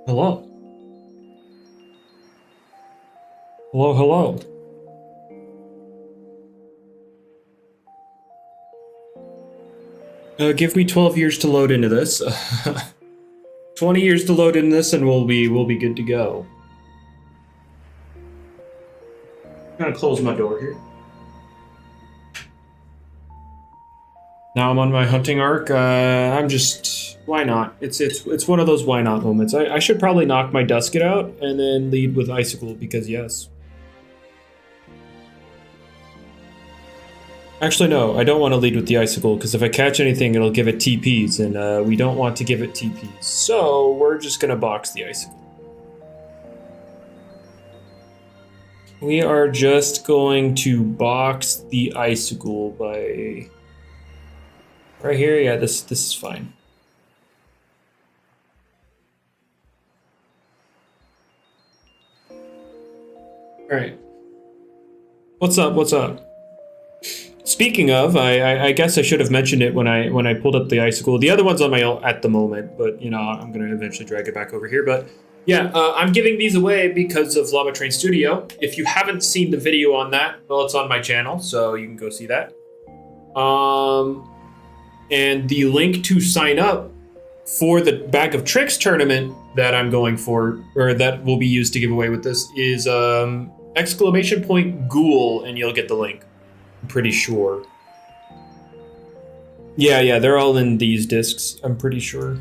Hello. Hello, hello. Give me 12 years to load into this. 20 years to load in this and we'll be good to go. I'm gonna close my door here. Now I'm on my hunting arc. I'm just, why not? It's one of those why not moments. I should probably knock my Dusket out and then lead with Icicle because yes. Actually, no, I don't want to lead with the Icicle because if I catch anything, it'll give it TPs, and we don't want to give it TPs. So we're just gonna box the Icicle. We are just going to box the Icicle by right here. Yeah, this is fine. All right. What's up? What's up? Speaking of, I guess I should have mentioned it when I pulled up the Icicle. The other one's on my own at the moment, but you know I'm gonna eventually drag it back over here. But yeah, I'm giving these away because of Llama Train Studio. If you haven't seen the video on that, well, it's on my channel, so you can go see that. And the link to sign up for the Bag of Tricks tournament that I'm going for, or that will be used to give away with this, is !Ghoul, and you'll get the link. I'm pretty sure. Yeah, they're all in these discs, I'm pretty sure.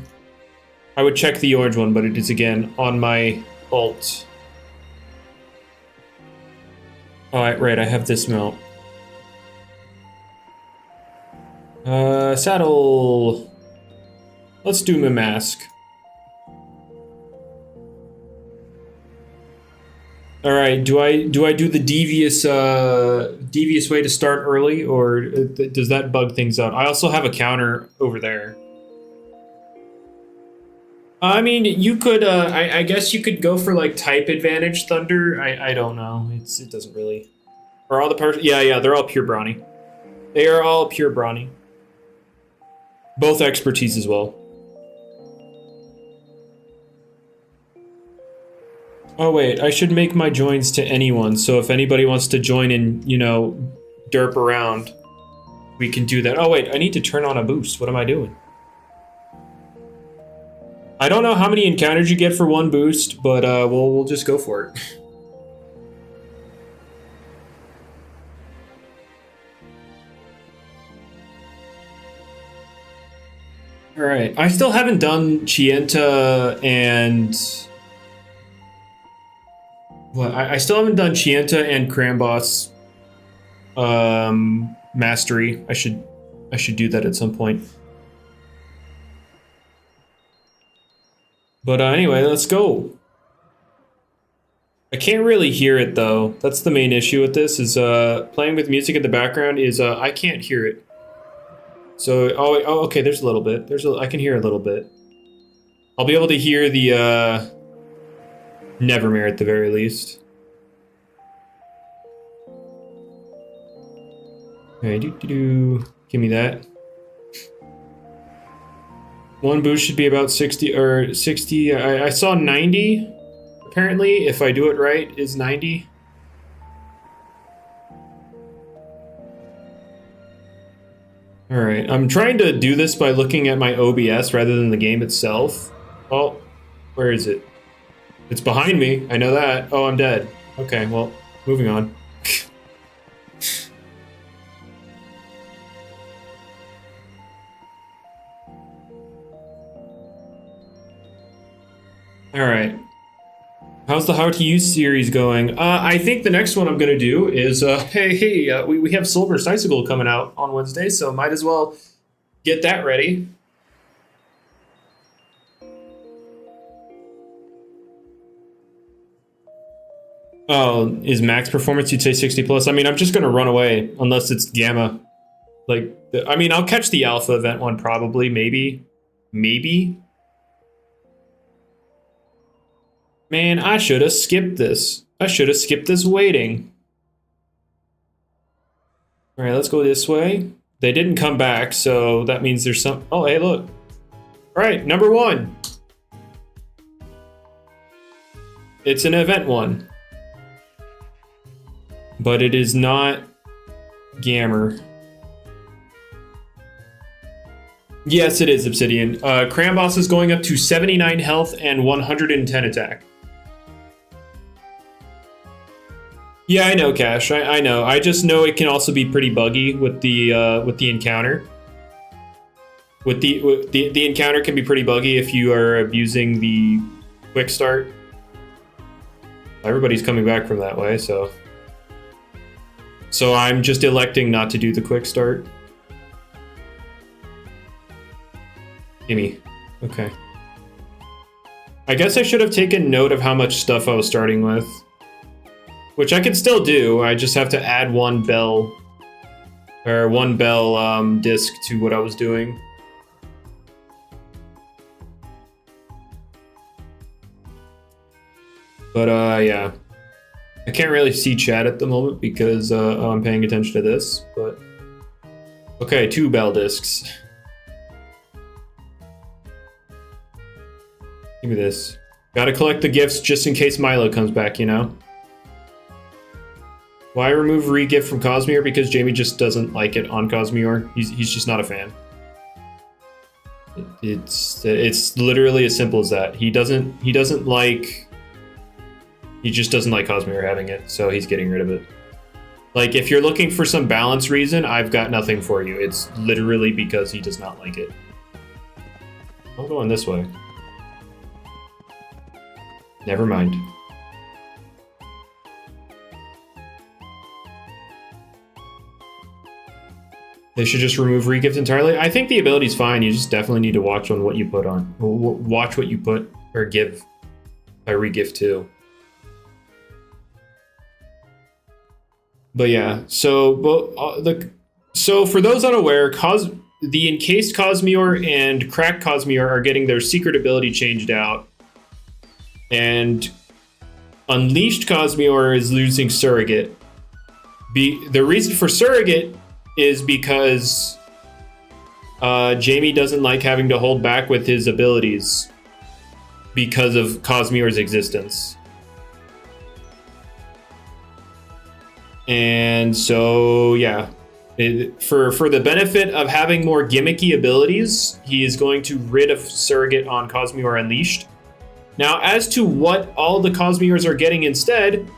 I would check the orange one, but it is, again, on my alt. Alright, right, I have this mount. Saddle. Let's do my mask. All right, do I do the devious way to start early, or does that bug things out? I also have a counter over there. I mean, you could. I guess you could go for like type advantage thunder. I don't know. It doesn't really. Are all the yeah, they're all pure brawny. They are all pure brawny. Both expertise as well. Oh wait, I should make my joins to anyone, so if anybody wants to join and, you know, derp around, we can do that. Oh wait, I need to turn on a boost. What am I doing? I don't know how many encounters you get for one boost, but we'll just go for it. All right, I still haven't done Chienta and... Well, I still haven't done Chienta and Cramboss mastery. I should do that at some point. But anyway, let's go. I can't really hear it though. That's the main issue with this. Is playing with music in the background is I can't hear it. So oh okay, there's a little bit. I can hear a little bit. I'll be able to hear the Nevermere at the very least. Okay, give me that. One boost should be about 60 or 60. I saw 90. Apparently, if I do it right, is 90. All right, I'm trying to do this by looking at my OBS rather than the game itself. Oh, where is it? It's behind me. I know that. Oh, I'm dead. Okay, well, moving on. All right. How's the How to Use series going? I think the next one I'm going to do is, we have Silver's Icicle coming out on Wednesday, so might as well get that ready. Oh, is max performance, you'd say 60 plus? I mean, I'm just going to run away unless it's Gamma. Like, I mean, I'll catch the Alpha event one probably, maybe. Maybe? Man, I should have skipped this. I should have skipped this waiting. All right, let's go this way. They didn't come back, so that means there's some... Oh, hey, look. All right, number one. It's an event one. But it is not Gammer. Yes, it is Obsidian. Cram Boss is going up to 79 health and 110 attack. Yeah, I know, Cash. I know. I just know it can also be pretty buggy with the encounter. The encounter can be pretty buggy if you are abusing the quick start. Everybody's coming back from that way, so I'm just electing not to do the quick start. Gimme. Okay. I guess I should have taken note of how much stuff I was starting with. Which I can still do, I just have to add one bell disc to what I was doing. But yeah. I can't really see chat at the moment because I'm paying attention to this, but... Okay, 2 bell discs. Give me this. Gotta collect the gifts just in case Milo comes back, you know? Why remove re-gift from Cosmore? Because Jamie just doesn't like it on Cosmore. He's just not a fan. It's literally as simple as that. He just doesn't like Cosmore having it, so he's getting rid of it. Like, if you're looking for some balance reason, I've got nothing for you. It's literally because he does not like it. I'm going this way. Never mind. They should just remove regift entirely. I think the ability's fine. You just definitely need to watch on what you put on. Watch what you put or give a regift to. But yeah, so for those unaware, the encased Cosmore and cracked Cosmore are getting their secret ability changed out, and unleashed Cosmore is losing surrogate. The reason for surrogate is because Jamie doesn't like having to hold back with his abilities because of Cosmore's existence. And so, yeah, for the benefit of having more gimmicky abilities, he is going to rid of surrogate on Cosmore Unleashed. Now, as to what all the Cosmores are getting instead,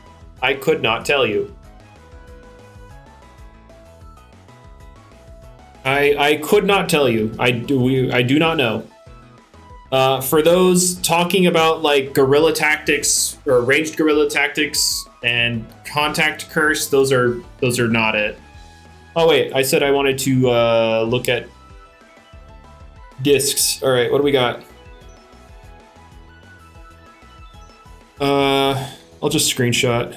I could not tell you. I could not tell you. I do not know. For those talking about like guerrilla tactics or ranged guerrilla tactics and contact curse, those are not it. Oh wait, I said I wanted to look at discs. All right, what do we got? I'll just screenshot.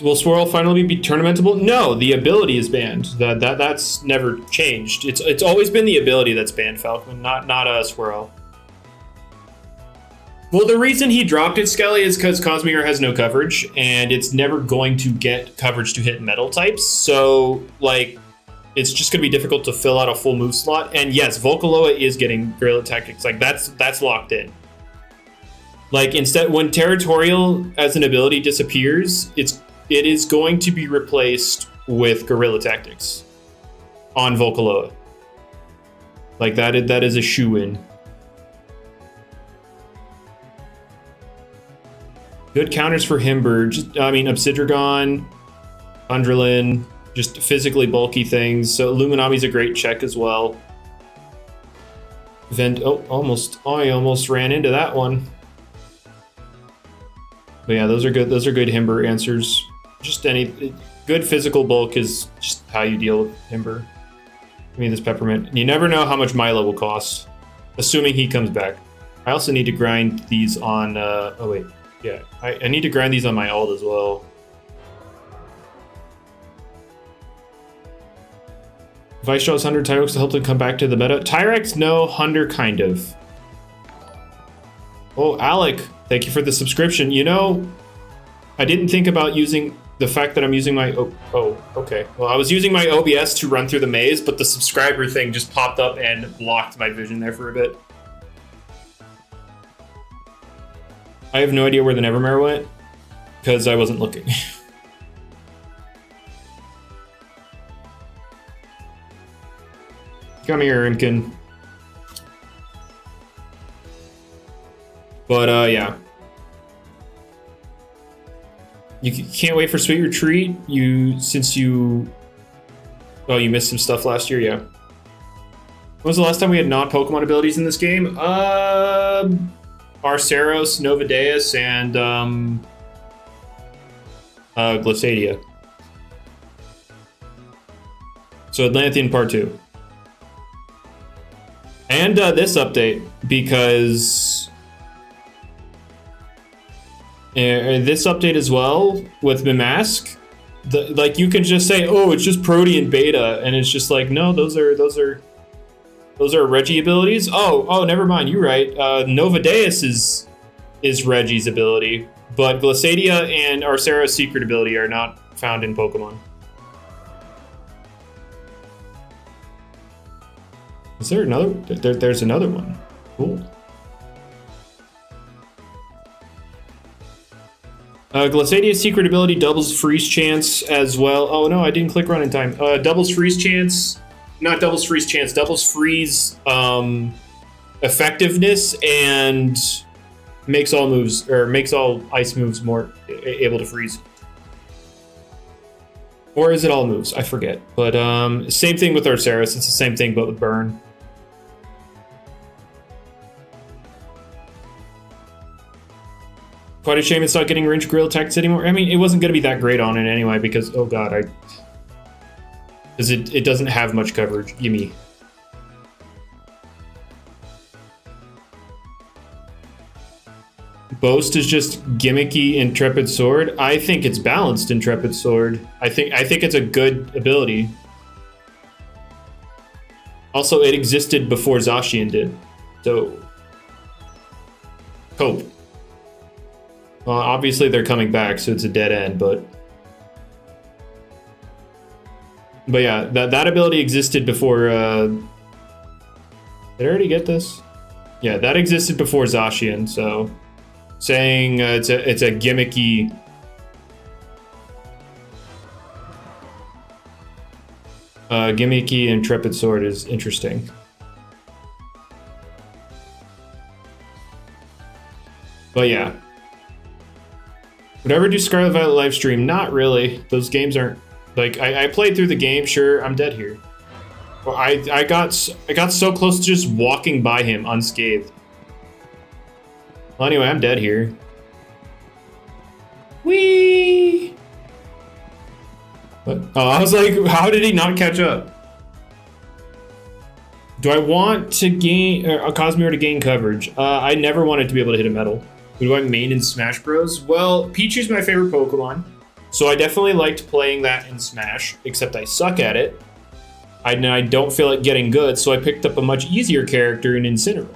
Will Swirl finally be tournamentable? No, the ability is banned. That's never changed. It's always been the ability that's banned, Falcon, not a Swirl. Well, the reason he dropped it, Skelly, is because Cosmere has no coverage, and it's never going to get coverage to hit metal types. So, like, it's just going to be difficult to fill out a full move slot. And yes, Volcaloa is getting guerrilla tactics. Like, that's locked in. Like, instead, when Territorial as an ability disappears, it is going to be replaced with guerrilla tactics on Volcaloa. Like, that is a shoo-in. Good counters for Himber. Obsidragon, Undrelin, just physically bulky things. So Luminami's a great check as well. I almost ran into that one. But yeah, those are good. Those are good Himber answers. Just any good physical bulk is just how you deal with Himber. Give me this peppermint. You never know how much Milo will cost, assuming he comes back. I also need to grind these on. Oh wait, yeah, I need to grind these on my ult as well. Vice draws 100 Tyrex to help them come back to the meta. Tyrex, no. Hunter, kind of. Oh, Alec, thank you for the subscription. You know, I didn't think about using the fact that I'm using my... Oh, okay. Well, I was using my OBS to run through the maze, but the subscriber thing just popped up and blocked my vision there for a bit. I have no idea where the Nevermare went, because I wasn't looking. Come here, Impkin. But, yeah. You can't wait for Sweet Retreat. Since you missed some stuff last year, yeah. When was the last time we had non-Pokemon abilities in this game? Arceus, Novadeus, and Glissadia. So Atlantean Part 2. And this update, because this update as well with Mimask, like you can just say, oh, it's just Protean Beta, and it's just like, no, those are Reggie abilities. Oh, never mind, you're right. Novadeus is Reggie's ability, but Glissadia and Arceus' secret ability are not found in Pokemon. Is there another? There's another one. Cool. Glissadia's secret ability doubles freeze chance as well. Oh no, I didn't click run in time. Doubles freeze chance. Not doubles freeze chance, doubles freeze effectiveness and makes all moves, or makes all ice moves more able to freeze. Or is it all moves? I forget. But same thing with Arceus. It's the same thing, but with burn. Quite a shame it's not getting range grill tactics anymore. I mean, it wasn't going to be that great on it anyway because, oh god, because it doesn't have much coverage. Gimme. Boast is just gimmicky Intrepid Sword. I think it's balanced Intrepid Sword. I think it's a good ability. Also, it existed before Zacian did, so cope. Well, obviously they're coming back, so it's a dead end, but yeah, that ability existed before. Did I already get this? Yeah, that existed before Zacian, so saying it's a gimmicky. Gimmicky Intrepid Sword is interesting. But yeah. Would I ever do Scarlet Violet live stream? Not really. Those games aren't like I played through the game. Sure, I'm dead here. Well, I got so close to just walking by him unscathed. Well, anyway, I'm dead here. Whee! What? Oh, I was like, how did he not catch up? Do I want to gain a Cosmore to gain coverage? I never wanted to be able to hit a metal. Who do I main in Smash Bros? Well, Pichu's my favorite Pokemon, so I definitely liked playing that in Smash, except I suck at it. I don't feel like getting good, so I picked up a much easier character in Incineroar.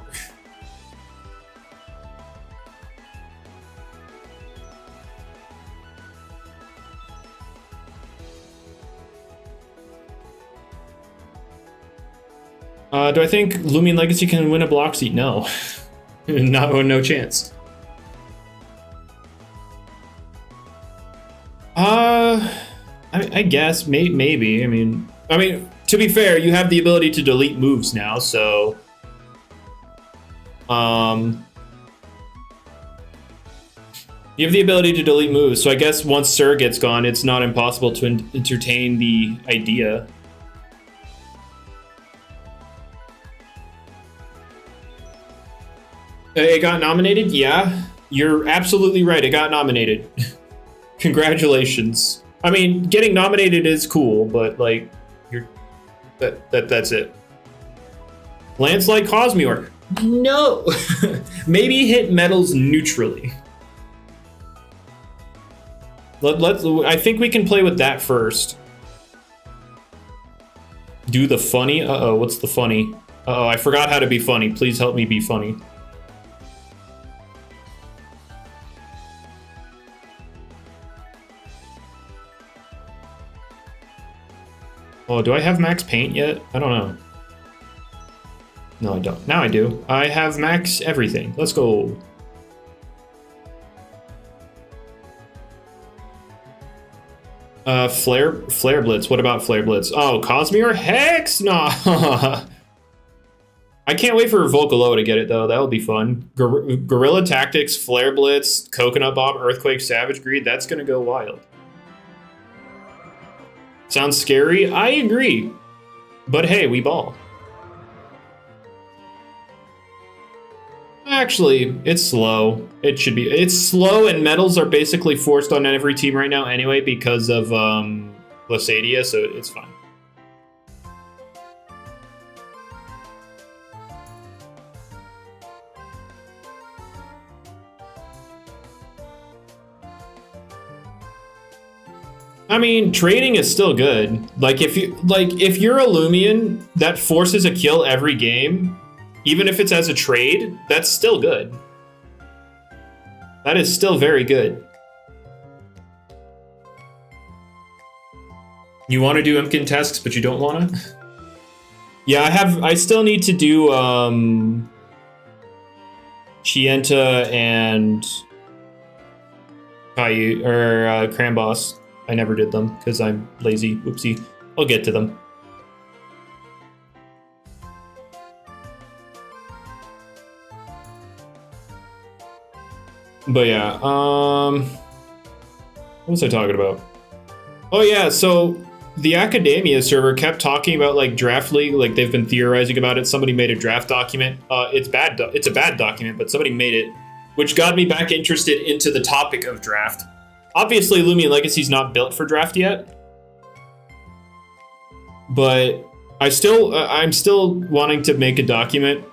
Do I think Loomian Legacy can win a block seat? No. No chance. I guess maybe. I mean, to be fair, you have the ability to delete moves now, so you have the ability to delete moves. So I guess once Surrogate's gone, it's not impossible to entertain the idea. It got nominated? Yeah, you're absolutely right. It got nominated. Congratulations. I mean, getting nominated is cool, but like, that's it. Landslide Cosmore. No. Maybe hit metals neutrally. I think we can play with that first. Do the funny. Uh-oh, what's the funny? Uh-oh, I forgot how to be funny. Please help me be funny. Oh, do I have max paint yet? I don't know. No, I don't. Now I do. I have max everything. Let's go. Flare Blitz. What about Flare Blitz? Oh, Cosmore? Hex? No. I can't wait for Volcalo to get it, though. That'll be fun. Guerrilla Tactics, Flare Blitz, Coconut Bomb, Earthquake, Savage Greed. That's going to go wild. Sounds scary? I agree. But hey, we ball. Actually, it's slow. It should be. It's slow, and medals are basically forced on every team right now anyway because of Glaciadia, so it's fine. I mean, trading is still good. Like if you're a Loomian that forces a kill every game, even if it's as a trade, that's still good. That is still very good. You want to do Impkin tasks, but you don't want to? Yeah, I still need to do Chienta and Caillou or Cramboss. I never did them because I'm lazy. Whoopsie. I'll get to them. But yeah, what was I talking about? Oh yeah, so the Academia server kept talking about like Draft League, like they've been theorizing about it. Somebody made a draft document. It's a bad document, but somebody made it, which got me back interested into the topic of draft. Obviously, Loomian Legacy's not built for draft yet, but I'm still wanting to make a document.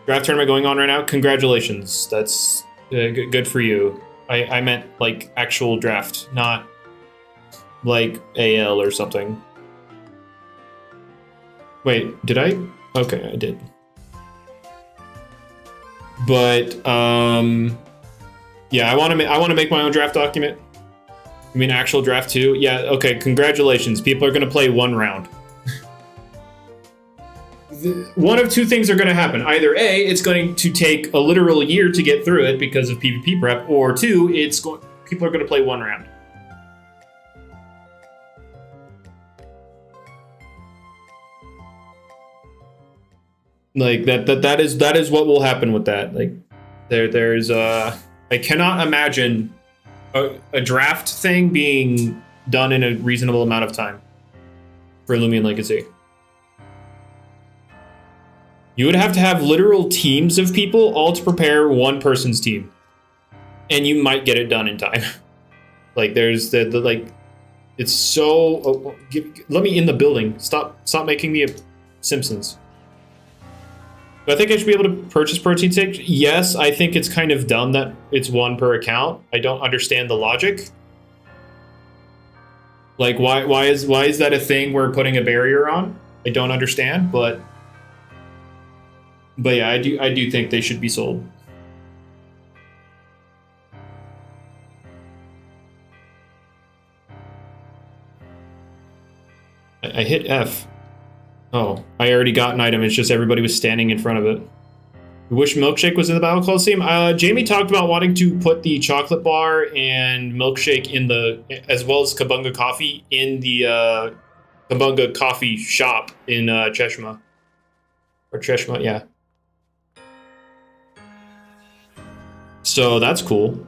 Draft tournament going on right now. Congratulations, that's good for you. I meant like actual draft, not like AL or something. Wait, did I? Okay, I did. But yeah, I want to make my own draft document. You mean actual draft too? Yeah. Okay. Congratulations. People are going to play one round. One of two things are going to happen. Either A, it's going to take a literal year to get through it because of PvP prep, or two, people are going to play one round. Like that is what will happen with that. Like there's I cannot imagine a draft thing being done in a reasonable amount of time for Loomian Legacy. You would have to have literal teams of people all to prepare one person's team, and you might get it done in time. Like there's the like, it's so. Let me in the building. Stop making me a Simpsons. Do I think I should be able to purchase protein shakes? Yes, I think it's kind of dumb that it's one per account. I don't understand the logic. Like why is that a thing we're putting a barrier on? I don't understand, but yeah, I do think they should be sold. I hit F. Oh, I already got an item. It's just everybody was standing in front of it. I wish Milkshake was in the Battle Coliseum. Jamie talked about wanting to put the chocolate bar and milkshake in the, as well as Kabunga coffee in the Kabunga coffee shop in Cheshma. Or Cheshma, yeah. So that's cool.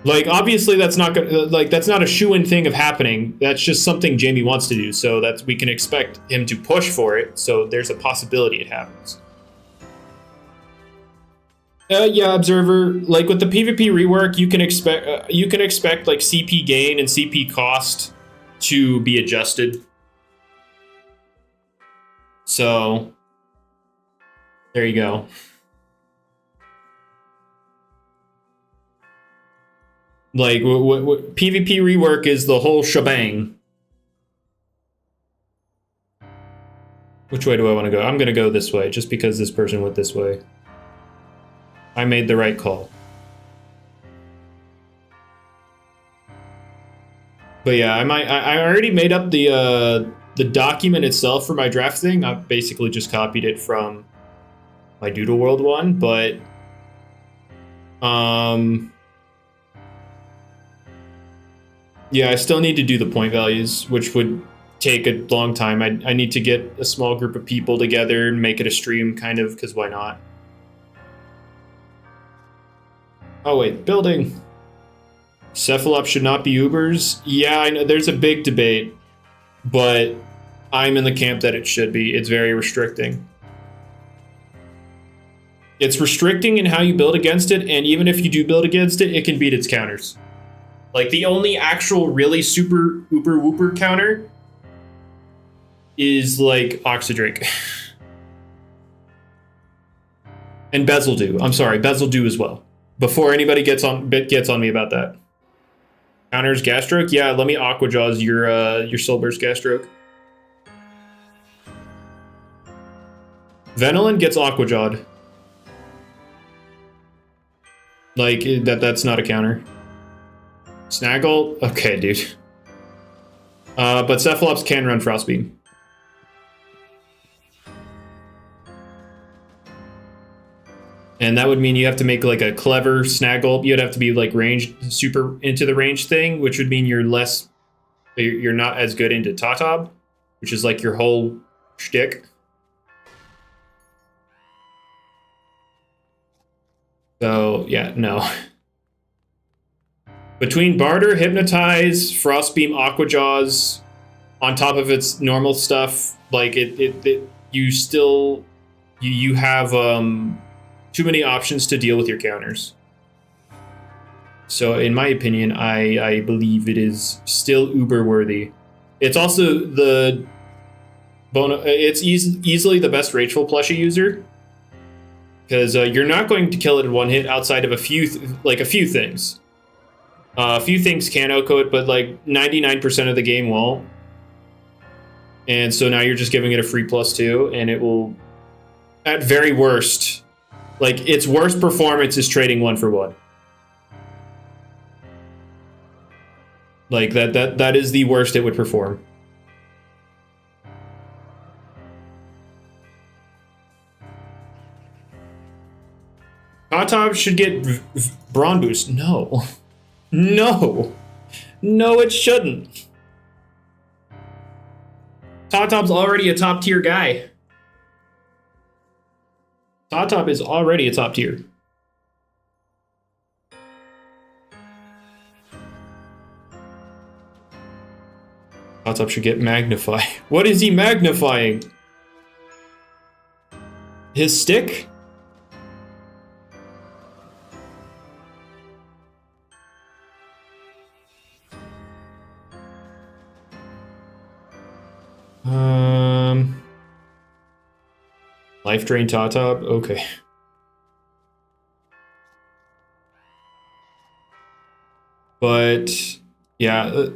Like, obviously that's not gonna, like, that's not a shoo-in thing of happening. That's just something Jamie wants to do. So we can expect him to push for it. So there's a possibility it happens. Yeah, Observer. Like with the PvP rework, you can expect like CP gain and CP cost to be adjusted. So there you go. Like, PvP rework is the whole shebang. Which way do I want to go? I'm going to go this way, just because this person went this way. I made the right call. But yeah, I already made up the the document itself for my draft thing, I basically just copied it from my Doodle World one, but yeah, I still need to do the point values, which would take a long time. I need to get a small group of people together and make it a stream, kind of, because why not? Oh wait, building. Cephalops should not be Ubers. Yeah, I know there's a big debate, but I'm in the camp that it should be. It's very restricting. It's restricting in how you build against it, and even if you do build against it, it can beat its counters. Like, the only actual really super uber whooper counter is, like, Oxydrake. And Bezeldew. I'm sorry, Bezeldew as well. Before anybody gets on me about that. Counters Gastroke? Yeah, let me Aqua Jaws your Soulburst Gastroke. Venolin gets Aqua Jawed. Like, that's not a counter. Snaggle? Okay, dude. But Cephalops can run Frostbeam. And that would mean you have to make like a clever Snaggle. You'd have to be like ranged, super into the range thing, which would mean you're not as good into Tatab, which is like your whole shtick. So, yeah, no. Between Barter, Hypnotize, Frostbeam, Aqua Jaws, on top of its normal stuff, like you have too many options to deal with your counters. So in my opinion, I believe it is still uber worthy. It's also it's easily the best Rageful plushie user, because you're not going to kill it in one hit outside of a few things. A few things can OHKO it, but like 99% of the game won't. And so now you're just giving it a free +2, and it will, at very worst, like its worst performance is trading 1 for 1. Like that is the worst it would perform. Tatab should get Brawn Boost. No. No, it shouldn't. Tatab's already a top tier guy. Tatab is already a top tier. Tatab should get Magnify. What is he magnifying? His stick? Life Drain Tatab? Okay. But yeah,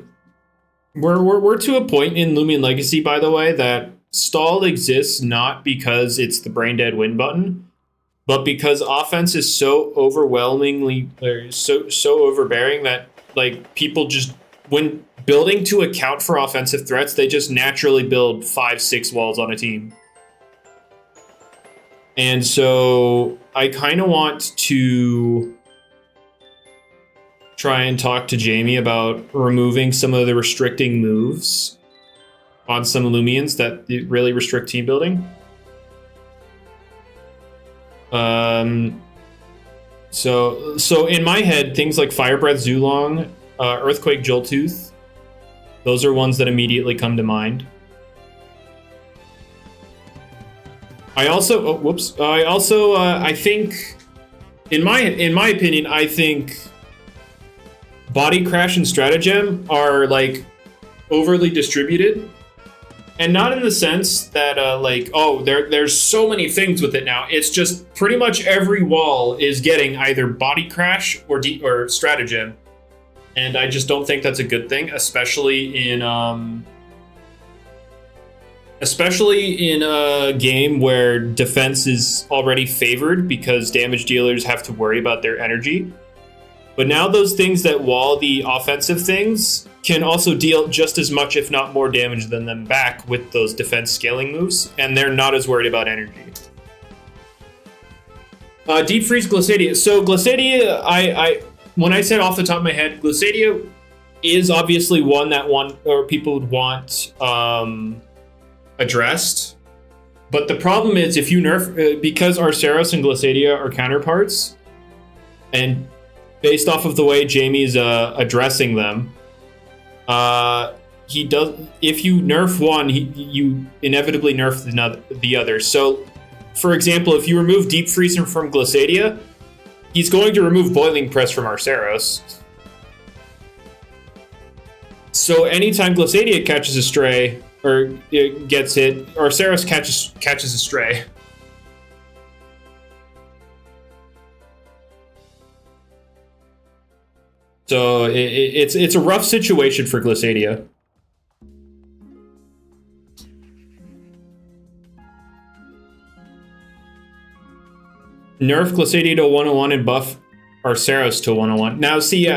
we're to a point in Loomian Legacy, by the way, that stall exists not because it's the brain dead win button, but because offense is so overwhelmingly so overbearing that like people just, when building to account for offensive threats, they just naturally build 5-6 walls on a team. And so I kind of want to try and talk to Jamie about removing some of the restricting moves on some Lumians that really restrict team building. So in my head, things like Fire Breath Zulong, Earthquake Joltooth, those are ones that immediately come to mind. I think, in my opinion, I think Body Crash and Stratagem are like overly distributed, and not in the sense that there's so many things with it now. It's just pretty much every wall is getting either Body Crash or Stratagem, and I just don't think that's a good thing, especially in a game where defense is already favored because damage dealers have to worry about their energy. But now those things that wall the offensive things can also deal just as much, if not more, damage than them back with those defense scaling moves, and they're not as worried about energy. Deep Freeze Glissadia. So Glissadia, when I said off the top of my head, Glissadia is obviously one that people would want addressed. But the problem is if you nerf, because Arceus and Glissadia are counterparts, and based off of the way Jamie's addressing them, he does. If you nerf one, you inevitably nerf the other. So, for example, if you remove Deep Freeze from Glissadia, he's going to remove Boiling Press from Arceus. So anytime Glissadia catches a stray or it gets hit, Arceus catches a stray. So it's a rough situation for Glissadia. Nerf Glissadia to 101 and buff Arceus to 101. Now, see,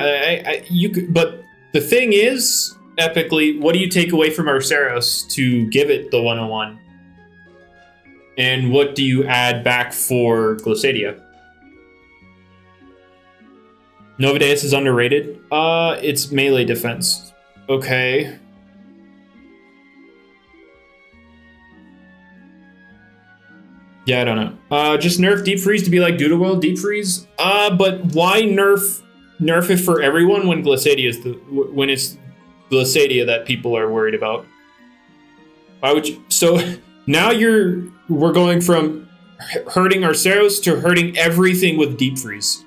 you could, but the thing is, epically, what do you take away from Arceus to give it the 101? And what do you add back for Glissadia? Novadeus is underrated. It's melee defense. Okay. Yeah, I don't know. Just nerf Deep Freeze to be like Doodle Deep Freeze. But why nerf it for everyone when Glissadia is when it's Glissadia that people are worried about? Why would you? So now we're going from hurting Arceus to hurting everything with Deep Freeze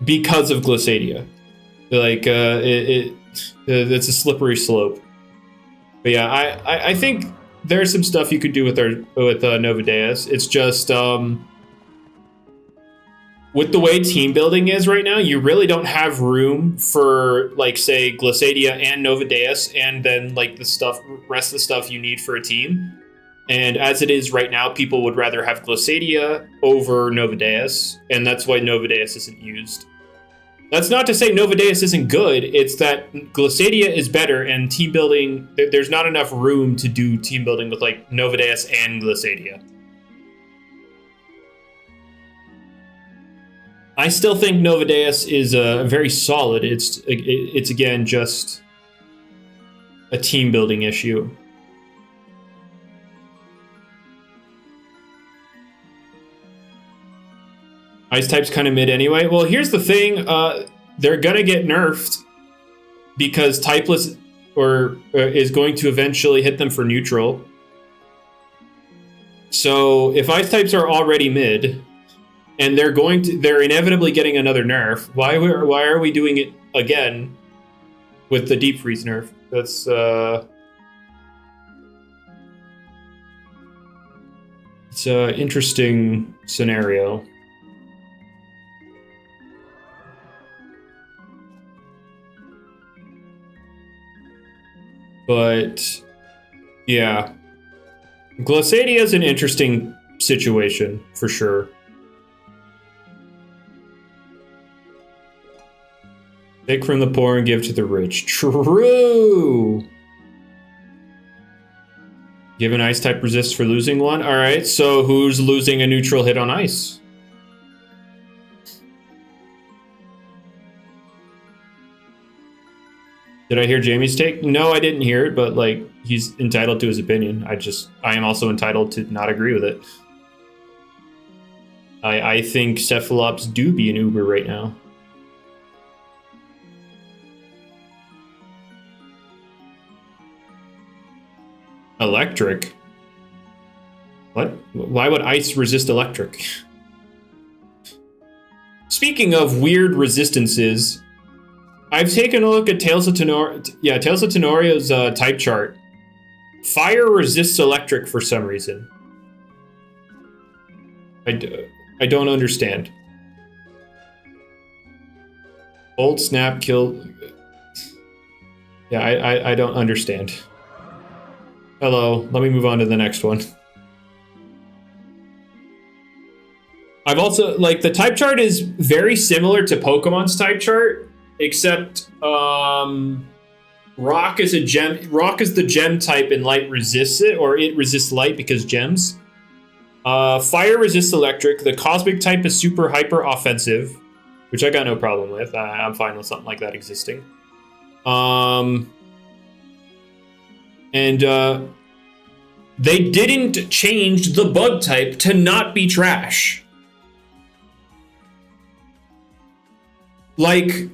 because of Glissadia. Like it's a slippery slope. But yeah, I think there's some stuff you could do with Novadeus. It's just with the way team building is right now, you really don't have room for, like, say, Glissadia and Novadeus, and then like rest of the stuff you need for a team. And as it is right now, people would rather have Glissadia over Novadeus, and that's why Novadeus isn't used. That's not to say Novadeus isn't good, it's that Glissadia is better, and team building, there's not enough room to do team building with, like, Novadeus and Glissadia. I still think Novadeus is very solid. It's again just a team building issue. Ice type's kind of mid anyway. Well, here's the thing. They're going to get nerfed because Typeless is going to eventually hit them for neutral. So if ice types are already mid and they're inevitably getting another nerf, why are we doing it again with the Deep Freeze nerf? That's it's an interesting scenario. But, yeah. Glissadia is an interesting situation, for sure. Take from the poor and give to the rich. True! Give an ice type resist for losing one. Alright, so who's losing a neutral hit on ice? Did I hear Jamie's take? No, I didn't hear it, but, like, he's entitled to his opinion. I am also entitled to not agree with it. I think Cephalops do be an Uber right now. Electric? What? Why would ice resist electric? Speaking of weird resistances, I've taken a look at Tales of Tenoria's type chart. Fire resists electric for some reason. I don't understand. Bolt, snap, kill. Yeah, I don't understand. Hello, let me move on to the next one. I've also, like, the type chart is very similar to Pokemon's type chart, except Rock is a gem. Rock is the gem type, and Light resists it, or it resists Light because gems. Fire resists Electric. The Cosmic type is super hyper offensive, which I got no problem with. I'm fine with something like that existing. And they didn't change the Bug type to not be trash. Like,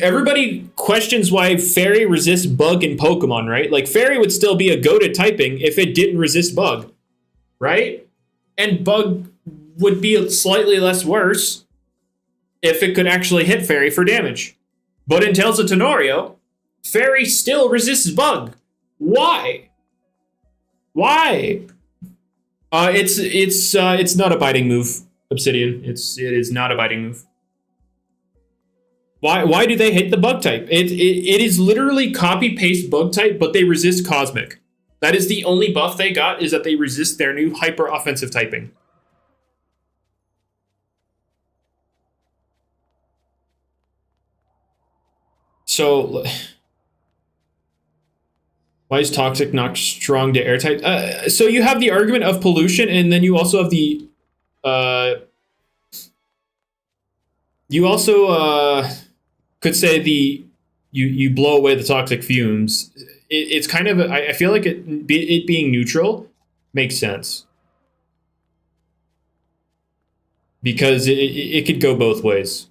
everybody questions why Fairy resists Bug in Pokemon, right? Like, Fairy would still be a goated typing if it didn't resist Bug, right? And Bug would be slightly less worse if it could actually hit Fairy for damage. But in Tales of Tenorio, Fairy still resists Bug. Why? Why? It's not a biting move, Obsidian. It is not a biting move. Why do they hate the Bug type? It is literally copy-paste Bug type, but they resist Cosmic. That is the only buff they got, is that they resist their new hyper-offensive typing. So, why is Toxic not strong to air type? So you have the argument of pollution, and then you also have the... you also could say you blow away the toxic fumes. It's kind of... I feel like it being neutral makes sense. Because it could go both ways.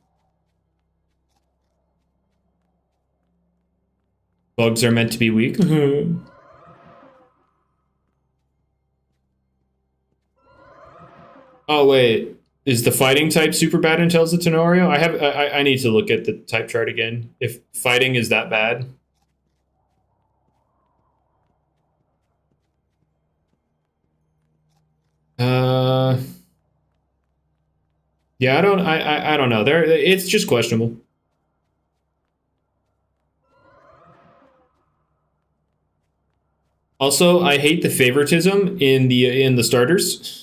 Bugs are meant to be weak. Oh, wait. Is the fighting type super bad in Tales of Tenorio? I need to look at the type chart again. If fighting is that bad. Yeah, I don't know. It's just questionable. Also, I hate the favoritism in the starters.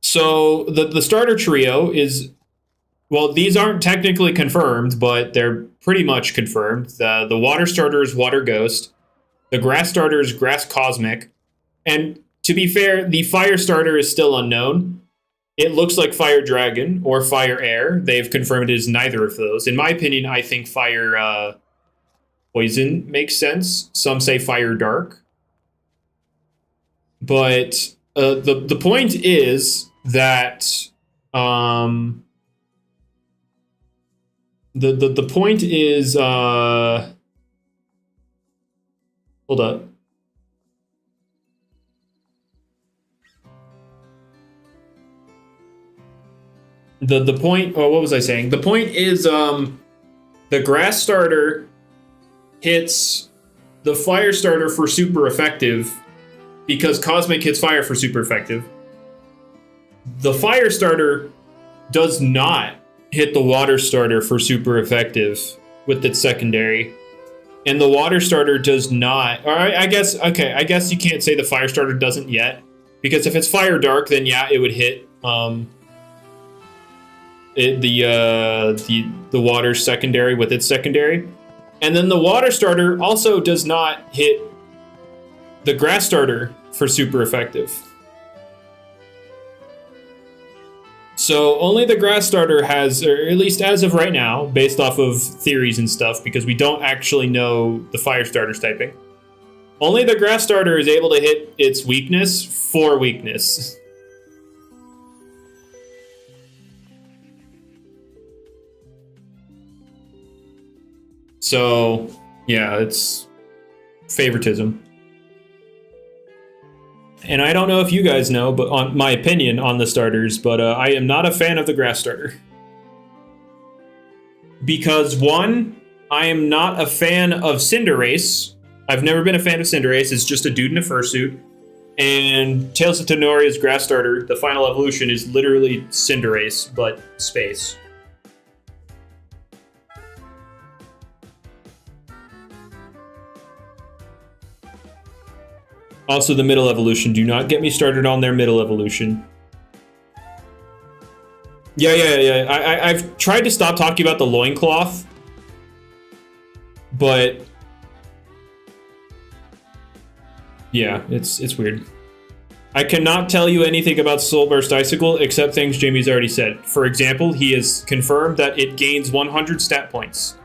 So the starter trio is, well, these aren't technically confirmed, but they're pretty much confirmed. The water starter is Water Ghost. The grass starter is Grass Cosmic. And to be fair, the fire starter is still unknown. It looks like Fire Dragon or Fire Air. They've confirmed it is neither of those. In my opinion, I think Fire Poison makes sense. Some say Fire Dark. But the point is that the point is hold up. The point, oh, what was I saying? The point is the grass starter hits the fire starter for super effective because Cosmic hits fire for super effective. The fire starter does not hit the water starter for super effective with its secondary. And the water starter does not, or I guess you can't say the fire starter doesn't yet, because if it's Fire Dark, then yeah, it would hit the water secondary with its secondary. And then the water starter also does not hit the grass starter for super effective. So only the grass starter has, or at least as of right now, based off of theories and stuff, because we don't actually know the fire starter's typing, only the grass starter is able to hit its weakness for weakness. So, yeah, it's favoritism. And I don't know if you guys know, but on my opinion on the starters, but I am not a fan of the grass starter. Because one, I am not a fan of Cinderace. I've never been a fan of Cinderace. It's just a dude in a fursuit. And Tales of Tenoria's grass starter, the final evolution, is literally Cinderace, but space. Also, the middle evolution. Do not get me started on their middle evolution. Yeah. I've tried to stop talking about the loincloth, but yeah, it's weird. I cannot tell you anything about Soulburst Icicle except things Jamie's already said. For example, he has confirmed that it gains 100 stat points.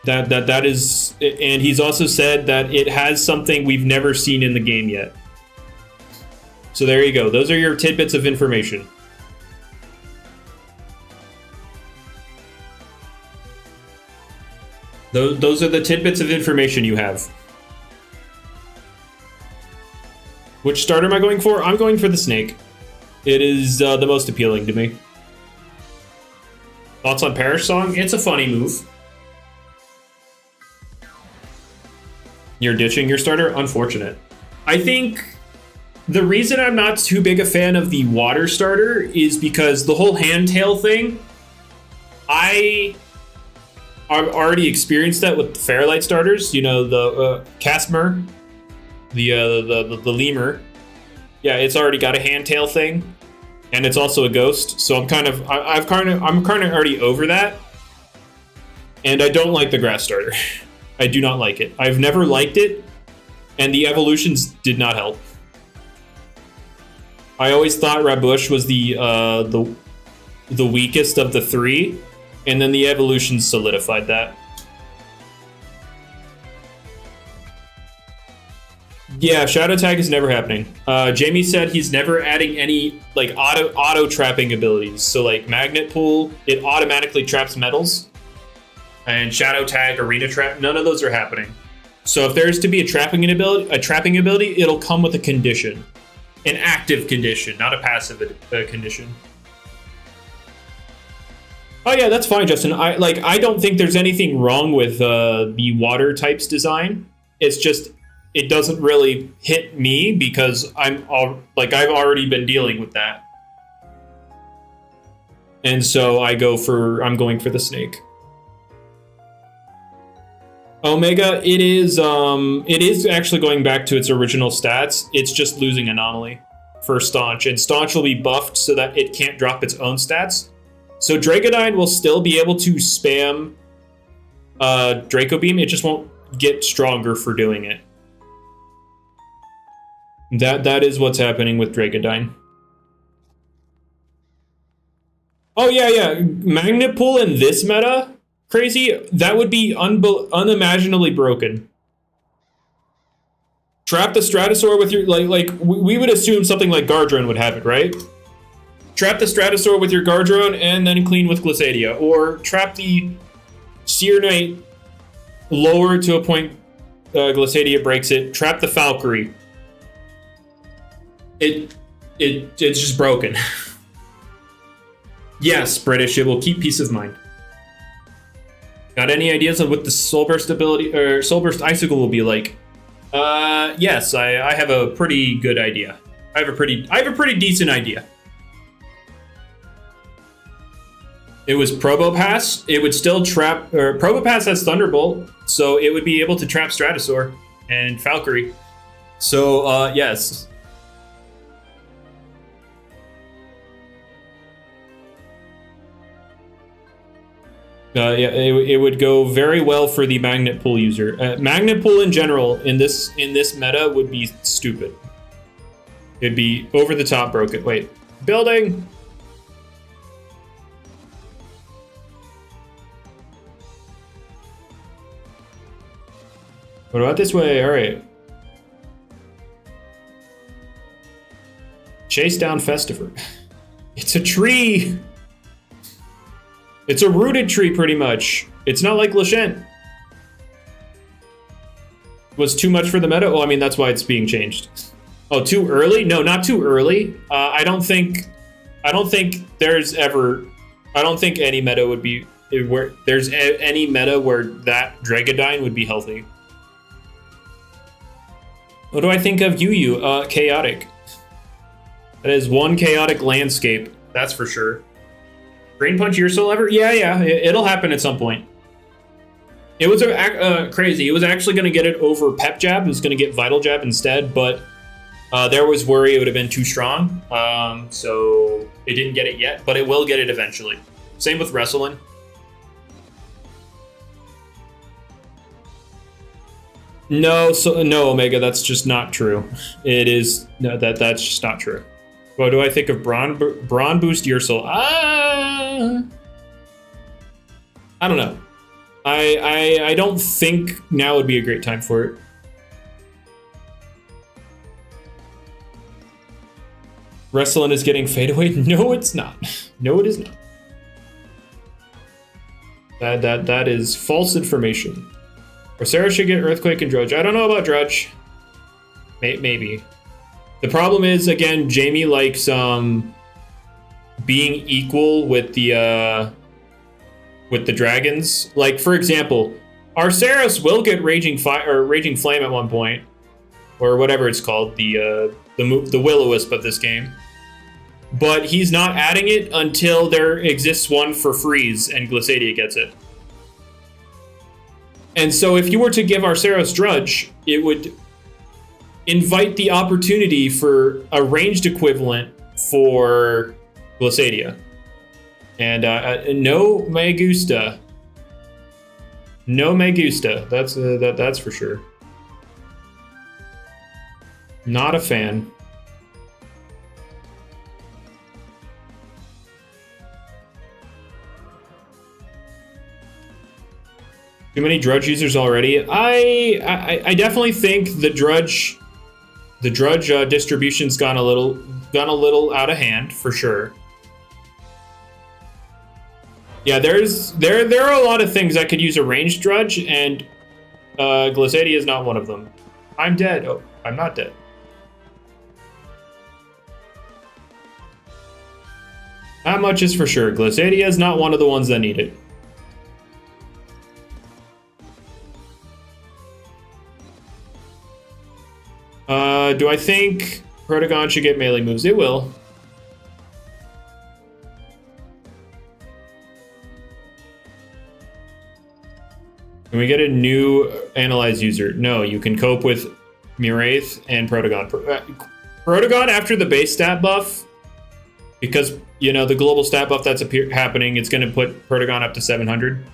That is, and he's also said that it has something we've never seen in the game yet. So there you go. Those are your tidbits of information. Those are the tidbits of information you have. Which starter am I going for? I'm going for the snake. It is the most appealing to me. Thoughts on Perish Song? It's a funny move. You're ditching your starter? Unfortunate. I think the reason I'm not too big a fan of the water starter is because the whole handtail thing, I've already experienced that with the Fairlight starters. You know, the Cosmore, the lemur. Yeah, it's already got a handtail thing, and it's also a ghost. So I'm kind of already over that, and I don't like the grass starter. I do not like it. I've never liked it, and the evolutions did not help. I always thought Rabush was the weakest of the three, and then the evolutions solidified that. Yeah, Shadow Tag is never happening. Jamie said he's never adding any like auto trapping abilities. So like Magnet Pool, it automatically traps metals. And Shadow Tag, Arena Trap, none of those are happening. So if there's to be a trapping ability, it'll come with a condition. An active condition, not a passive condition. Oh yeah, that's fine, Justin. I don't think there's anything wrong with the water types design. It's just it doesn't really hit me because I've already been dealing with that. And so I'm going for the snake. Omega, it is actually going back to its original stats. It's just losing Anomaly for Staunch, and Staunch will be buffed so that it can't drop its own stats. So Dragodine will still be able to spam Draco Beam. It just won't get stronger for doing it. That is what's happening with Dragodine. Oh yeah. Magnet Pool in this meta? Crazy, that would be unimaginably broken. Trap the Stratosaur with your we would assume something like Gardrone would have it, right? Trap the Stratosaur with your Gardrone and then clean with Glissadia, or trap the Seer Knight lower to a point Glissadia breaks it. Trap the Valkyrie. It's just broken. Yes, British. It will keep peace of mind. Got any ideas on what the Soulburst ability or Soulburst Icicle will be like? Yes, I have a pretty good idea. I have a pretty decent idea. It was Probopass. It would still trap, or Probopass has Thunderbolt, so it would be able to trap Stratosaur and Valkyrie. So yes. Yeah, it would go very well for the Magnet Pool user. Magnet Pool in general in this meta would be stupid. It'd be over the top broken. Wait, building. What about this way? All right. Chase down Festiver. It's a tree. It's a rooted tree, pretty much. It's not like Lashent. Was too much for the meta? Oh, I mean, that's why it's being changed. Oh, too early? No, not too early. I don't think there's ever... I don't think any meta would be... where there's any meta where that Dragodine would be healthy. What do I think of Yu? Chaotic. That is one chaotic landscape, that's for sure. Drain Punch your soul ever? Yeah, it'll happen at some point. It was crazy. It was actually going to get it over Pep Jab. It was going to get Vital Jab instead, but There was worry it would have been too strong, so it didn't get it yet, but it will get it eventually. Same with Wrestling. No, no, Omega, that's just not true. It is, no, that's just not true. What do I think of Brawn Boost Ursel? I don't know. I don't think now would be a great time for it. Wrestling is getting fadeaway? No, it's not. No, it is not. That is false information. Rosero should get Earthquake and Drudge. I don't know about Drudge. Maybe. The problem is, again, Jamie likes being equal with the dragons. Like, for example, Arceus will get Raging Flame at one point, or whatever it's called, the Will-O-Wisp of this game. But he's not adding it until there exists one for Freeze and Glissadia gets it. And so if you were to give Arceus Drudge, it would invite the opportunity for a ranged equivalent for Glissadia. And no me gusta. No me gusta. That's for sure. Not a fan. Too many Drudge users already. I definitely think the Drudge distribution's gone a little out of hand for sure. Yeah, there are a lot of things that could use a ranged Drudge, and Glissadia is not one of them. I'm dead. Oh, I'm not dead. That much is for sure. Glissadia is not one of the ones that need it. Do I think Protagon should get melee moves? It will. Can we get a new Analyze user? No, you can cope with Miraith and Protagon. Protagon after the base stat buff, because, you know, the global stat buff that's happening, it's going to put Protagon up to 700.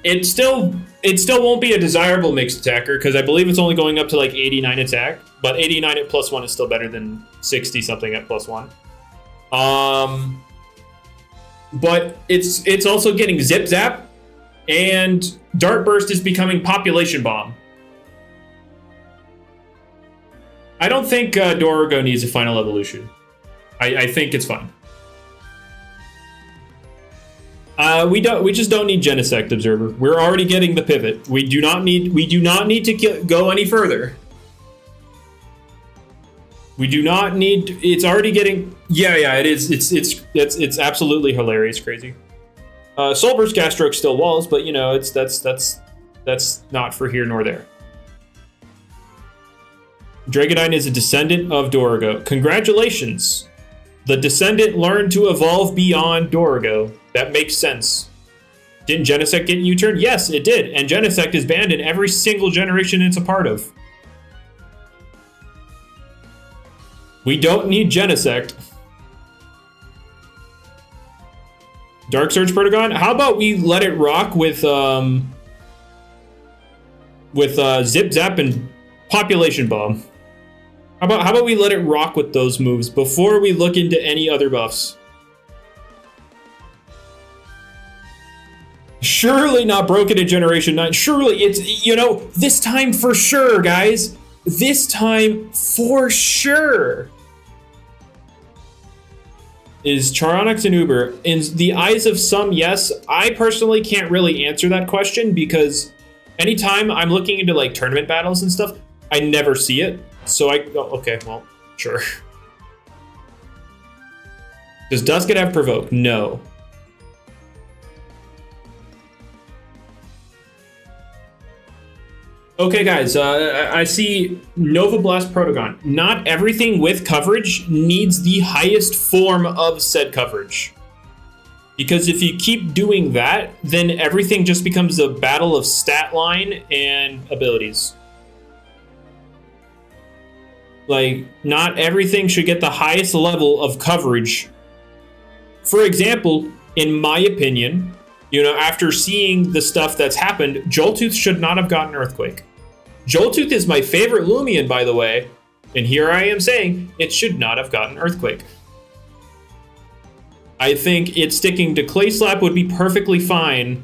It still won't be a desirable mixed attacker, because I believe it's only going up to like 89 attack, but 89 at +1 is still better than 60 something at +1. But it's also getting Zip Zap, and Dart Burst is becoming Population Bomb. I don't think Dorigo needs a final evolution. I think it's fine. We just don't need Genesect Observer. We're already getting the pivot. We do not need to go any further. We do not need. It's already getting. Yeah. It is. It's absolutely hilarious, crazy. Soulburst Gastroke still walls, but you know that's not for here nor there. Dragonite is a descendant of Dorigo. Congratulations. The descendant learned to evolve beyond Dorigo. That makes sense. Didn't Genesect get U-turn? Yes, it did. And Genesect is banned in every single generation it's a part of. We don't need Genesect. Dark Surge Protagon? How about we let it rock with Zip Zap and Population Bomb? How about we let it rock with those moves before we look into any other buffs? Surely not broken in Generation 9. Surely it's, you know, this time for sure, guys. This time for sure. Is Charonix an Uber? In the eyes of some, yes. I personally can't really answer that question because anytime I'm looking into like tournament battles and stuff, I never see it. So okay, well, sure. Does Dusket have Provoke? No. Okay, guys, I see Nova Blast Protagon. Not everything with coverage needs the highest form of said coverage. Because if you keep doing that, then everything just becomes a battle of stat line and abilities. Like, not everything should get the highest level of coverage. For example, in my opinion, you know, after seeing the stuff that's happened, Joltooth should not have gotten Earthquake. Joltooth is my favorite Loomian, by the way, and here I am saying it should not have gotten Earthquake. I think it sticking to Clay Slap would be perfectly fine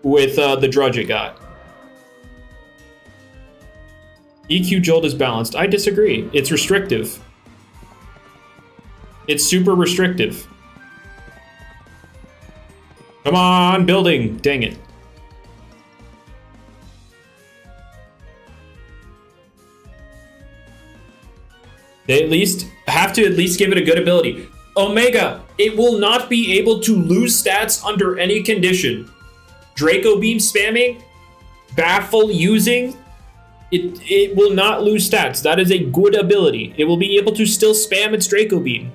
with the Drudge it got. EQ Jolt is balanced. I disagree. It's restrictive. It's super restrictive. Come on, building. Dang it. They have to at least give it a good ability. Omega, it will not be able to lose stats under any condition. Draco Beam spamming, Baffle using, it will not lose stats. That is a good ability. It will be able to still spam its Draco Beam.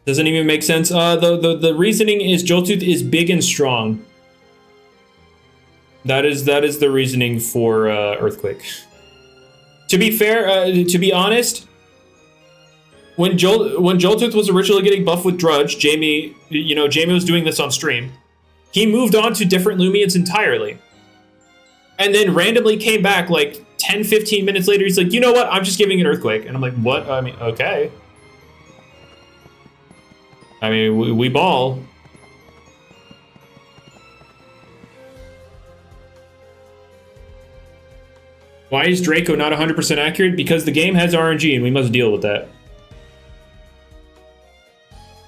Doesn't even make sense. The reasoning is Joltooth is big and strong. That is the reasoning for Earthquake. To be fair, to be honest, when Joltooth was originally getting buffed with Drudge, Jamie was doing this on stream. He moved on to different Lumians entirely. And then randomly came back like 10, 15 minutes later. He's like, you know what? I'm just giving it Earthquake. And I'm like, what? I mean, okay. I mean, we ball. Why is Draco not 100% accurate? Because the game has RNG and we must deal with that.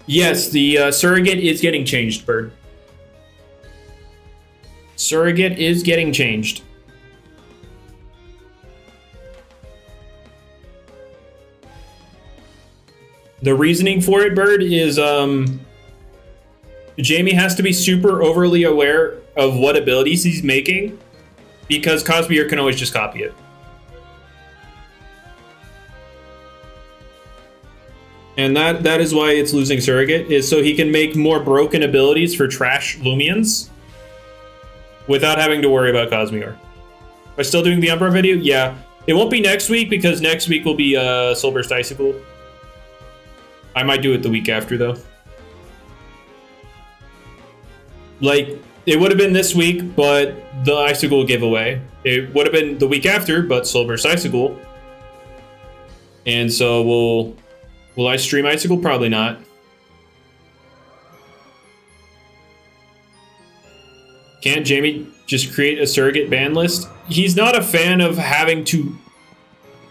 Yes, the surrogate is getting changed, Bird. Surrogate is getting changed. The reasoning for it, Bird, is Jamie has to be super overly aware of what abilities he's making because Cosmore can always just copy it. And that is why it's losing Surrogate, is so he can make more broken abilities for trash Lumians without having to worry about Cosmore. Am I still doing the Umbra video? Yeah. It won't be next week because next week will be Soulburst Icicle. I might do it the week after, though. Like, it would have been this week, but the Icicle giveaway. It would have been the week after, but Soulburst Icicle. And so will I stream Icicle? Probably not. Can't Jamie just create a surrogate ban list? He's not a fan of having to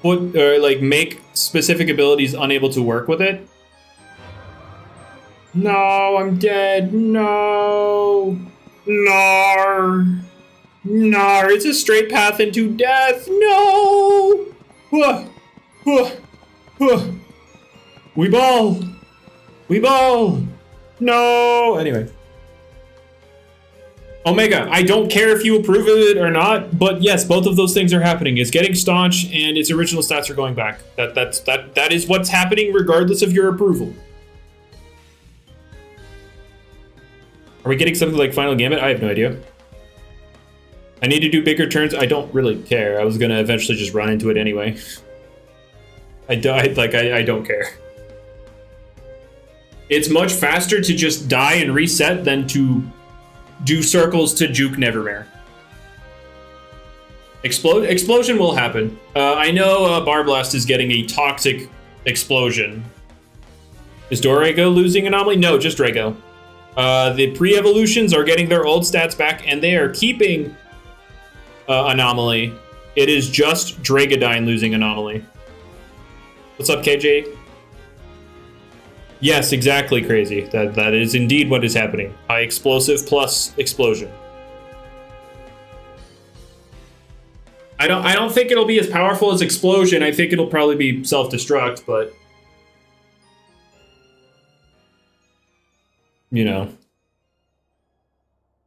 put or like make specific abilities unable to work with it. No, I'm dead. No. Nar. Nar. It's a straight path into death. No. We ball. We ball. No. Anyway. Omega, I don't care if you approve of it or not, but yes, both of those things are happening. It's getting staunch and its original stats are going back. That is what's happening regardless of your approval. Are we getting something like Final Gambit? I have no idea. I need to do bigger turns. I don't really care. I was gonna eventually just run into it anyway. I don't care. It's much faster to just die and reset than to do circles to juke Nevermare. Explosion will happen. I know Barblast is getting a toxic explosion. Is Dorego losing Anomaly? No, just Drago. The pre-evolutions are getting their old stats back, and they are keeping Anomaly. It is just Dragodine losing Anomaly. What's up, KJ? Yes, exactly, Crazy. That is indeed what is happening. High explosive plus explosion. I don't think it'll be as powerful as explosion. I think it'll probably be self-destruct, but you know.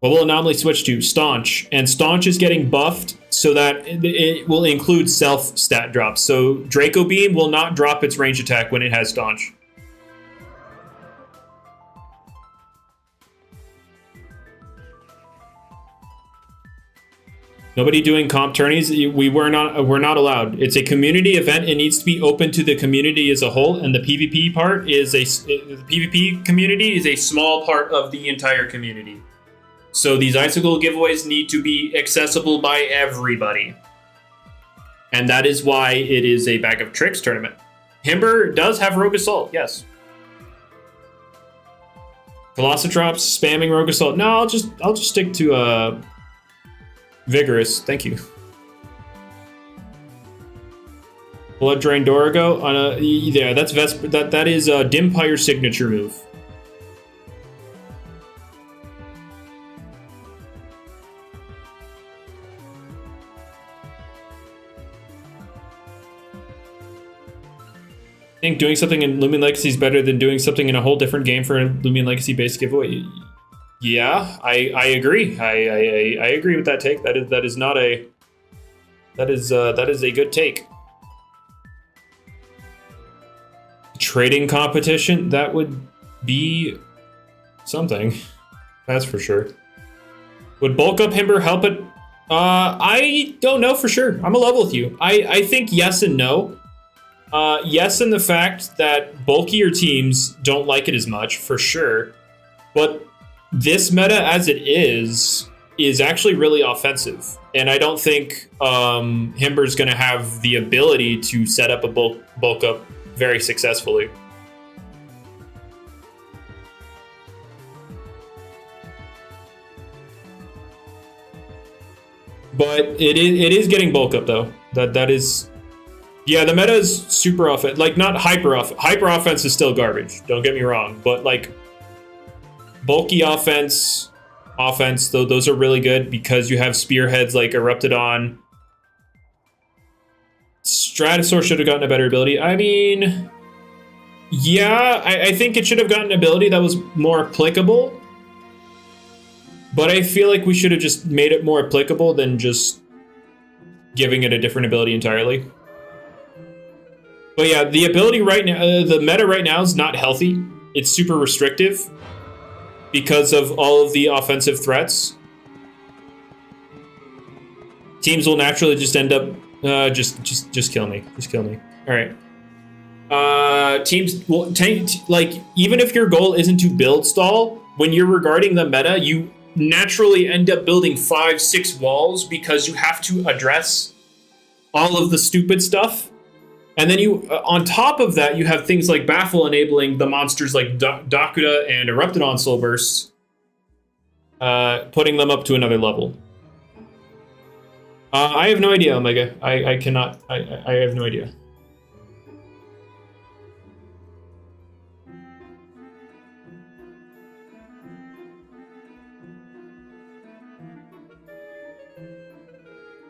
What will Anomaly switch to? Staunch. And Staunch is getting buffed so that it will include self-stat drops. So Draco Beam will not drop its range attack when it has Staunch. Nobody doing comp tourneys. We're not allowed. It's a community event. It needs to be open to the community as a whole, and the PvP part is the PvP community is a small part of the entire community. So these Icicle giveaways need to be accessible by everybody. And that is why it is a Bag of Tricks tournament. Himber does have Rogue Assault, yes. Velocitrops spamming Rogue Assault. No, I'll just stick to Vigorous. Thank you. Blood Drain Dorigo on a yeah, that's Vesper. That is a Dimpire signature move. I think doing something in Loomian Legacy is better than doing something in a whole different game for a Loomian Legacy based giveaway. Yeah, I agree. I agree with that take. That is a good take. Trading competition, that would be something. That's for sure. Would bulk up Himber help it? I don't know for sure. I'm a level with you. I think yes and no. Yes, in the fact that bulkier teams don't like it as much, for sure. But this meta as it is actually really offensive. And I don't think Himber's going to have the ability to set up a bulk up very successfully. But it is getting bulk up though. That is, yeah. The meta is super offense, like not hyper offense. Hyper offense is still garbage. Don't get me wrong, but like bulky offense, though, those are really good because you have spearheads like Eruptodon. Stratosaur should have gotten a better ability. I mean, yeah, I think it should have gotten an ability that was more applicable. But I feel like we should have just made it more applicable than just giving it a different ability entirely. But yeah, the ability right now, the meta right now is not healthy. It's super restrictive because of all of the offensive threats. Teams will naturally just end up just kill me. Just kill me. All right. Teams will like, even if your goal isn't to build stall, when you're regarding the meta, you naturally end up building 5-6 walls because you have to address all of the stupid stuff. And then you, on top of that, you have things like Baffle enabling the monsters like Dakuda and Eruptodon Soul Bursts, putting them up to another level. I have no idea, Omega. I cannot. I have no idea.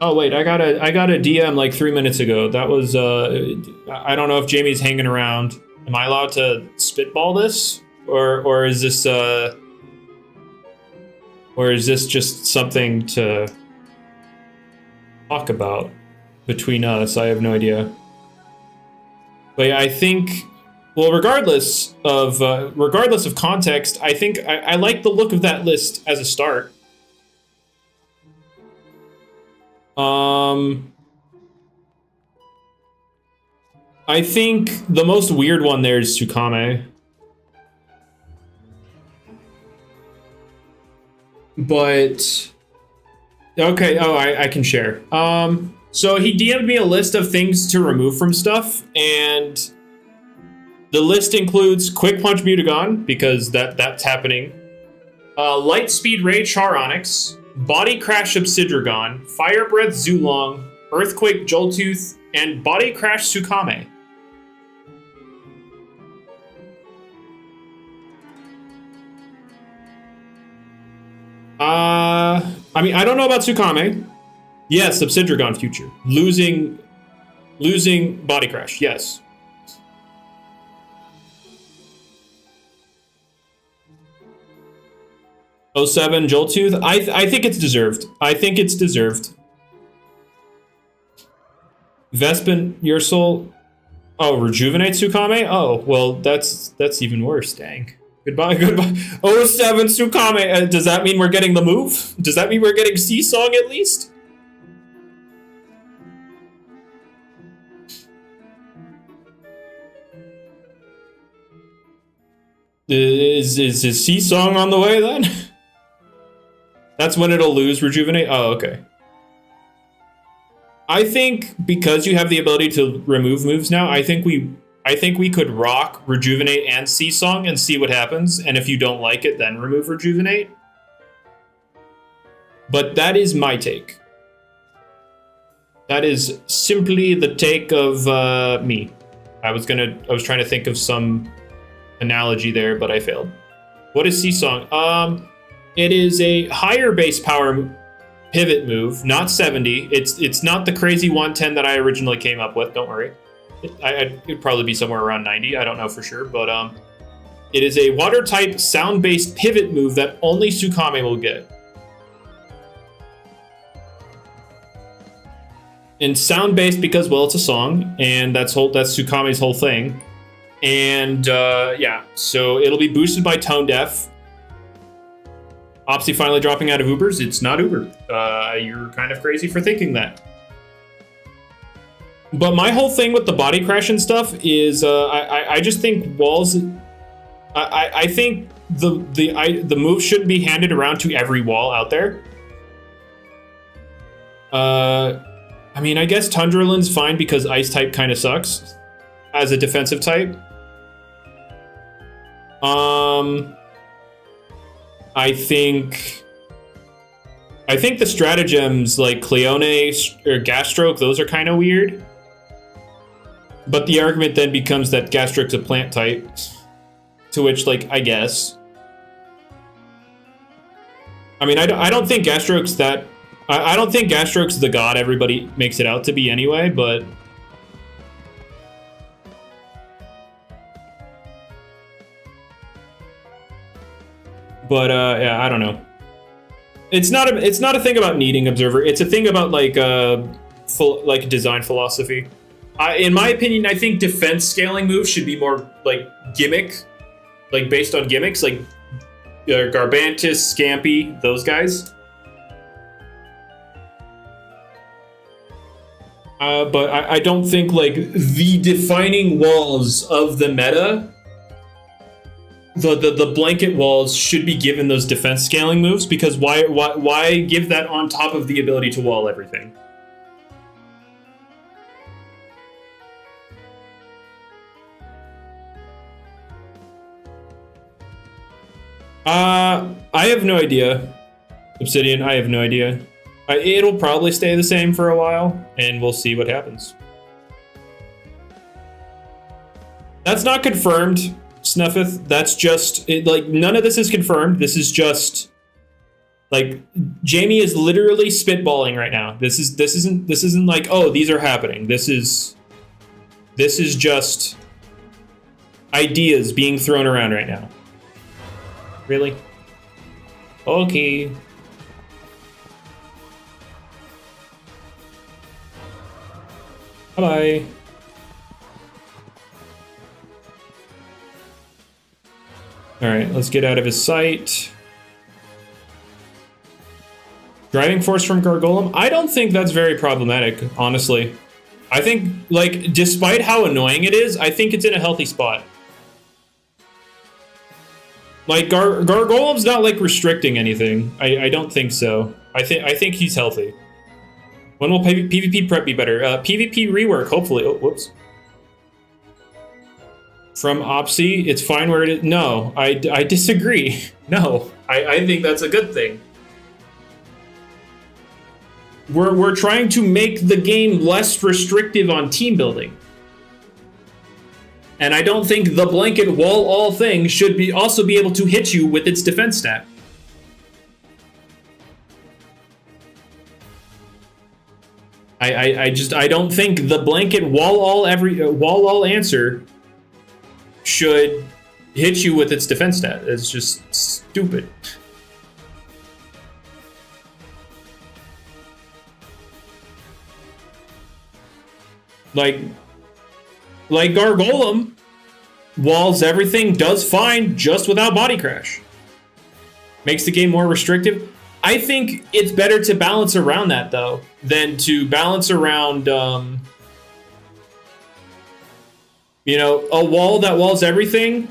Oh wait, I got a DM like 3 minutes ago. That was I don't know if Jamie's hanging around. Am I allowed to spitball this, or is this just something to talk about between us? I have no idea. But yeah, I think, well, regardless of context, I think I like the look of that list as a start. I think the most weird one there is Tsukame. But okay, oh, I can share. So he DM'd me a list of things to remove from stuff, and the list includes Quick Punch Mutagon, because that's happening. Light Speed Ray Charonix, Body Crash Obsidragon, Fire Breath Zulong, Earthquake Joltooth, and Body Crash Tsukame. I mean, I don't know about Tsukame. Yes, Obsidragon future. Losing Body Crash, yes. '07 Joltooth. I think it's deserved. I think it's deserved. Vespin, your soul. Oh, Rejuvenate Tsukame? Oh, well, that's even worse, dang. Goodbye. '07 Tsukame. Does that mean we're getting the move? Does that mean we're getting Seasong at least? Is his sea song on the way then? That's when it'll lose rejuvenate? Oh, okay. I think because you have the ability to remove moves now, I think we could rock rejuvenate and sea song and see what happens. And if you don't like it, then remove rejuvenate. But that is my take. That is simply the take of me. I was trying to think of some analogy there, but I failed. What is sea song? It is a higher base power pivot move, not 70. It's not the crazy 110 that I originally came up with. Don't worry. It'd probably be somewhere around 90. I don't know for sure, but it is a water type sound based pivot move that only Tsukame will get. And sound based because, well, it's a song, and that's Tsukame's whole thing. And yeah, so it'll be boosted by tone deaf. Opsy finally dropping out of Ubers. It's not Uber. You're kind of crazy for thinking that. But my whole thing with the body crash and stuff is I just think walls. I think the move shouldn't be handed around to every wall out there. I mean, I guess Tundralin's fine because ice type kind of sucks as a defensive type. I think the stratagems like Cleone or Gasstroke, those are kind of weird. But the argument then becomes that Gasstroke's a plant type, to which, like, I guess. I mean, I don't think Gasstroke's that. I don't think Gasstroke's the god everybody makes it out to be anyway, but. Yeah, I don't know. It's not a thing about needing observer. It's a thing about like design philosophy. In my opinion, I think defense scaling moves should be more like gimmick, like based on gimmicks, like Garbantis, Scampy, those guys. But I don't think like the defining walls of the meta. The blanket walls should be given those defense scaling moves, because why give that on top of the ability to wall everything? I have no idea. Obsidian, I have no idea. It'll probably stay the same for a while, and we'll see what happens. That's not confirmed, Snuffeth. That's just like none of this is confirmed. This is just like Jamie is literally spitballing right now. This isn't like, oh, these are happening. This is just ideas being thrown around right now. Really? Okay. Bye-bye. Alright, let's get out of his sight. Driving force from Gargolem? I don't think that's very problematic, honestly. I think, like, despite how annoying it is, I think it's in a healthy spot. Like, Gargolem's not, like, restricting anything. I don't think so. I think he's healthy. When will PvP prep be better? PvP rework, hopefully. Oh, whoops. From Opsy, it's fine where it is. No, I disagree. No, I think that's a good thing. We're trying to make the game less restrictive on team building. And I don't think the blanket wall all thing should also be able to hit you with its defense stat. I don't think the blanket wall all answer should hit you with its defense stat. It's just stupid. Like Gargolem walls everything, does fine just without body crash. Makes the game more restrictive. I think it's better to balance around that, though, than to balance around, you know, a wall that walls everything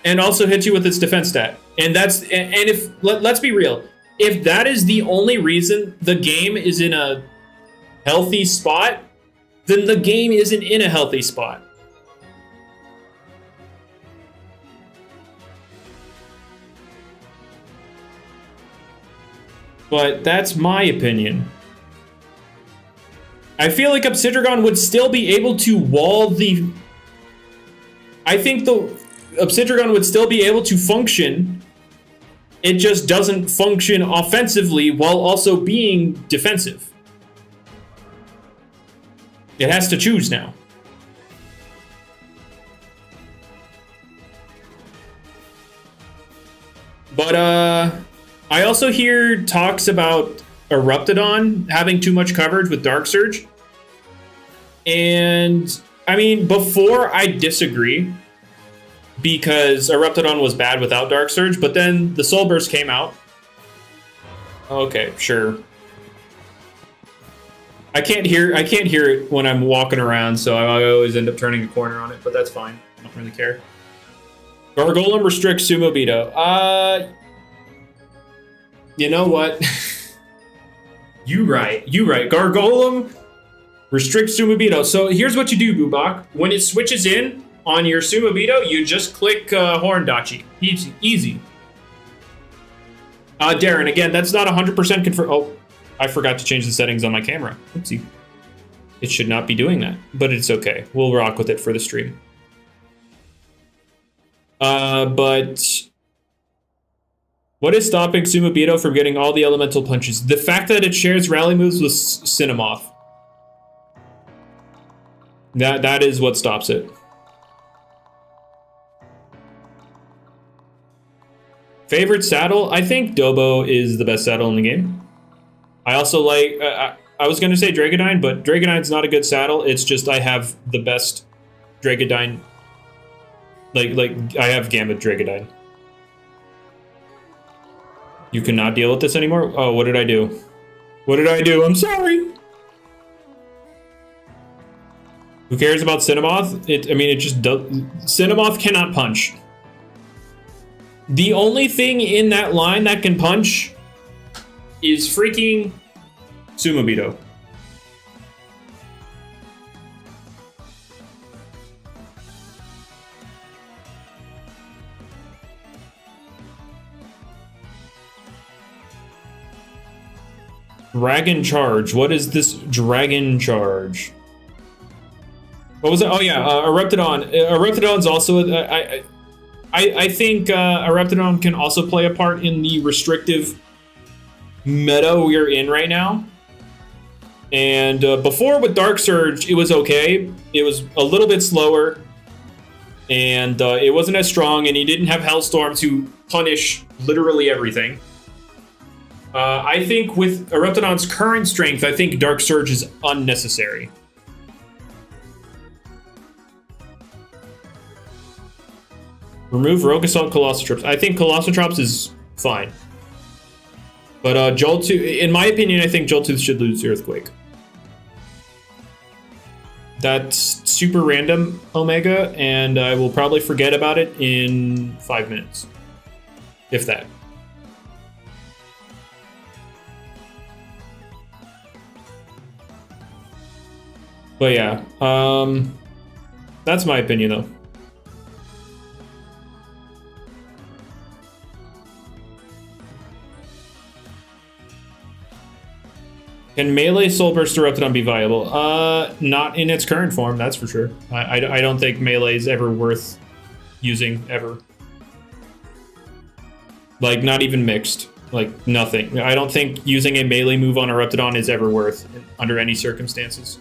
and also hits you with its defense stat. And if let's be real, if that is the only reason the game is in a healthy spot, then the game isn't in a healthy spot. But that's my opinion. I feel like Obsidragon would still be able to wall the... I think the Obsidragon would still be able to function. It just doesn't function offensively while also being defensive. It has to choose now. But, I also hear talks about Eruptodon having too much coverage with Dark Surge. And, I mean, before I disagree, because Eruptodon was bad without Dark Surge, but then the Soul Burst came out. Okay, sure. I can't hear it when I'm walking around, so I always end up turning a corner on it, but that's fine. I don't really care. Gargolem restricts Sumo Beto. You know what? You right. Gargolem restricts Sumo Beto. So here's what you do, Bubak. When it switches in on your Sumo Beto, you just click Horndachi. Easy. Darren, again, that's not 100% confirmed. Oh, I forgot to change the settings on my camera. Oopsie. It should not be doing that, but it's okay. We'll rock with it for the stream. But what is stopping Sumo Beto from getting all the elemental punches? The fact that it shares rally moves with Cinemoth. That is what stops it. Favorite saddle? I think Dobo is the best saddle in the game. I also like... I was going to say Dragonine, but Dragonine's not a good saddle. It's just I have the best Dragonine. Like I have Gambit Dragonine. You cannot deal with this anymore? Oh, what did I do? What did I do? I'm sorry! Who cares about Cinemoth? It just does... Cinemoth cannot punch. The only thing in that line that can punch is freaking Sumo Beto. Dragon Charge. What is this Dragon Charge? What was it? Oh yeah, Eruptodon. Eruptodon's also... I think Eruptodon can also play a part in the restrictive meta we're in right now. And before with Dark Surge, it was okay. It was a little bit slower. And it wasn't as strong, and he didn't have Hellstorm to punish literally everything. I think with Eruptodon's current strength, I think Dark Surge is unnecessary. Remove Rogue Assault Colossotrops. I think Colossotrops is fine. But Joltooth, in my opinion, I think Joltooth should lose Earthquake. That's super random, Omega, and I will probably forget about it in 5 minutes. If that. But yeah, that's my opinion though. Can Melee Soul Burst Eruptodon be viable? Not in its current form, that's for sure. I don't think Melee is ever worth using, ever. Like, not even mixed. Like, nothing. I don't think using a Melee move on Eruptodon is ever worth under any circumstances.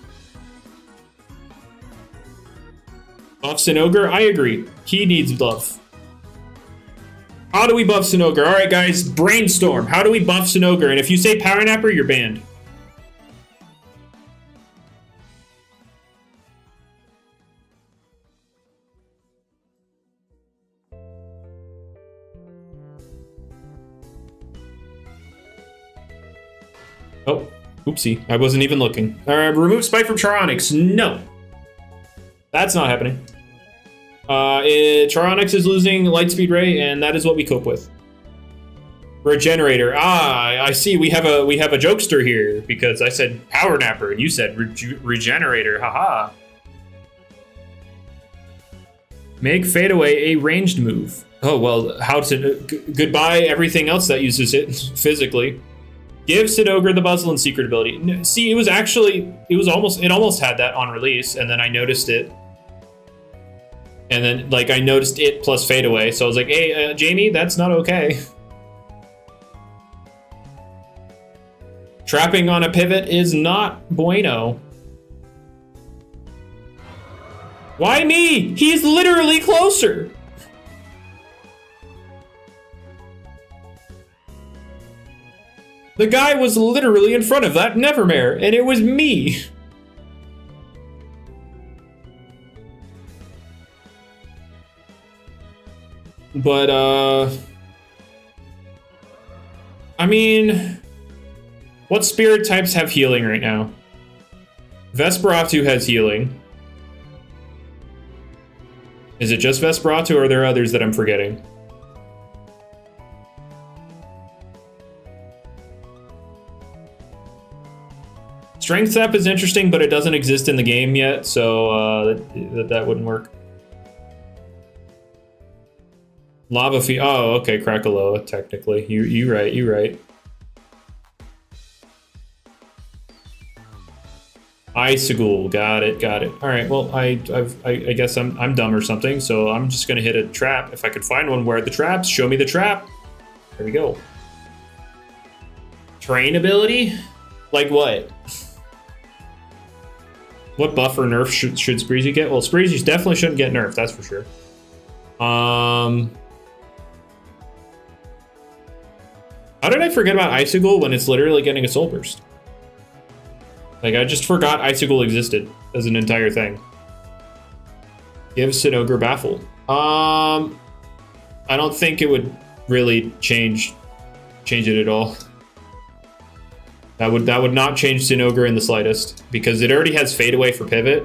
Buff Sinogre? I agree. He needs buff. How do we buff Sinogre? Alright guys, brainstorm. How do we buff Sinogre? And if you say Power Napper, you're banned. Oh, oopsie. I wasn't even looking. Remove Spike from Charonix. No. That's not happening. Charonix is losing Lightspeed Ray, and that is what we cope with. Regenerator. I see. We have a jokester here because I said Power Napper and you said Regenerator. Haha. Make Fade Away a ranged move. Oh well, how to goodbye everything else that uses it physically. Give Sidogre the Buzzle and Secret ability. See, it almost had that on release, and then I noticed it. And then, like, I noticed it plus Fade Away, so I was like, hey, Jamie, that's not okay. Trapping on a pivot is not bueno. Why me? He's literally closer. The guy was literally in front of that Nevermare, and it was me. But, I mean, what spirit types have healing right now? Vesperatu has healing. Is it just Vesperatu, or are there others that I'm forgetting? Strength Sap is interesting, but it doesn't exist in the game yet, so that wouldn't work. Lava Feet. Oh, okay, Krakaloa, technically. You right. Icicle, got it. All right, well, I guess I'm dumb or something, so I'm just gonna hit a trap. If I could find one, where are the traps? Show me the trap. There we go. Train ability? Like what? What buff or nerf should Spreezy get? Well, Spreezy definitely shouldn't get nerfed, that's for sure. How did I forget about Icicle when it's literally getting a Soul Burst? Like, I just forgot Icicle existed as an entire thing. Give Sinogre Baffle. I don't think it would really change it at all. That would not change Sinogre in the slightest, because it already has Fade Away for Pivot.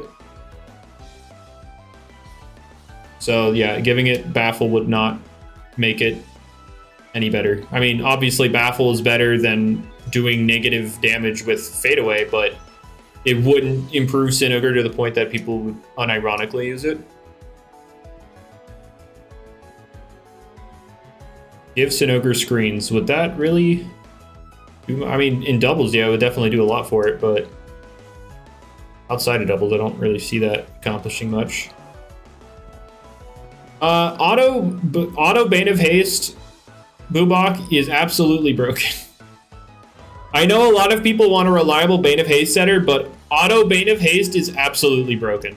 So yeah, giving it Baffle would not make it any better. I mean, obviously Baffle is better than doing negative damage with Fade Away, but it wouldn't improve Sinogre to the point that people would unironically use it. Give Sinogre Screens. Would that really... I mean, in doubles, yeah, it would definitely do a lot for it, but outside of doubles, I don't really see that accomplishing much. Auto Bane of Haste Boobok is absolutely broken. I know a lot of people want a reliable Bane of Haste setter, but Auto Bane of Haste is absolutely broken.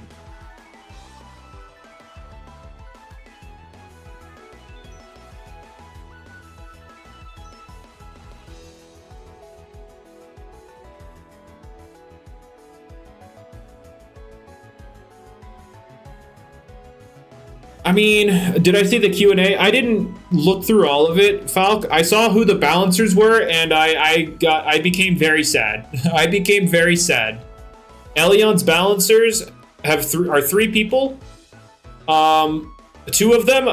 I mean, did I see the Q&A? I didn't look through all of it, Falk. I saw who the balancers were, and I became very sad. I became very sad. Elion's balancers are three people. Two of them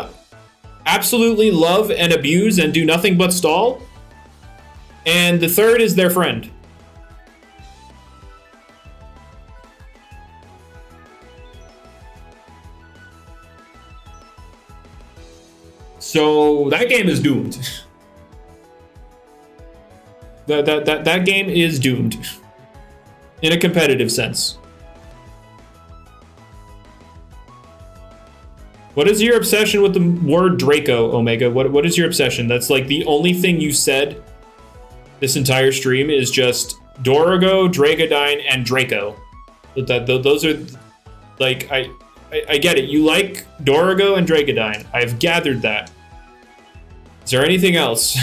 absolutely love and abuse and do nothing but stall. And the third is their friend. So that game is doomed. That game is doomed. In a competitive sense. What is your obsession with the word Draco, Omega? What is your obsession? That's like the only thing you said this entire stream is just Dorigo, Dragodine, and Draco. Those are, like, I get it. You like Dorigo and Dragodine. I've gathered that. Is there anything else?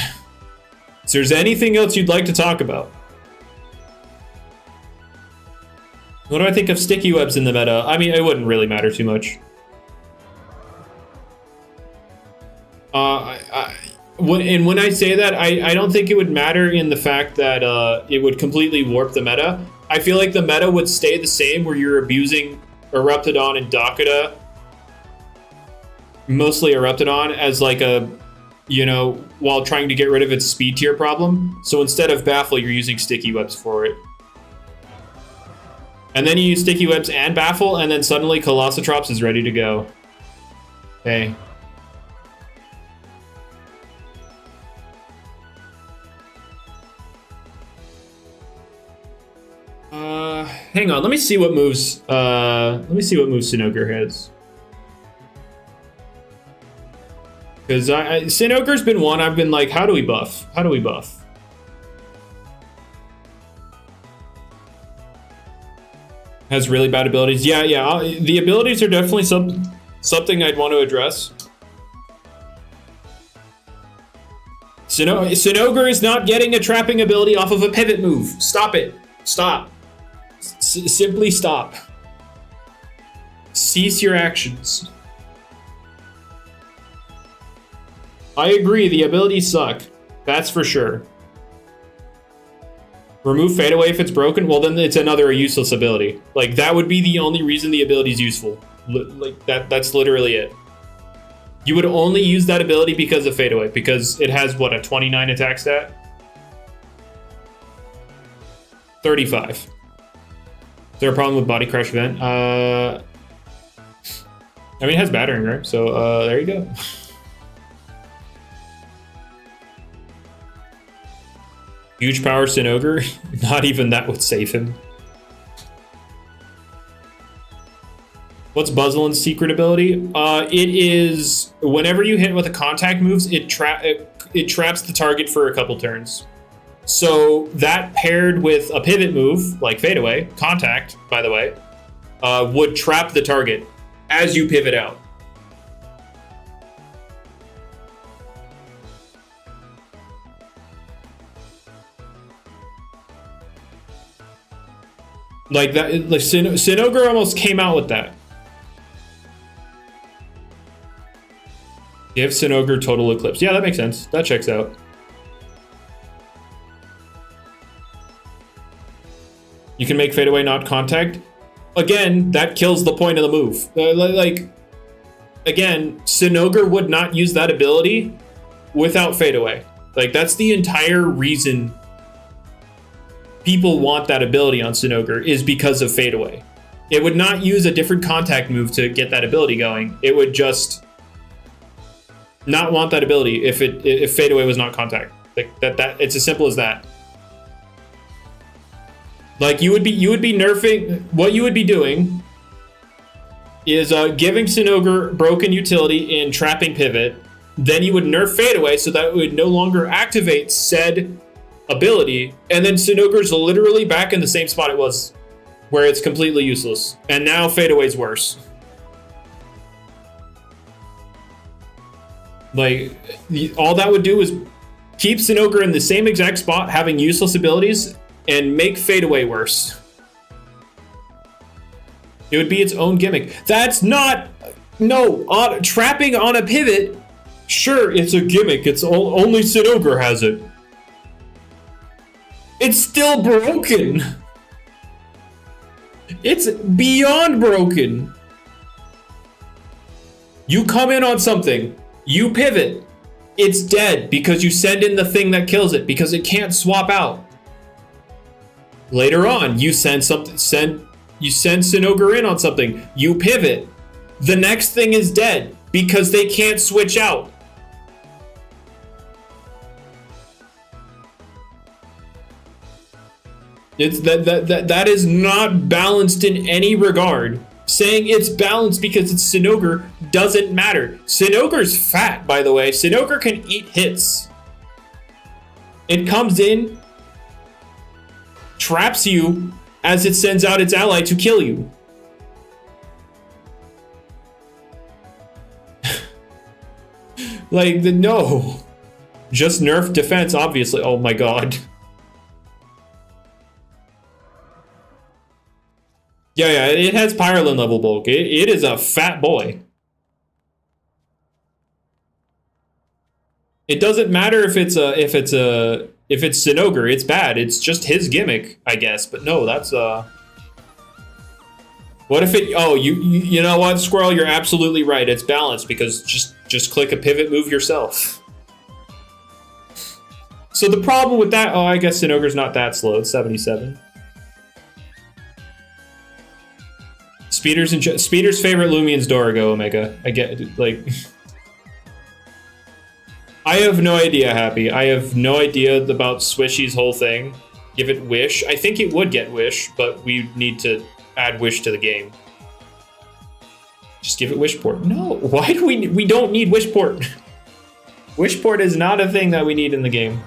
Is there anything else you'd like to talk about? What do I think of Sticky Webs in the meta? I mean, it wouldn't really matter too much. When I say that, I don't think it would matter in the fact that it would completely warp the meta. I feel like the meta would stay the same where you're abusing Eruptodon and Dakuda mostly erupted on as like a, you know, while trying to get rid of its speed tier problem. So instead of Baffle, you're using Sticky Webs for it. And then you use Sticky Webs and Baffle, and then suddenly Colossotrops is ready to go. Okay. Hang on, let me see what moves, Sinogre has. Because Sinogre's been one, I've been like, how do we buff? How do we buff? Has really bad abilities. Yeah, the abilities are definitely something I'd want to address. Sinogre is not getting a trapping ability off of a pivot move. Stop it. Stop. Simply stop. Cease your actions. I agree, the abilities suck. That's for sure. Remove Fade Away if it's broken? Well, then it's another useless ability. Like, that would be the only reason the ability is useful. Like, that's literally it. You would only use that ability because of Fade Away, because it has, what, a 29 attack stat? 35. Is there a problem with Body Crash Event? I mean, it has battering, right? So, there you go. Huge power Sinogre? Not even that would save him. What's Buzzlin's secret ability? It is whenever you hit with a contact moves, it traps the target for a couple turns. So that paired with a pivot move, like Fade Away, Contact, by the way, would trap the target as you pivot out. Like that, like Sinogre almost came out with that. Give Sinogre Total Eclipse. Yeah, that makes sense. That checks out. You can make Fade Away not contact. Again, that kills the point of the move. Again, Sinogre would not use that ability without Fade Away. Like, that's the entire reason people want that ability on Sinogre, is because of Fade Away. It would not use a different contact move to get that ability going. It would just not want that ability if Fade Away was not contact. Like that it's as simple as that. Like you would be nerfing. What you would be doing is giving Sinogre broken utility in trapping pivot. Then you would nerf Fade Away so that it would no longer activate said ability, and then Sinogre's literally back in the same spot it was, where it's completely useless. And now Fade Away's worse. Like, all that would do is keep Sinogre in the same exact spot, having useless abilities, and make Fade Away worse. It would be its own gimmick. That's not... No, trapping on a pivot, sure, it's a gimmick. It's only Sinogre has it. It's still broken. It's beyond broken. You come in on something, you pivot, it's dead because you send in the thing that kills it because it can't swap out. Later on, you send Sinogre in on something, you pivot, the next thing is dead because they can't switch out. It's that is not balanced in any regard. Saying it's balanced because it's Sinogre doesn't matter. Sinogre's fat, by the way. Sinogre can eat hits. It comes in, traps you as it sends out its ally to kill you. Like, no. Just nerf defense, obviously. Oh my god. Yeah, it has Pyrolin level bulk. It is a fat boy. It doesn't matter if it's Sinogre. It's bad. It's just his gimmick, I guess. But no, that's What if it? Oh, you know what, Squirrel? You're absolutely right. It's balanced because just click a pivot move yourself. So the problem with that, oh, I guess Sinogre's not that slow. It's 77. Speeder's favorite Lumian's Dorigo Omega. I get it, like. I have no idea, Happy. I have no idea about Swishy's whole thing. Give it Wish. I think it would get Wish, but we need to add Wish to the game. Just give it Wishport. No, why do we don't need Wishport. Wishport is not a thing that we need in the game.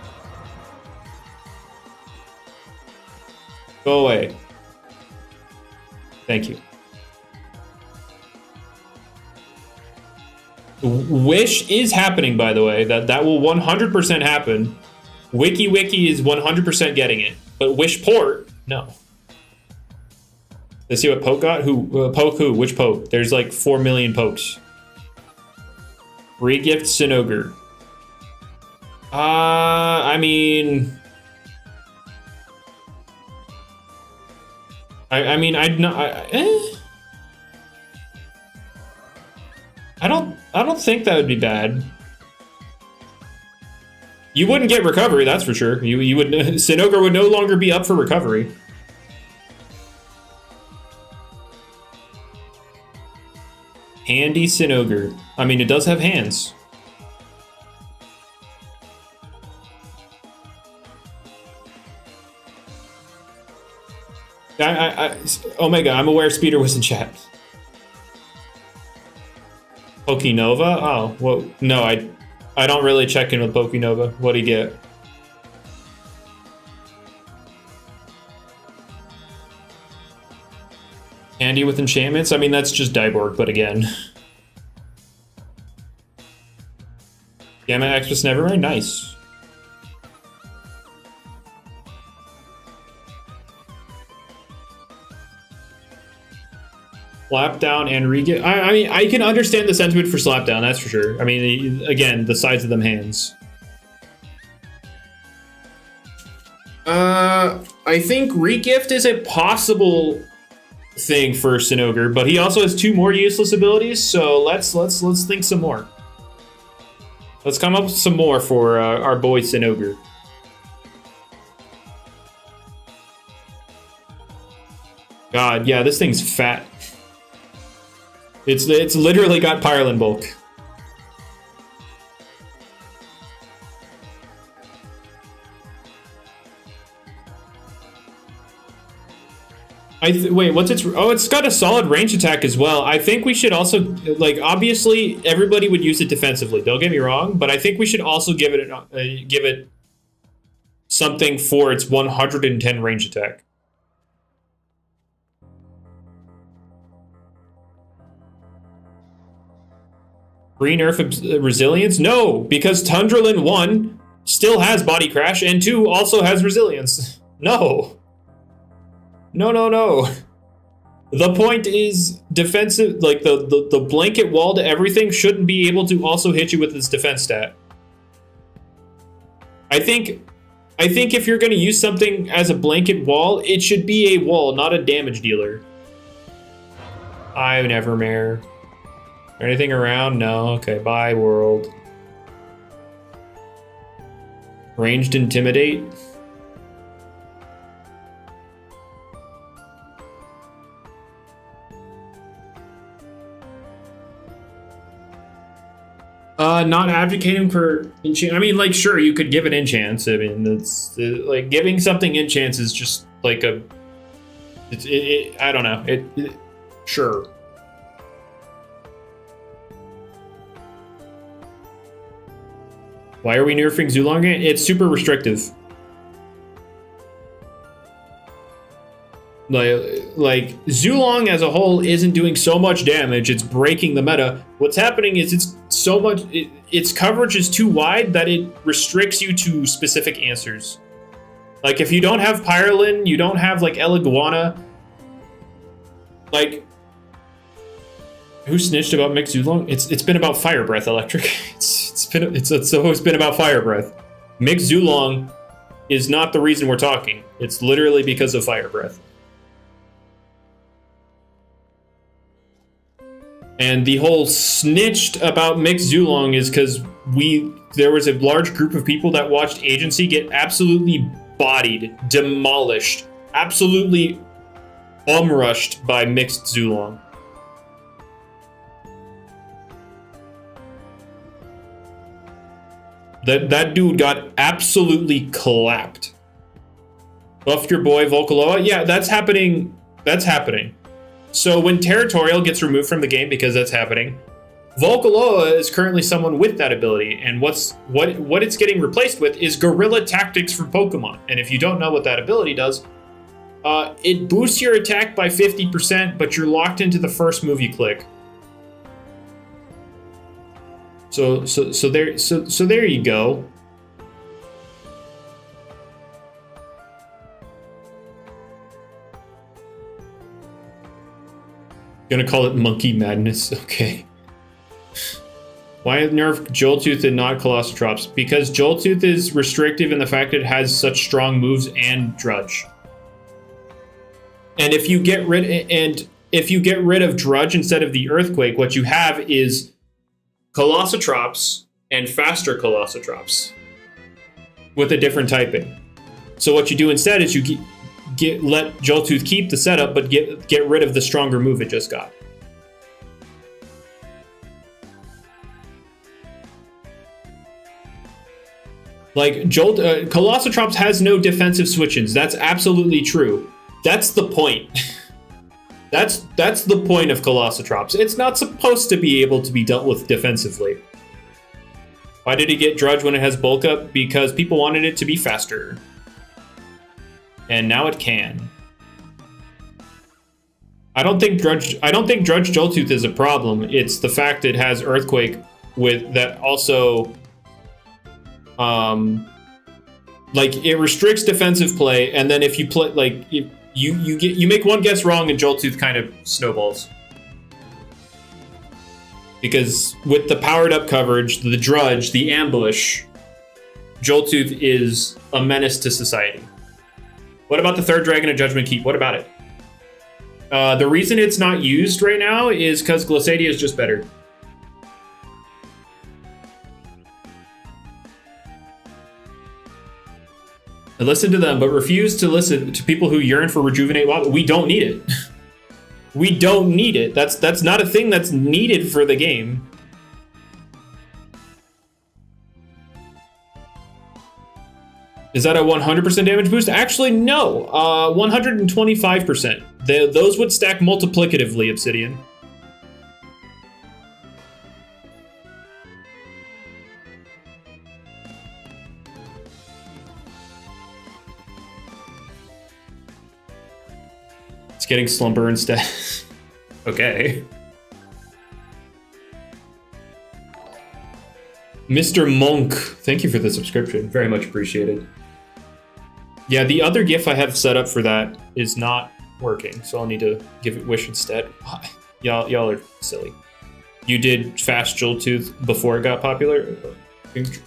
Go away. Thank you. Wish is happening, by the way. That will 100% happen. Wiki is 100% getting it, but Wishport, no. Let's see what Poke got. Poke who? Which Poke? There's like 4 million Pokes. Regift Sinogre. I mean, I'd not. I don't think that would be bad. You wouldn't get recovery, that's for sure. You would. Sinogre would no longer be up for recovery. Handy Sinogre. I mean, it does have hands. Omega, I'm aware Speeder was in chat. Pokenova? Oh, well, no, I don't really check in with Pokenova. What'd he get? Handy with enchantments? I mean, that's just Dyborg, but again. Gamma Express Nevermind? Nice. Slapdown and Regift. I mean, I can understand the sentiment for Slapdown, that's for sure. I mean, again, the size of them hands. I think Regift is a possible thing for Sinogre, but he also has 2 more useless abilities, so let's think some more. Let's come up with some more for our boy Sinogre. God, yeah, this thing's fat. It's literally got Pyrelin bulk. Wait, what's its? Oh, it's got a solid range attack as well. I think we should also, like, obviously everybody would use it defensively. Don't get me wrong, but I think we should also give it something for its 110 range attack. Re-nerf resilience? No, because Tundralin 1 still has body crash and 2 also has resilience. No. No. The point is defensive, like the blanket wall to everything shouldn't be able to also hit you with its defense stat. I think if you're going to use something as a blanket wall, it should be a wall, not a damage dealer. I never mare. Anything around? No. Okay, bye, world. Ranged Intimidate. Not advocating for enchant. I mean, like, sure, you could give it enchants. I mean, it's like giving something enchants is just like a. I don't know. Sure. Why are we nerfing Zulong? It's super restrictive. Like Zulong as a whole isn't doing so much damage, it's breaking the meta. What's happening is its coverage is too wide that it restricts you to specific answers. Like, if you don't have Pyrelin, you don't have, like, Eliguana. Like, who snitched about Mix Zulong? It's been about Fire Breath Electric. It's always been about Fire Breath. Mix Zulong is not the reason we're talking. It's literally because of Fire Breath. And the whole snitched about mixed Zulong is because there was a large group of people that watched Agency get absolutely bodied, demolished, absolutely rushed by mixed Zulong. That dude got absolutely clapped. Buff your boy Volcaloa. Yeah, that's happening. That's happening. So when Territorial gets removed from the game because that's happening, Volcaloa is currently someone with that ability, and what it's getting replaced with is Guerrilla Tactics for Pokemon. And if you don't know what that ability does, it boosts your attack by 50%, but you're locked into the first move you click. So there you go. Gonna call it Monkey Madness. Okay. Why nerf Joltooth and not Colossotrops? Because Joltooth is restrictive in the fact it has such strong moves and Drudge. And if you get rid of Drudge instead of the Earthquake, what you have is Colossotrops and faster Colossotrops with a different typing. So what you do instead is you let Joltooth keep the setup, but get rid of the stronger move it just got. Like Colossotrops has no defensive switch-ins. That's absolutely true. That's the point. That's the point of Colossotrops. It's not supposed to be able to be dealt with defensively. Why did it get Drudge when it has Bulk Up? Because people wanted it to be faster. And now it can. I don't think Drudge Joltooth is a problem. It's the fact it has Earthquake with that also like it restricts defensive play, and then if you play like you make one guess wrong and Joltooth kind of snowballs. Because with the powered up coverage, the Drudge, the ambush, Joltooth is a menace to society. What about the third dragon of Judgment Keep? What about it? The reason it's not used right now is because Glissadia is just better. I listen to them, but refuse to listen to people who yearn for Rejuvenate Wobble. We don't need it. We don't need it. That's not a thing that's needed for the game. Is that a 100% damage boost? Actually, no. 125%. Those would stack multiplicatively, Obsidian. It's getting Slumber instead. Okay. Mr. Monk, thank you for the subscription. Very much appreciated. Yeah, the other GIF I have set up for that is not working, so I'll need to give it Wish instead. Y'all are silly. You did Fast Joltooth before it got popular?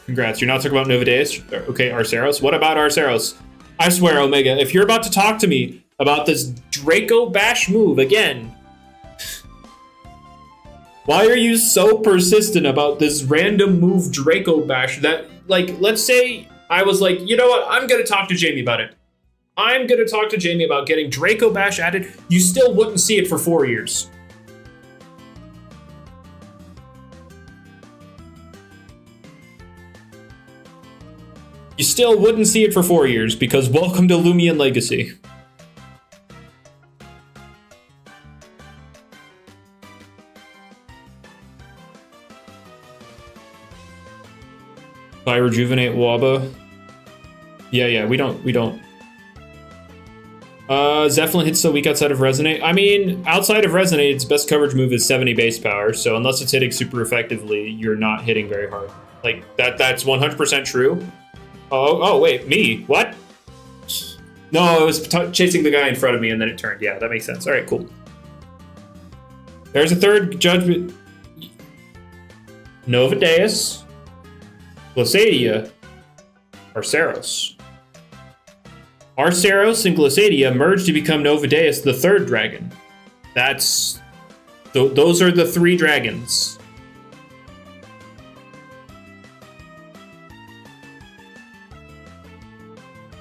Congrats. You're not talking about Novadeus? Okay, Arceros. What about Arceros? I swear, Omega, if you're about to talk to me about this Draco Bash move again, why are you so persistent about this random move Draco Bash that, like, let's say I was like, you know what, I'm going to talk to Jamie about it. I'm going to talk to Jamie about getting Draco Bash added. You still wouldn't see it for 4 years. You still wouldn't see it for 4 years because welcome to Loomian Legacy. By Rejuvenate Waba. Yeah, we don't. Zeppelin hits so weak outside of Resonate. I mean, outside of Resonate, its best coverage move is 70 base power, so unless it's hitting super effectively, you're not hitting very hard. Like, that's 100% true. Oh, wait, me? What? No, I was chasing the guy in front of me and then it turned. Yeah, that makes sense. All right, cool. There's a third judgment. Novadeus. Glissadia, Arceros. Arceros and Glissadia merge to become Novadeus, the third dragon. That's Those are the 3 dragons.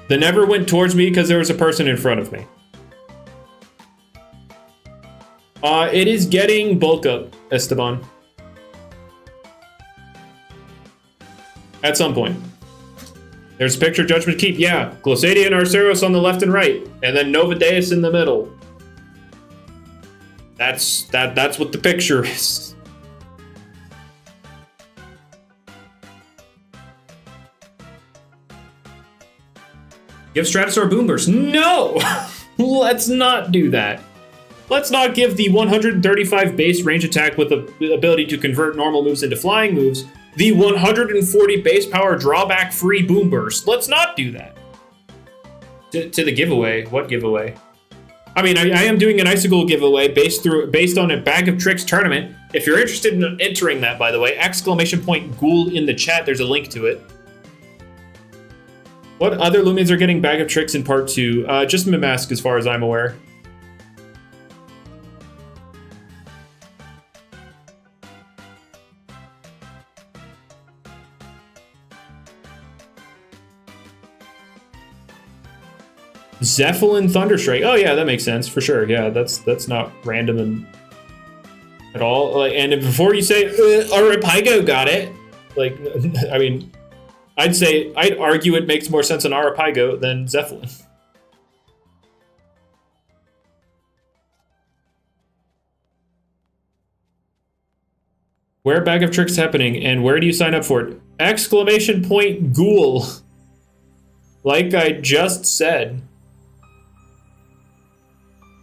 They never went towards me because there was a person in front of me. It is getting bulk up, Esteban. At some point. There's a picture of Judgment Keep. Yeah, Glossadia and Arceros on the left and right. And then Nova Deus in the middle. That's what the picture is. Give Stratosaur Boom Burst. No! Let's not do that. Let's not give the 135 base range attack with the ability to convert normal moves into flying moves the 140 base power drawback free Boom Burst. Let's not do that. To the giveaway. What giveaway? I mean, I am doing an Icicle giveaway based on a Bag of Tricks tournament. If you're interested in entering that, by the way, ! Ghoul in the chat. There's a link to it. What other Lumians are getting Bag of Tricks in part 2? Just Mimisk, as far as I'm aware. Zeppelin Thunderstrike. Oh yeah, that makes sense for sure. Yeah, that's not random at all. Like, and before you say Arapigo got it, like, I mean, I'd argue it makes more sense on Arapigo than Zeppelin. Where Bag of Tricks happening, and where do you sign up for it? ! Ghoul. Like I just said.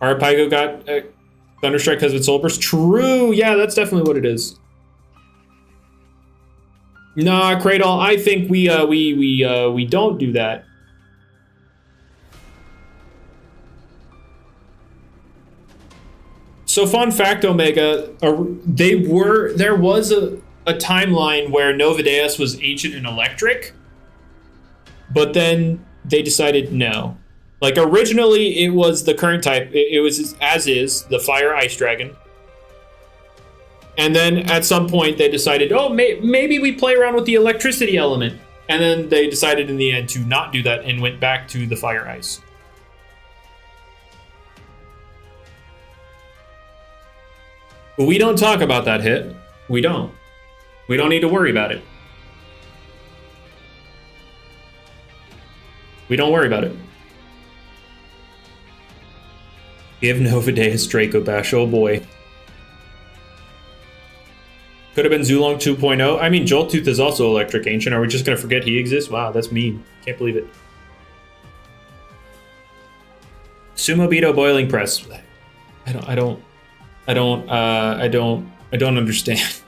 Arapigo got Thunderstrike because of its Soul Burst. True, yeah, that's definitely what it is. Nah, Cradle, I think we don't do that. So fun fact, Omega, there was a timeline where Nova Deus was ancient and electric, but then they decided no. Like, originally, it was the current type. It was as is, the Fire Ice Dragon. And then, at some point, they decided, oh, maybe we play around with the electricity element. And then they decided in the end to not do that and went back to the Fire Ice. But we don't talk about that hit. We don't. We don't need to worry about it. We don't worry about it. Give Nova Deus Draco Bash, oh boy. Could have been Zulong 2.0. I mean, Jolttooth is also Electric Ancient. Are we just going to forget he exists? Wow, that's mean. Can't believe it. Sumo Beto Boiling Press. I don't understand.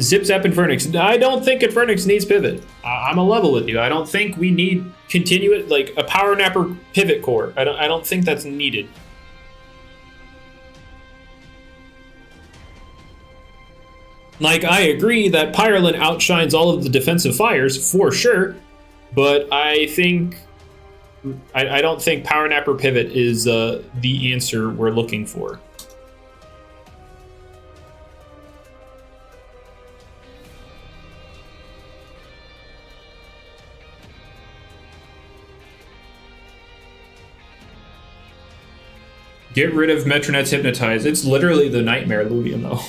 Zip Zap Infernix. I don't think Infernix needs pivot. I'm a level with you. I don't think we need continuous, like, a Power Napper pivot core. I don't think that's needed. Like, I agree that Pyrelin outshines all of the defensive fires, for sure, but I think... I don't think Power Napper pivot is the answer we're looking for. Get rid of Metronet's Hypnotize. It's literally the nightmare Loomian, though.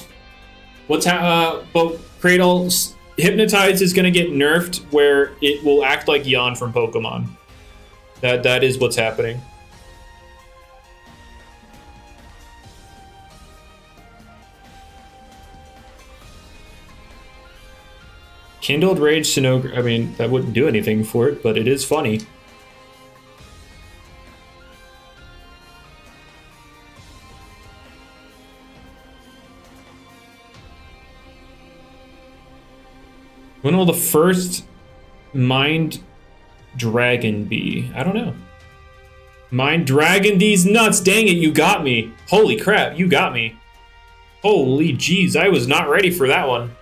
But Cradle, Hypnotize is going to get nerfed where it will act like Yawn from Pokemon. That is what's happening. Kindled Rage Sinogre. I mean, that wouldn't do anything for it, but it is funny. When will the first Mind Dragon be? I don't know. Mind Dragon these nuts. Dang it, you got me. Holy crap, you got me. Holy jeez, I was not ready for that one.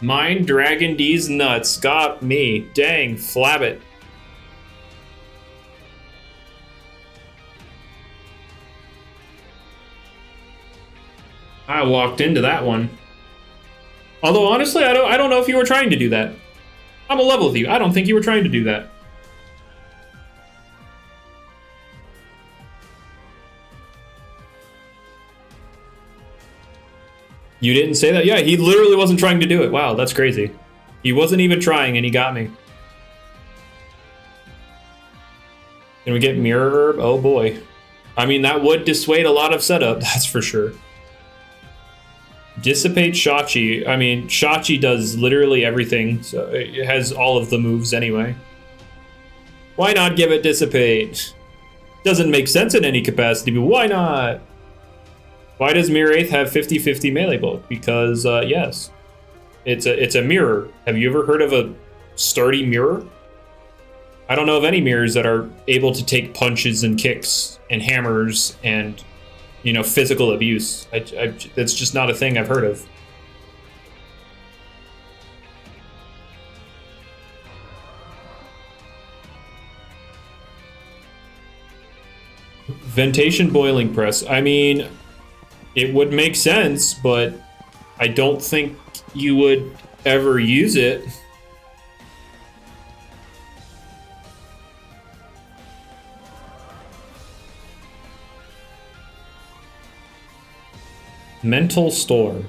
Mind Dragon these nuts. Got me. Dang, flab it. I walked into that one. Although honestly, I don't know if you were trying to do that. I'm a level with you. I don't think you were trying to do that. You didn't say that? Yeah, he literally wasn't trying to do it. Wow, that's crazy. He wasn't even trying and he got me. Can we get Mirror Herb? Oh boy. I mean, that would dissuade a lot of setup, that's for sure. Dissipate Shachi. I mean, Shachi does literally everything, so it has all of the moves anyway. Why not give it Dissipate? Doesn't make sense in any capacity, but why not? Why does Mirror Wraith have 50-50 melee bulk? Because, yes. It's a mirror. Have you ever heard of a sturdy mirror? I don't know of any mirrors that are able to take punches and kicks and hammers and, you know, physical abuse. That's just not a thing I've heard of. Ventation boiling press. I mean, it would make sense, but I don't think you would ever use it. Mental Store.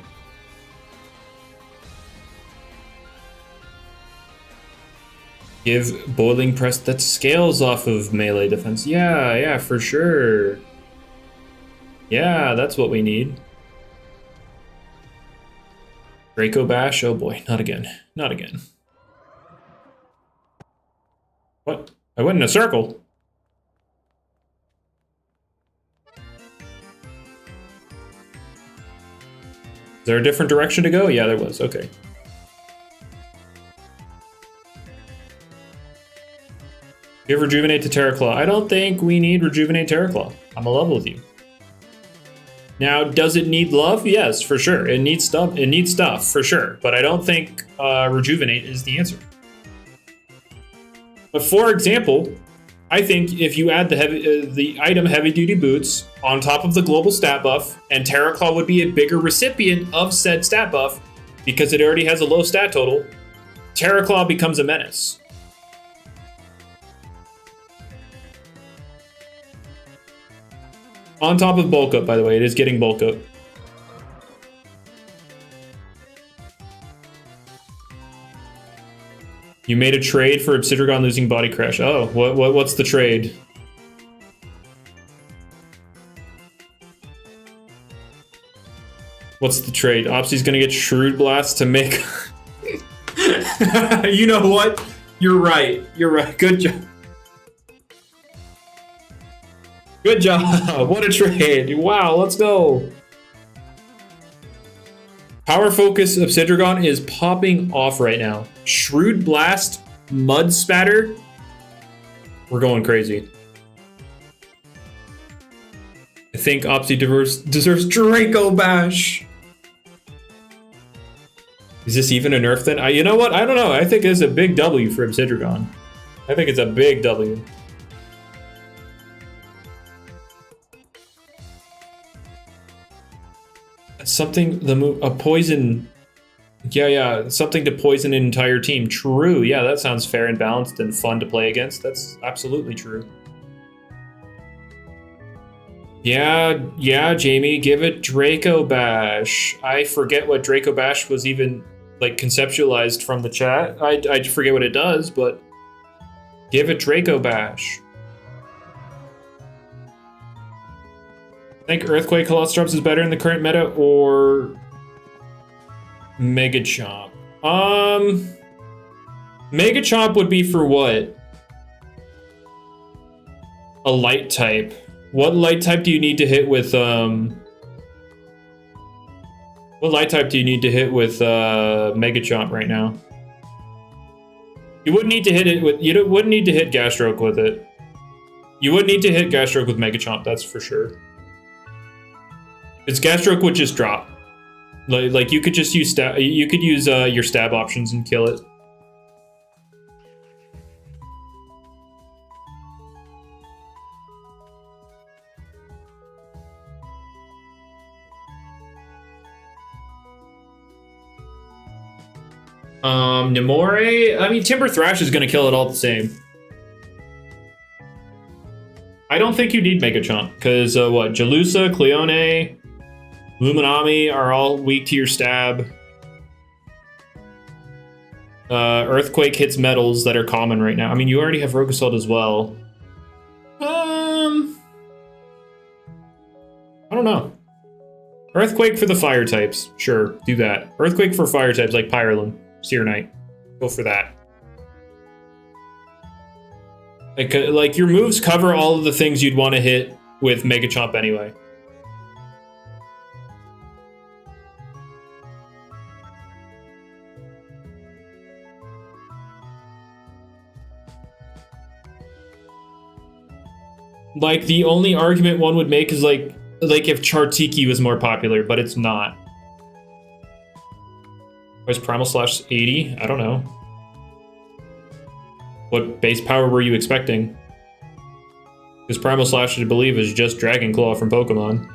Give boiling press that scales off of melee defense. Yeah, for sure. Yeah, that's what we need. Draco Bash? Oh boy, not again. Not again. What? I went in a circle. Is there a different direction to go? Yeah, there was. Okay. Give Rejuvenate to Terraclaw. I don't think we need Rejuvenate Terraclaw. I'm a level with you. Now, does it need love? Yes, for sure. It needs stuff. It needs stuff, for sure. But I don't think Rejuvenate is the answer. But for example, I think if you add the item Heavy Duty Boots on top of the global stat buff, and Terraclaw would be a bigger recipient of said stat buff because it already has a low stat total, Terraclaw becomes a menace. On top of bulk up, by the way, it is getting bulk up. You made a trade for Obsidian losing Body Crash. Oh, what's the trade? What's the trade? Opsy's gonna get Shrewd Blast to make... You know what? You're right. You're right. Good job. Good job. What a trade. Wow, let's go. Power Focus Obsidian is popping off right now. Shrewd Blast, Mud Spatter. We're going crazy. I think Opsy deserves Draco Bash. Is this even a nerf then? You know what? I don't know. I think it's a big W for Obsidian. I think it's a big W. Something, the move, a poison. Yeah, something to poison an entire team. True, yeah, that sounds fair and balanced and fun to play against. That's absolutely true. Yeah, Jamie, give it Draco Bash. I forget what Draco Bash was even, like, conceptualized from the chat. I forget what it does, but give it Draco Bash. Think Earthquake Colossus Drops is better in the current meta or Mega Chomp? Mega Chomp would be for what? A light type. What light type do you need to hit with what light type do you need to hit with Mega Chomp right now? You wouldn't need to hit it with wouldn't need to hit Gastroke with it. You would need to hit Gastroke with Mega Chomp, that's for sure. Its Gastroke would just drop. Like you could just use stab. You could use your stab options and kill it. Nemore, I mean, Timber Thrash is going to kill it all the same. I don't think you need Mega Chomp, because what? Jalusa, Cleone, Luminami are all weak to your stab. Earthquake hits metals that are common right now. I mean, you already have Rogue Assault as well. I don't know. Earthquake for the fire types. Sure, do that. Earthquake for fire types like Pyrolim, Seer Knight. Go for that. Like your moves cover all of the things you'd want to hit with Mega Chomp anyway. Like, the only argument one would make is like if Chartiki was more popular, but it's not. Was Primal Slash 80? I don't know. What base power were you expecting? Because Primal Slash, I believe, is just Dragon Claw from Pokemon.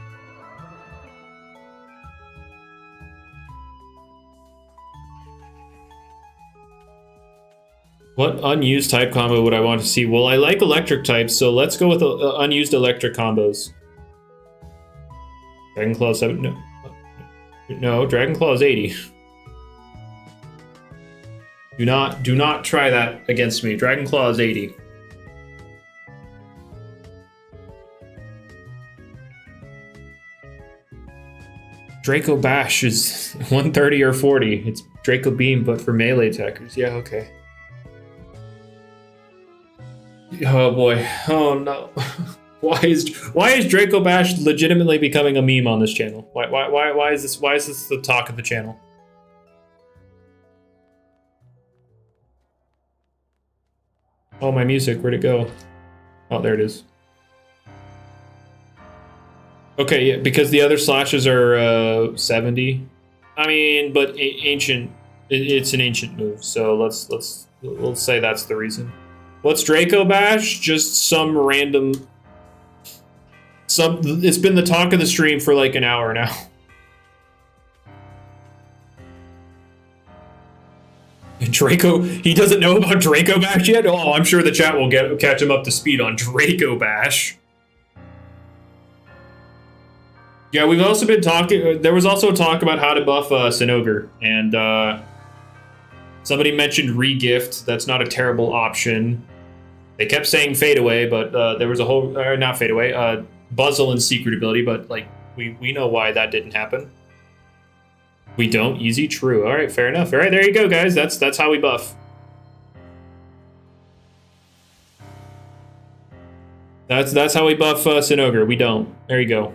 What unused type combo would I want to see? Well, I like electric types, so let's go with unused electric combos. Dragon Claw 7, no. No, Dragon Claw is 80. Do not try that against me. Dragon Claw is 80. Draco Bash is 130 or 40. It's Draco Beam, but for melee attackers. Yeah, okay. Oh boy. Oh no. Why is Draco Bash legitimately becoming a meme on this channel? Why is this the talk of the channel? Oh, my music, where'd it go? Oh, there it is. Okay, yeah, because the other slashes are 70. I mean, but ancient, it's an ancient move, so we'll say that's the reason. What's Draco Bash? Just some random. It's been the talk of the stream for like an hour now. Draco, he doesn't know about Draco Bash yet? Oh, I'm sure the chat will catch him up to speed on Draco Bash. Yeah, we've also been talking, there was also talk about how to buff Sinogre, and somebody mentioned regift. That's not a terrible option. They kept saying fade away, but there was a whole, not fade away, Buzzle and secret ability, but like, we know why that didn't happen. We don't? Easy? True. All right, fair enough. All right, there you go, guys. That's how we buff. That's how we buff Sinogre. We don't. There you go.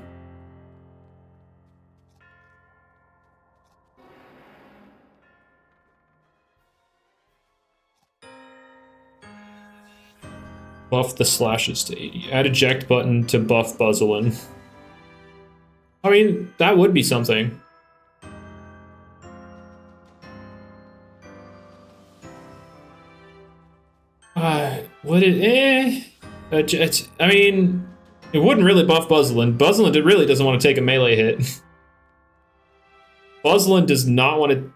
Buff the slashes to 80. Add eject button to buff Buzzlin. I mean, that would be something. Would it? I mean, it wouldn't really buff Buzzlin. Buzzlin really doesn't want to take a melee hit. Buzzlin does not want to.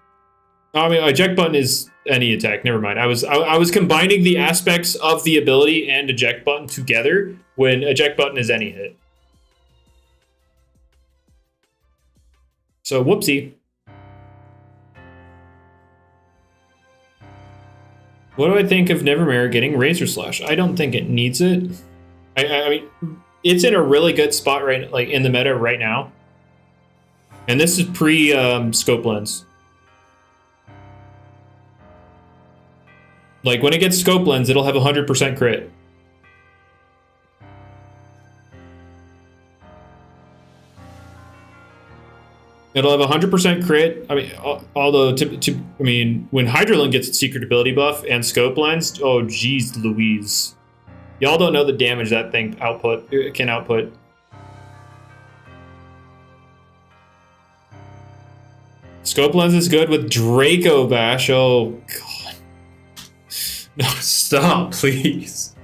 I mean, eject button is any attack. Never mind. I was combining the aspects of the ability and eject button together when eject button is any hit. So whoopsie. What do I think of Nevermare getting Razor Slash? I don't think it needs it. I mean, it's in a really good spot right, like in the meta right now. And this is pre scope lens. Like when it gets scope lens, it'll have 100% crit. It'll have 100% crit. I mean, although I mean, when Hydralin gets its secret ability buff and scope lens, oh geez, Louise, y'all don't know the damage that thing can output. Scope lens is good with Draco Bash. Oh god, no, stop, please,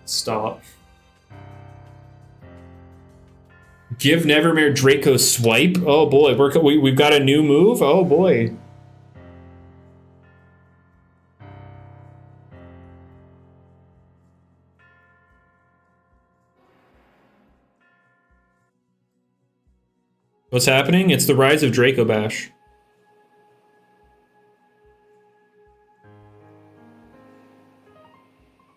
stop. Give Nevermare Draco Swipe. Oh boy, we've got a new move. Oh boy. What's happening? It's the rise of Draco Bash.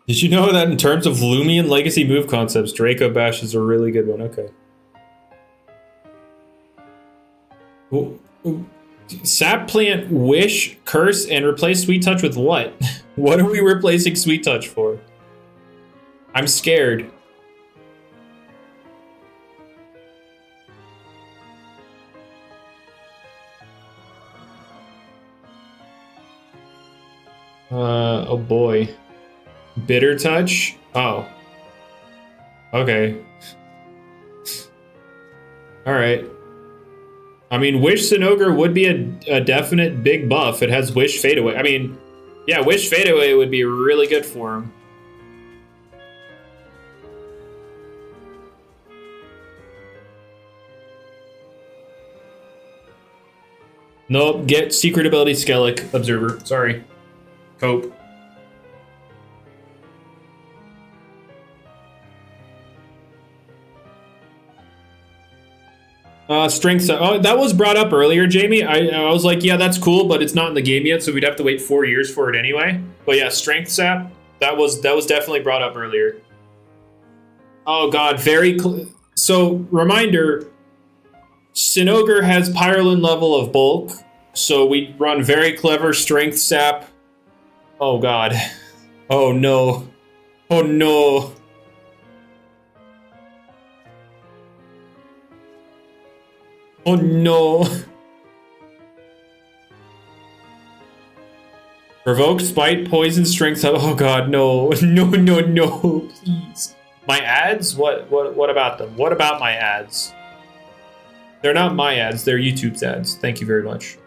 Did you know that in terms of Loomian legacy move concepts, Draco Bash is a really good one? Okay. Sap plant Wish, Curse, and replace Sweet Touch with what? What are we replacing Sweet Touch for? I'm scared. Oh boy. Bitter Touch? Oh. Okay. Alright. I mean, Wish Sinogre would be a definite big buff. It has Wish Fadeaway. I mean, yeah, Wish Fadeaway would be really good for him. Nope, get Secret Ability Skellig Observer. Sorry. Cope. Strength. Oh, that was brought up earlier, Jamie. I was like, yeah, that's cool, but it's not in the game yet, so we'd have to wait 4 years for it anyway. But yeah, Strength Sap. That was definitely brought up earlier. Oh god, so reminder. Sinogre has Pyrolin level of bulk, so we run very clever Strength Sap. Oh god. Oh no. Oh no. Oh no. Provoke, Spite, Poison, Strength. Oh god, no. No, no, no. Please. My ads? What about them? What about my ads? They're not my ads, they're YouTube's ads. Thank you very much.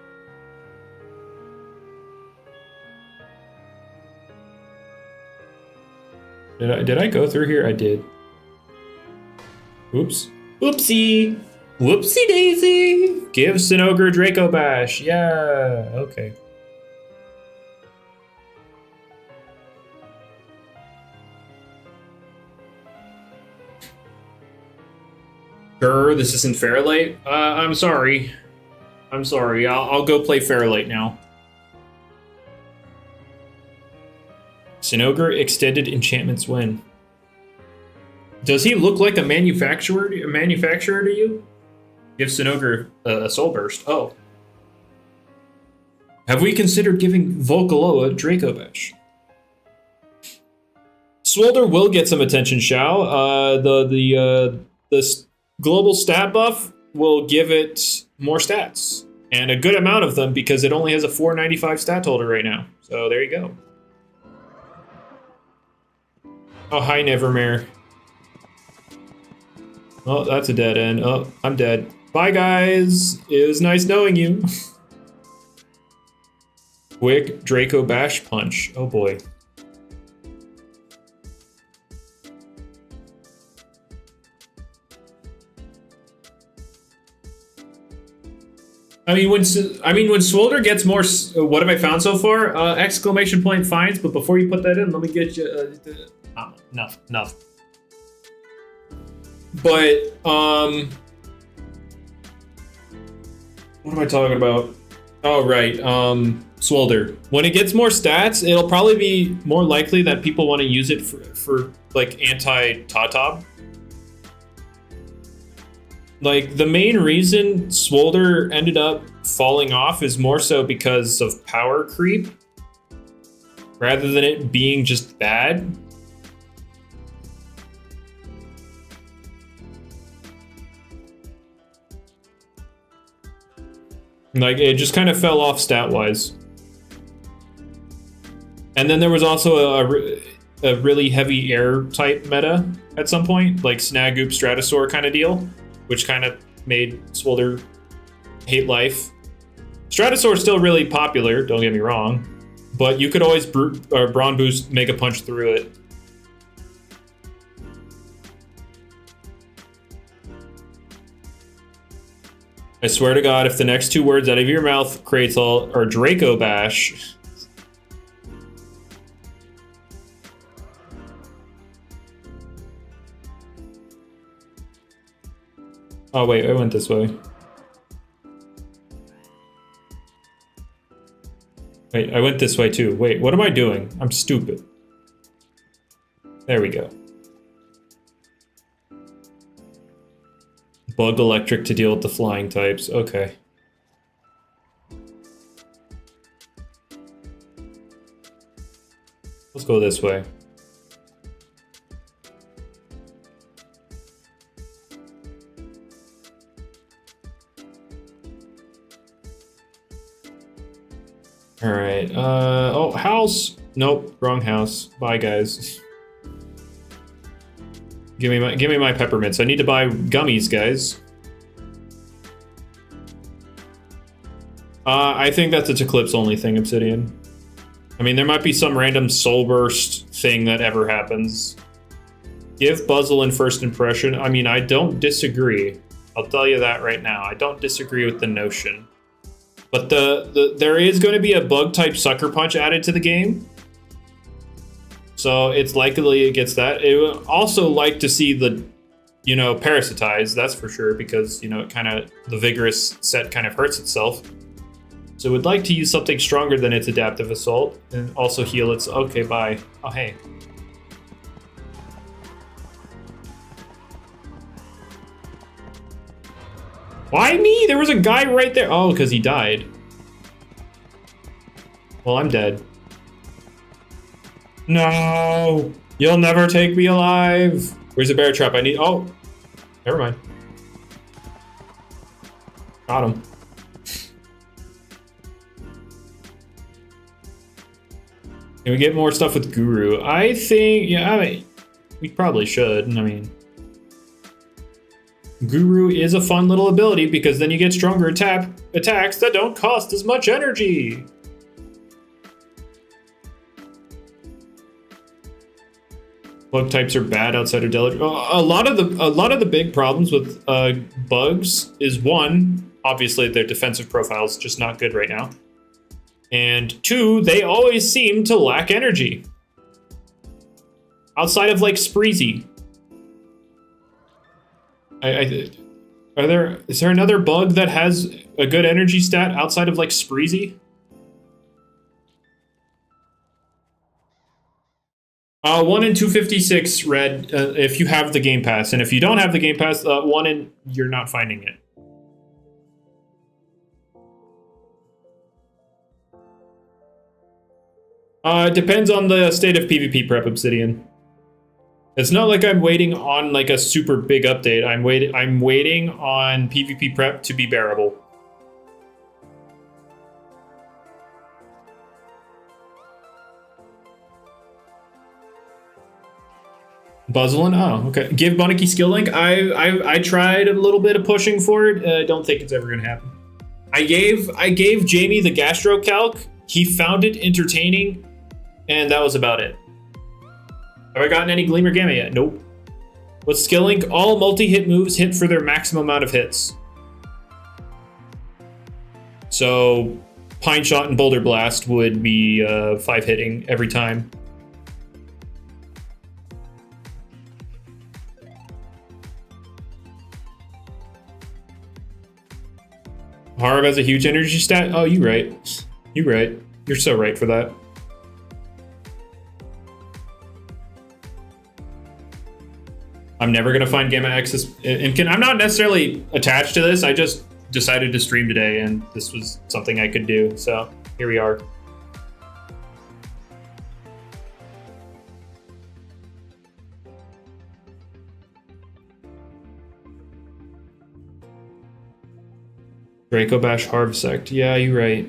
Did I go through here? I did. Oops. Oopsie. Whoopsie daisy. Give Sinogre Draco Bash. Yeah. Okay. Sure, this isn't Fairlight. I'm sorry. I'm sorry. I'll go play Fairlight now. Sinogre extended enchantments win. Does he look like a manufacturer to you? Give Sinogre a Soul Burst. Oh. Have we considered giving Volcaloa Draco Bash? Swolder will get some attention, Shao. The global stat buff will give it more stats. And a good amount of them because it only has a 495 stat holder right now. So there you go. Oh, hi, Nevermare. Oh, that's a dead end. Oh, I'm dead. Bye, guys. It was nice knowing you. Quick Draco Bash Punch. Oh, boy. I mean, when Swolder gets more, what have I found so far? Exclamation point finds, but before you put that in, let me get you. Enough. But what am I talking about? Oh right, Swolder. When it gets more stats, it'll probably be more likely that people want to use it for like anti-Tatab. Like, the main reason Swolder ended up falling off is more so because of power creep, rather than it being just bad. Like, it just kind of fell off stat-wise. And then there was also a really heavy air type meta at some point, like Snagoop Stratosaur kind of deal, which kind of made Swolder hate life. Stratosaur is still really popular, don't get me wrong, but you could always Brawn Boost Mega Punch through it. I swear to God, if the next two words out of your mouth, Kratel, are Draco Bash. Oh wait, I went this way. Wait, I went this way too. Wait, what am I doing? I'm stupid. There we go. Bug electric to deal with the flying types. Okay. Let's go this way. All right. Oh, house. Nope, wrong house. Bye, guys. Give me my peppermints. I need to buy gummies, guys. I think that's a Eclipse only thing, Obsidian. I mean, there might be some random soul burst thing that ever happens. Give Buzzle in first impression. I mean, I don't disagree. I'll tell you that right now. I don't disagree with the notion. But there is going to be a bug type Sucker Punch added to the game. So it's likely it gets that. It would also like to see the, you know, Parasitize, that's for sure, because, you know, it kind of, the Vigorous set kind of hurts itself. So it would like to use something stronger than its Adaptive Assault and also heal its, okay, bye. Oh, hey. Why me? There was a guy right there. Oh, because he died. Well, I'm dead. No! You'll never take me alive! Where's the bear trap? I need... Oh! Never mind. Got him. Can we get more stuff with Guru? I think... Yeah, I mean... We probably should. I mean... Guru is a fun little ability because then you get stronger attacks that don't cost as much energy. Bug types are bad outside of Deluge. A lot of the big problems with bugs is, one, obviously their defensive profile is just not good right now, and two, they always seem to lack energy. Outside of like Spreezy. Is there another bug that has a good energy stat outside of like Spreezy? 1 in 256 red if you have the Game Pass, and if you don't have the Game Pass, 1 in you're not finding it. It depends on the state of PvP prep, Obsidian. It's not like I'm waiting on like a super big update. I'm waiting on PvP prep to be bearable. Buzzlin? Oh, okay. Give Bunnicky skill link. I tried a little bit of pushing for it. I don't think it's ever gonna happen. I gave Jamie the Gastro calc. He found it entertaining, and that was about it. Have I gotten any Gleamer Gamma yet? Nope. What's skill link? All multi-hit moves hit for their maximum amount of hits. So, Pine Shot and Boulder Blast would be 5 hitting every time. Harv has a huge energy stat? Oh, you're right. You're right. You're so right for that. I'm never gonna find Gamma X's Impkin. I'm not necessarily attached to this. I just decided to stream today, and this was something I could do. So here we are. Draco Bash Harvesect. Yeah, you're right.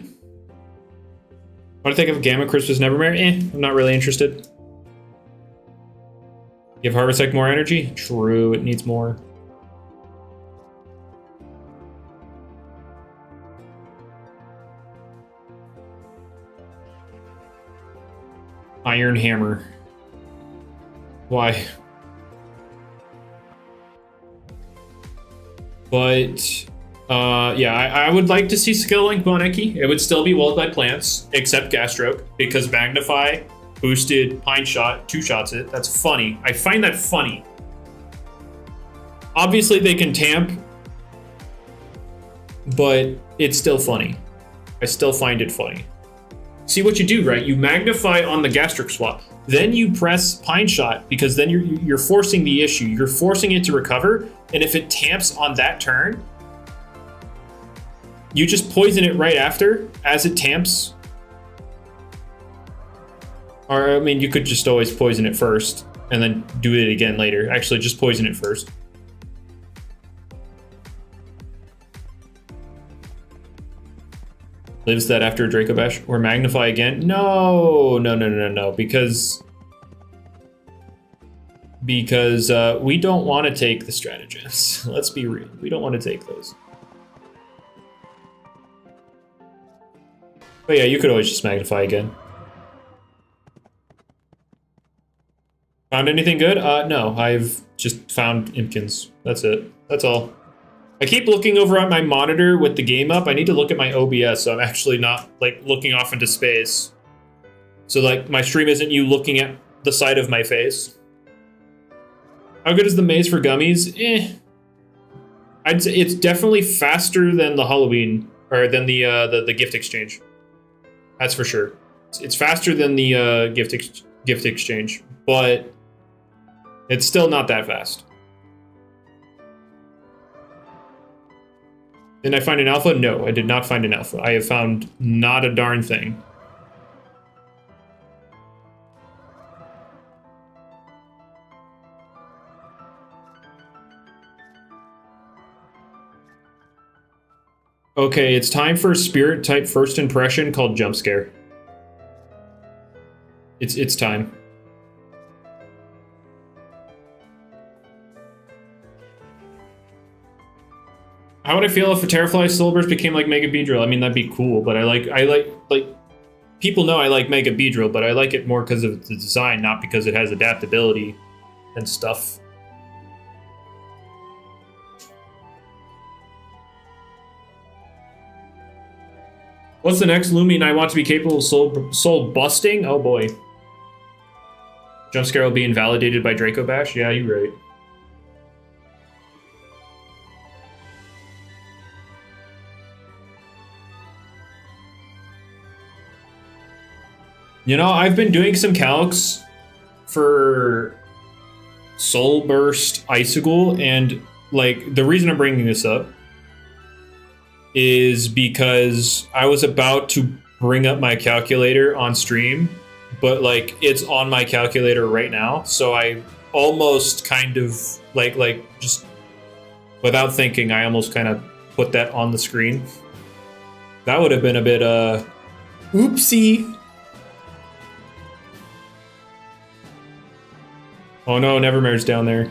What do I think of Gamma Crispus Nevermare? I'm not really interested. Give Harvesect more energy? True, it needs more. Iron Hammer. Why? But, yeah, I would like to see skill link Boneki. It would still be walled by plants, except Gastroke, because Magnify boosted Pine Shot, 2-shots it. That's funny. I find that funny. Obviously, they can tamp, but it's still funny. I still find it funny. see what you do, right? You magnify on the gastric swap. Then you press Pine Shot, because then you're forcing the issue. You're forcing it to recover, and if it tamps on that turn, you just poison it right after, as it tamps. Or, I mean, you could just always poison it first, and then do it again later. Actually, just poison it first. Lives that after a Draco Bash, or Magnify again? No, because we don't want to take the stratagems. Let's be real, we don't want to take those. But yeah, you could always just Magnify again. Found anything good? No, I've just found Impkins. That's it. That's all. I keep looking over at my monitor with the game up. I need to look at my OBS, so I'm actually not like looking off into space. So like my stream isn't you looking at the side of my face. How good is the maze for gummies? I'd say it's definitely faster than the Halloween, or than the gift exchange. That's for sure. It's faster than the gift exchange, but it's still not that fast. Did I find an alpha? No, I did not find an alpha. I have found not a darn thing. Okay, it's time for a spirit type first impression called Jump Scare. It's time. How would I feel if a Terrafly Soulburst became like Mega Beedrill? I mean, that'd be cool, but I like people know I like Mega Beedrill, but I like it more because of the design, not because it has adaptability and stuff. What's the next Loomian I want to be capable of soul busting? Oh boy. Jump Scare will be invalidated by Draco Bash? Yeah, you're right. You know, I've been doing some calcs for Soul Burst Icicle, and like the reason I'm bringing this up is because I was about to bring up my calculator on stream, but like it's on my calculator right now, so I almost kind of like just without thinking, I almost kind of put that on the screen. That would have been a bit oopsie. Oh no, Nevermare's down there.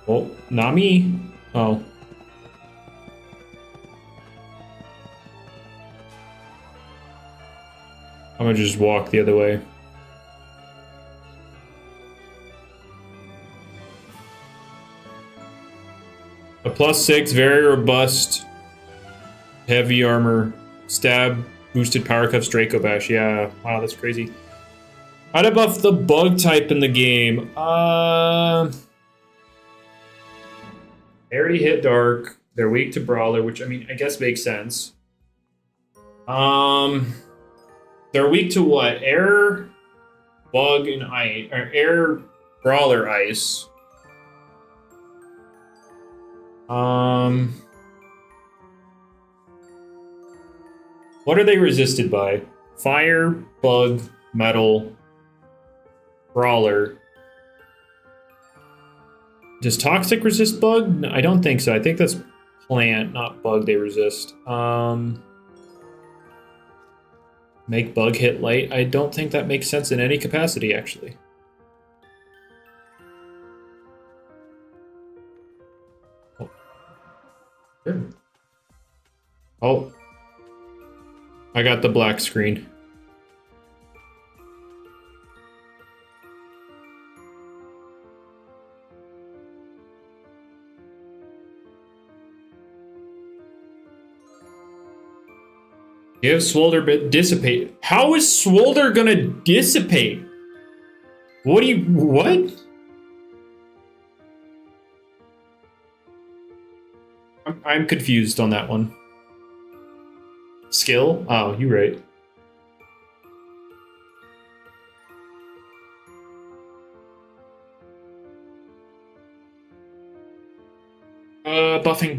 Oh, not me. Oh. I'm gonna just walk the other way. A +6, very robust, heavy armor, stab, boosted power cuffs, Draco Bash. Yeah, wow, that's crazy. How to buff the bug type in the game? They already hit Dark. They're weak to Brawler, which I mean, I guess makes sense. They're weak to what? Air, Bug, and Ice, or Air, Brawler, Ice. What are they resisted by? Fire, Bug, Metal, Brawler. Does Toxic resist Bug? No, I don't think so. I think that's Plant, not Bug they resist. Make Bug hit light? I don't think that makes sense in any capacity, actually. Oh. Good. Oh. I got the black screen. Give Swolder bit dissipate. How is Swolder gonna dissipate? What do you, what? I'm confused on that one. Skill? Oh, you're right. Buffing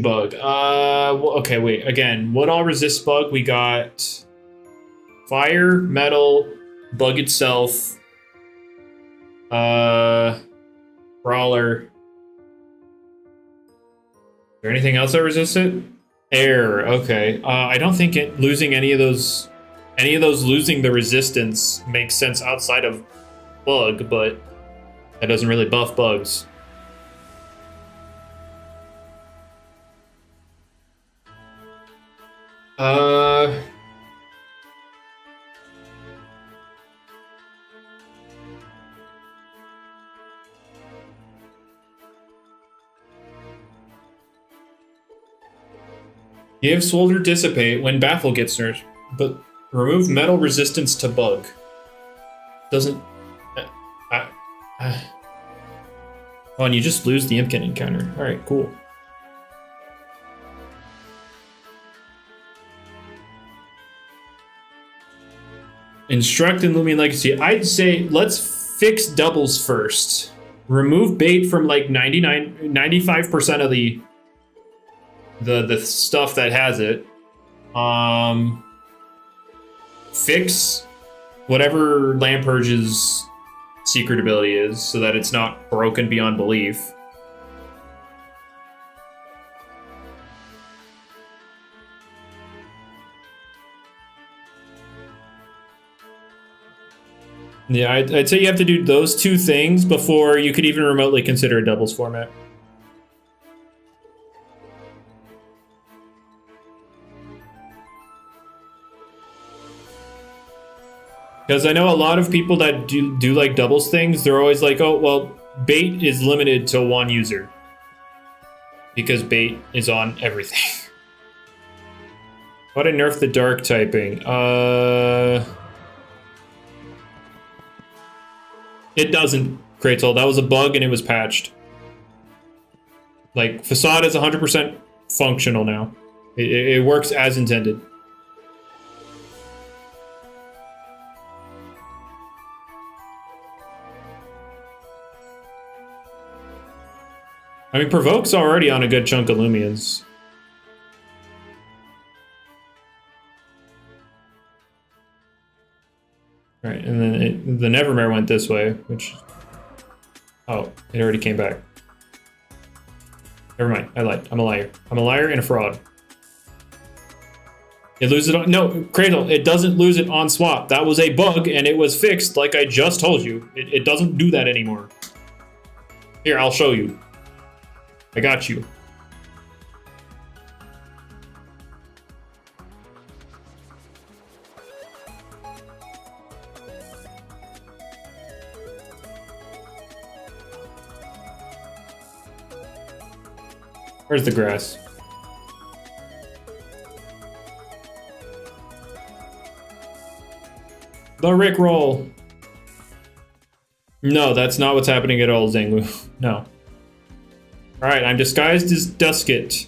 bug. Okay, wait. Again, what all resist bug? We got fire, metal, bug itself, brawler. Is there anything else that resists it? Air. Okay. I don't think losing any of those losing the resistance makes sense outside of bug, but that doesn't really buff bugs. Give Swolder Dissipate when Baffle gets nerfed, but remove metal resistance to bug. Doesn't... Oh, and you just lose the Impkin encounter. Alright, cool. Instruct in Loomian Legacy. I'd say let's fix doubles first. Remove bait from like 95% of the stuff that has it. Fix whatever Lampurge's secret ability is so that it's not broken beyond belief. Yeah, I'd say you have to do those two things before you could even remotely consider a doubles format. Because I know a lot of people that do like doubles things, they're always like, oh, well, bait is limited to one user. Because bait is on everything. Why'd I nerf the dark typing? It doesn't, Kratel. That was a bug and it was patched. Like, Facade is 100% functional now. It works as intended. I mean, Provoke's already on a good chunk of Lumians. Alright, and then the Nevermare went this way, which... Oh, it already came back. Never mind, I lied. I'm a liar. I'm a liar and a fraud. It loses it on... No, Cradle, it doesn't lose it on swap. That was a bug, and it was fixed, like I just told you. It doesn't do that anymore. Here, I'll show you. I got you. Where's the grass? The Rickroll. No, that's not what's happening at all, Zangwu. No. Alright, I'm disguised as Dusket.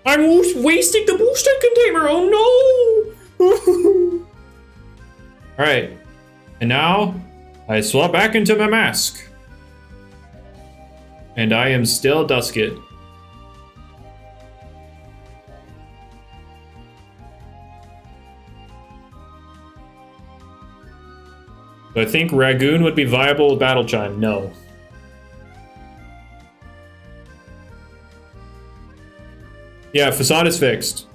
I'm wasting the booster container! Oh no! Alright. And now, I swap back into my mask. And I am still Dusket. Do I think Ragoon would be viable with Battle Chime? No. Yeah, Facade is fixed.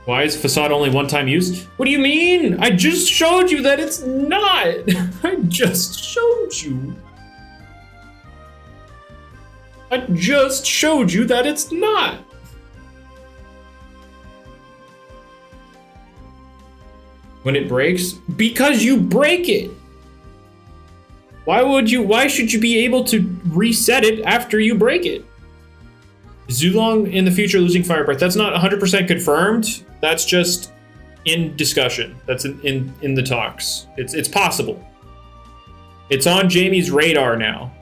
Why is Facade only one-time use? What do you mean? I just showed you that it's not! I just showed you. I just showed you that it's not. When it breaks? Because you break it! Why should you be able to reset it after you break it? Zulong in the future losing Fire Breath. That's not 100% confirmed. That's just in discussion. That's in the talks. It's possible. It's on Jamie's radar now.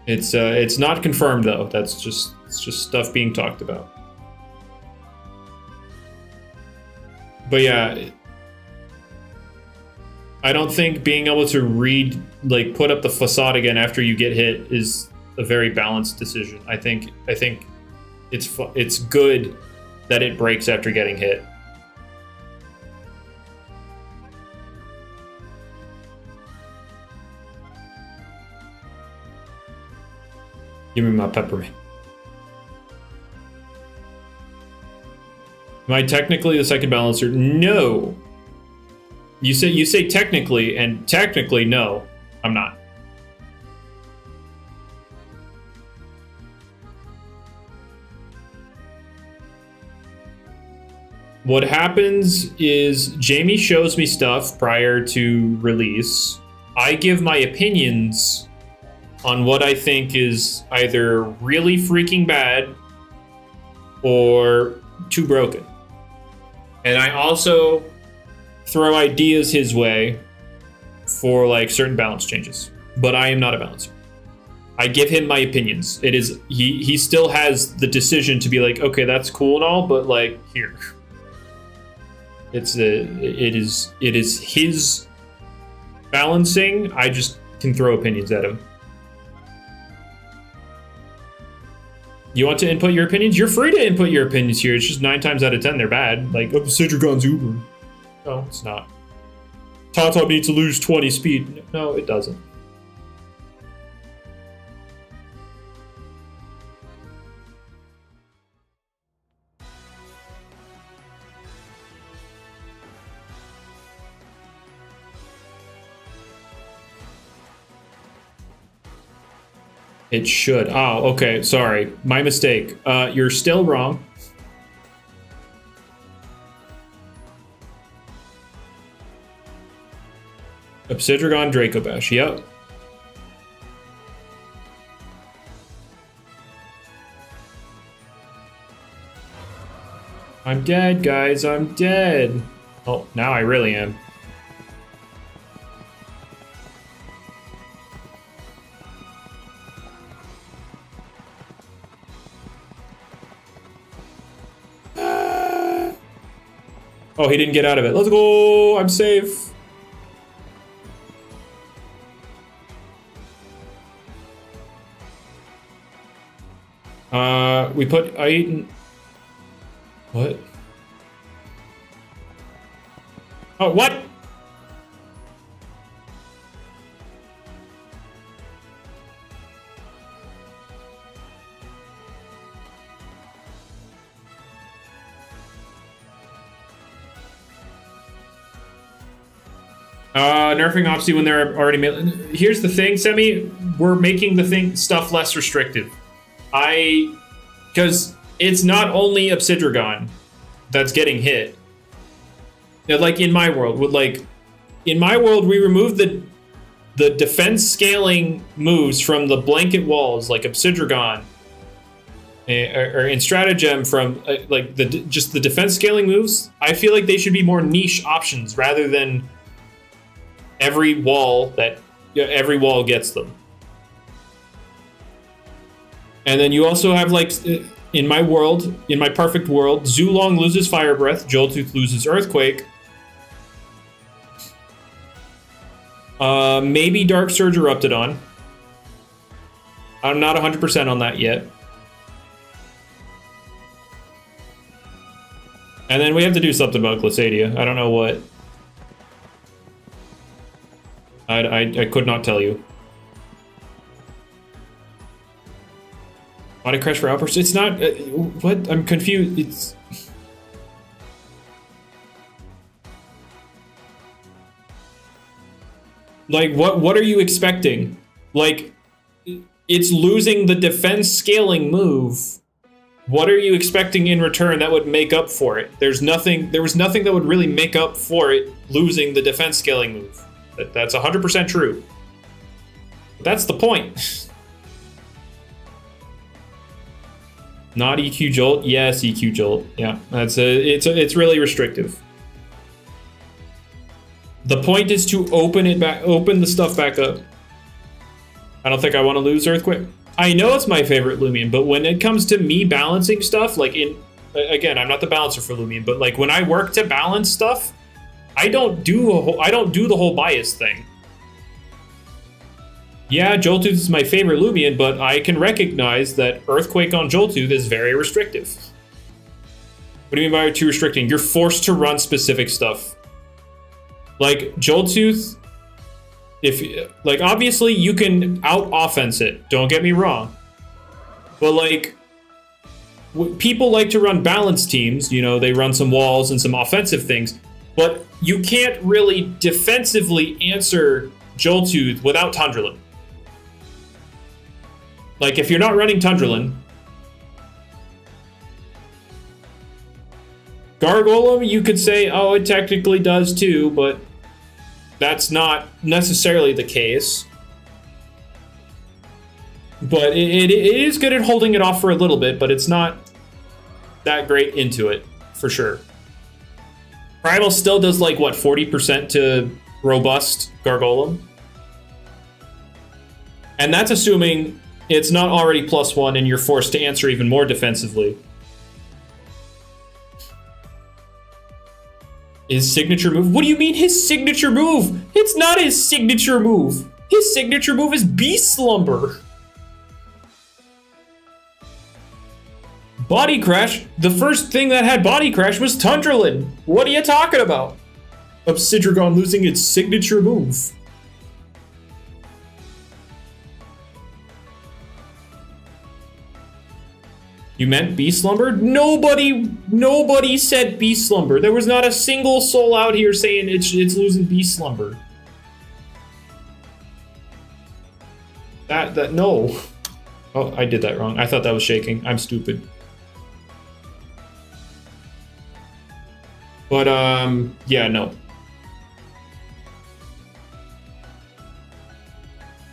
It's not confirmed though. It's just stuff being talked about. But yeah, I don't think being able to put up the facade again after you get hit is a very balanced decision. I think it's good that it breaks after getting hit. Give me my peppermint. Am I technically the second balancer? No. You say technically, and technically no, I'm not. What happens is Jamie shows me stuff prior to release. I give my opinions on what I think is either really freaking bad or too broken. And I also throw ideas his way for like certain balance changes. But I am not a balancer. I give him my opinions. It is he still has the decision to be like, okay, that's cool and all, but like here. It is his balancing. I just can throw opinions at him. You want to input your opinions? You're free to input your opinions here. It's just 9 times out of 10 they're bad. Like, oh, Sidrigon's Uber. No, it's not. Tata needs to lose 20 speed. No, it doesn't. It should. Oh, okay. Sorry. My mistake. You're still wrong. Obsidragon Draco Bash. Yep. I'm dead, guys. I'm dead. Oh, now I really am. Oh, he didn't get out of it. Let's go! I'm safe. We put what? Oh, what? Nerfing Opsy when they're already made. Here's the thing, Semi. We're making the stuff less restrictive. Because it's not only Obsidragon that's getting hit. You know, like in my world, we removed the defense scaling moves from the blanket walls, like Obsidragon, or in Stratagem from just the defense scaling moves. I feel like they should be more niche options rather than every wall gets them. And then you also have, like, in my world, in my perfect world, Zulong loses Fire Breath, Joltooth loses Earthquake. Maybe Dark Surge erupted on. I'm not 100% on that yet. And then we have to do something about Glissadia. I don't know what. I could not tell you. Body Crash for Outburst? It's not... what? I'm confused. It's... like, what are you expecting? Like, it's losing the defense scaling move. What are you expecting in return that would make up for it? There was nothing that would really make up for it losing the defense scaling move. That's 100% true. But that's the point. Not EQ Jolt. Yes, EQ Jolt. Yeah, it's really restrictive. The point is to open the stuff back up. I don't think I want to lose Earthquake. I know it's my favorite Loomian, but when it comes to me balancing stuff, like again, I'm not the balancer for Loomian, but like when I work to balance stuff, I don't do the whole bias thing. Yeah, Joltooth is my favorite Loomian, but I can recognize that Earthquake on Joltooth is very restrictive. What do you mean by too restricting? You're forced to run specific stuff. Like Joltooth, like obviously you can out-offense it, don't get me wrong. But like, people like to run balanced teams, you know, they run some walls and some offensive things, but you can't really defensively answer Joltooth without Tundralin. Like, if you're not running Tundralin, Gargolem, you could say, oh, it technically does too, but that's not necessarily the case. But it is good at holding it off for a little bit, but it's not that great into it, for sure. Primal still does like, what, 40% to robust Gargolem? And that's assuming it's not already +1 and you're forced to answer even more defensively. His signature move? What do you mean his signature move? It's not his signature move. His signature move is Beast Slumber. Body Crash? The first thing that had Body Crash was Tundralin. What are you talking about? Obsidragon losing its signature move. You meant Beast Slumber? Nobody said Beast Slumber. There was not a single soul out here saying it's losing Beast Slumber. No. Oh, I did that wrong. I thought that was shaking. I'm stupid. But, yeah, no.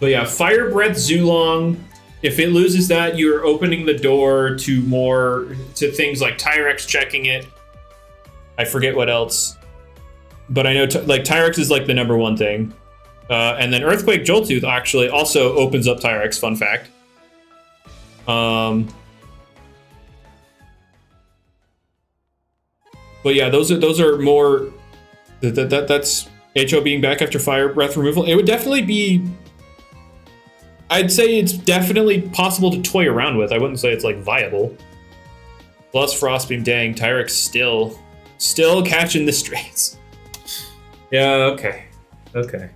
But yeah, Fire Breath Zulong. If it loses that, you're opening the door to things like Tyrex checking it. I forget what else. But I know like Tyrex is like the #1 thing. And then Earthquake Joltooth actually also opens up Tyrex, fun fact. But yeah, those are more that's HO being back after Fire Breath removal. It would definitely be, I'd say it's definitely possible to toy around with. I wouldn't say it's like viable. Plus Frostbeam, dang, Tyrex still catching the strays. Yeah, okay. Okay.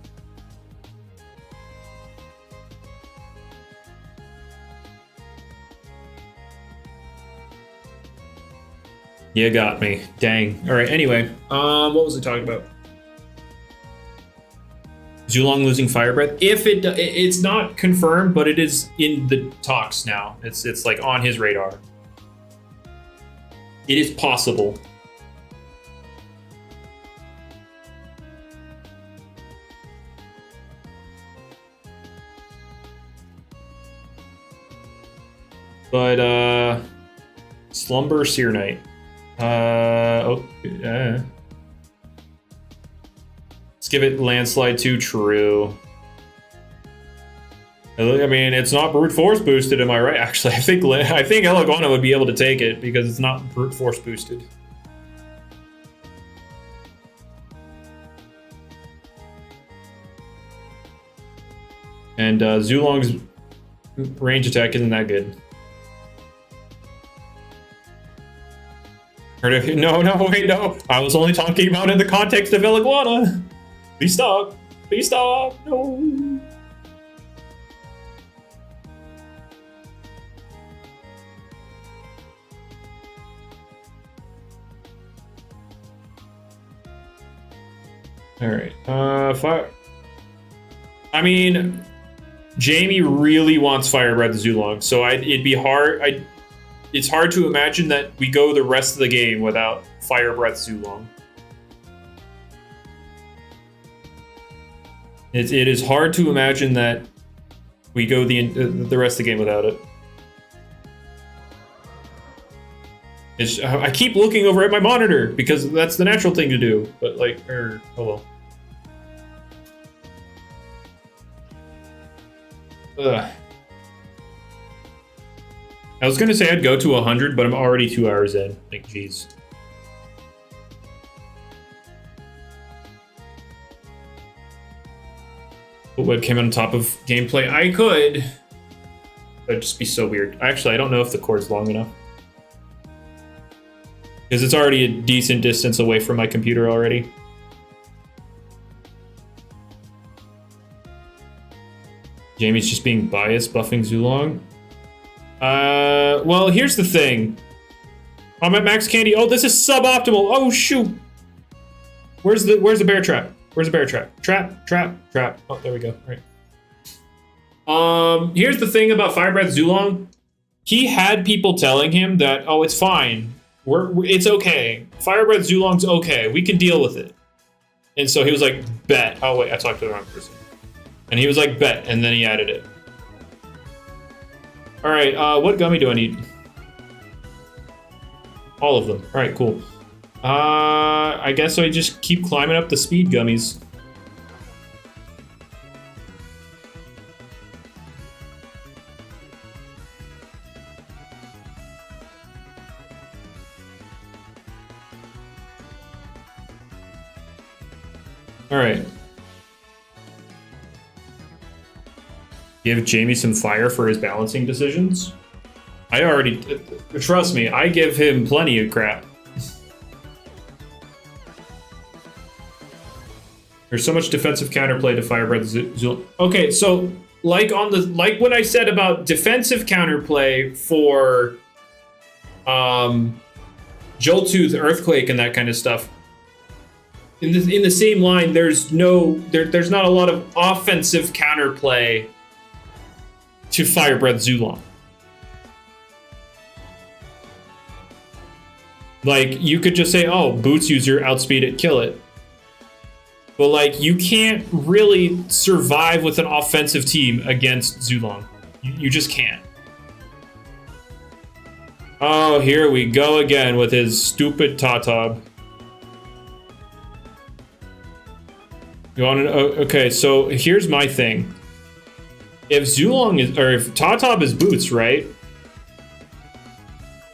You got me. Dang. All right, anyway. What was I talking about? Zulong losing Fire Breath. If it's not confirmed, but it is in the talks now. It's like on his radar. It is possible. But Slumber Seer Knight. Let's give it Landslide 2, true. I mean, it's not brute force boosted, am I right? Actually, I think Elagona would be able to take it because it's not brute force boosted. And Zulong's range attack isn't that good. No, wait, no. I was only talking about in the context of Elagona. Please stop. Please stop. No. All right. Fire. I mean, Jamie really wants Fire Breath Zulong, so it'd be hard. It's hard to imagine that we go the rest of the game without Fire Breath Zulong. It is hard to imagine that we go the rest of the game without it. I keep looking over at my monitor because that's the natural thing to do. But like, oh well. Ugh. I was gonna say I'd go to 100, but I'm already 2 hours in. Like, jeez. Webcam on top of gameplay. I could. That'd just be so weird. Actually, I don't know if the cord's long enough. Because it's already a decent distance away from my computer already. Jamie's just being biased, buffing Zulong. Well, here's the thing. I'm at max candy. Oh, this is suboptimal. Oh, shoot. Where's the bear trap? Where's the bear trap? Trap. Oh, there we go. All right. Here's the thing about Fire Breath Zulong. He had people telling him that, oh, it's fine. It's okay. Fire Breath Zulong's okay. We can deal with it. And so he was like, bet. Oh, wait, I talked to the wrong person. And he was like, bet, and then he added it. All right, what gummy do I need? All of them. All right, cool. I guess I just keep climbing up the speed gummies. All right. Give Jamie some fire for his balancing decisions. I already, trust me, I give him plenty of crap. There's so much defensive counterplay to Fire Breath Zulong. Okay, so like what I said about defensive counterplay for Joltooth, Earthquake, and that kind of stuff. In the same line, there's not a lot of offensive counterplay to Fire Breath Zulong. Like, you could just say, oh, Boots user, outspeed it, kill it. But, like, you can't really survive with an offensive team against Zulong. You just can't. Oh, here we go again with his stupid Tatab. You want to? Okay, so here's my thing. If Zulong is, or if Tatab is Boots, right?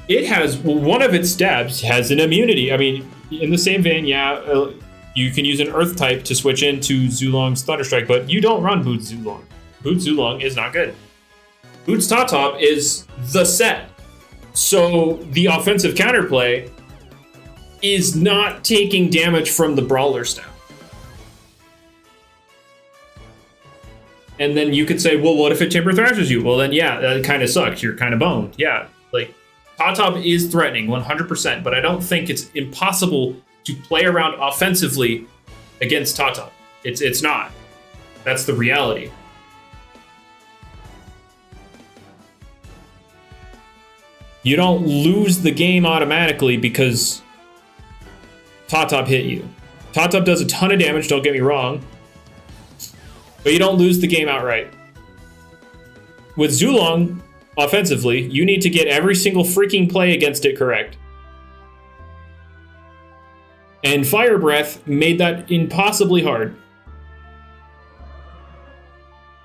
It has, one of its stabs has an immunity. I mean, in the same vein, yeah, you can use an Earth type to switch into Zulong's Thunderstrike, but you don't run Boots Zulong. Boots Zulong is not good. Boots Tatab is the set. So the offensive counterplay is not taking damage from the Brawler staff. And then you could say, well, what if it Timber Thrashes you? Well, then, yeah, that kind of sucks. You're kind of boned. Yeah, like, Tatab is threatening 100%, but I don't think it's impossible to play around offensively against Tatab. It's not. That's the reality. You don't lose the game automatically because Tatab hit you. Tatab does a ton of damage, don't get me wrong. But you don't lose the game outright. With Zulong, offensively, you need to get every single freaking play against it correct. And Fire Breath made that impossibly hard.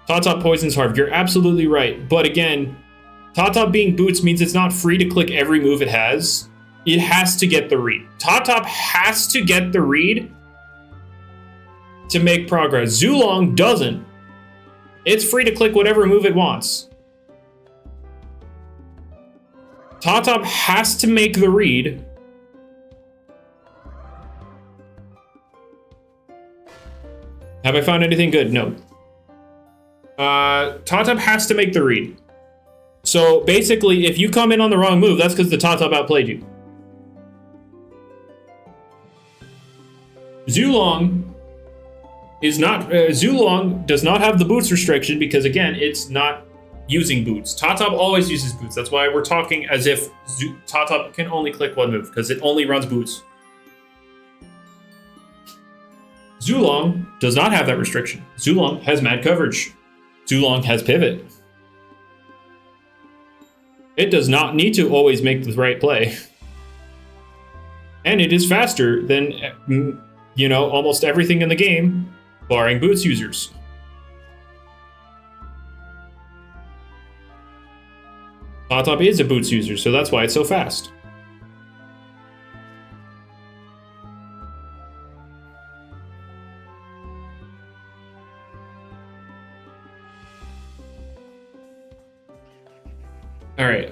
Tatab poisons hard. You're absolutely right. But again, Tatab being Boots means it's not free to click every move it has. It has to get the read. Tatab has to get the read to make progress. Zulong doesn't. It's free to click whatever move it wants. Tatab has to make the read. Have I found anything good? No. Tatab has to make the read. So basically, if you come in on the wrong move, that's because the Tatab outplayed you. Zulong is not, Zulong does not have the boots restriction because, again, it's not using boots. Tatab always uses boots. That's why we're talking as if Tatab can only click one move because it only runs boots. Zulong does not have that restriction. Zulong has mad coverage. Zulong has pivot. It does not need to always make the right play. And it is faster than, you know, almost everything in the game, barring boots users. Top is a boots user, so that's why it's so fast. All right,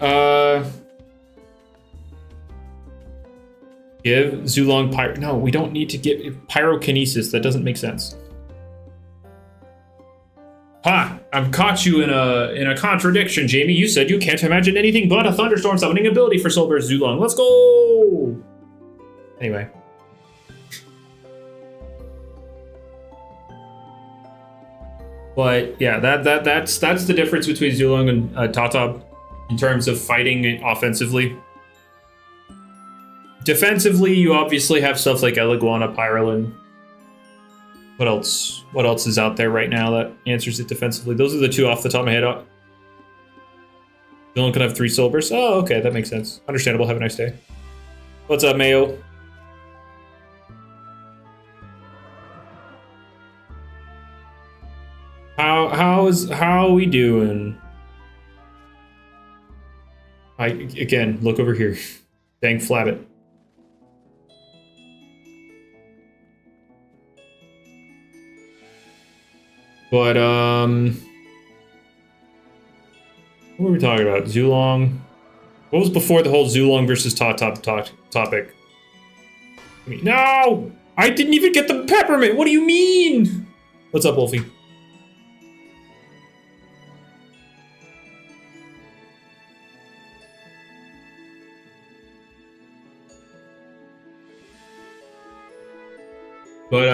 give Zulong pyro. No, we don't need to give pyrokinesis. That doesn't make sense. Ha! I've caught you in a contradiction, Jamie. You said you can't imagine anything but a thunderstorm summoning ability for Soul Burst Zulong. Let's go! Anyway. But yeah, that's the difference between Zulong and Tatab in terms of fighting offensively. Defensively, you obviously have stuff like Eliguana, Pyrolin. What else? What else is out there right now that answers it defensively? Those are the two off the top of my head. Zulong can have 3 Soul Bursts. Oh, okay, that makes sense. Understandable. Have a nice day. What's up, Mayo? How are we doing? Again, look over here. Dang Flabbit. But, what were we talking about? Zulong? What was before the whole Zulong versus topic? No! I didn't even get the peppermint! What do you mean? What's up, Wolfie? But,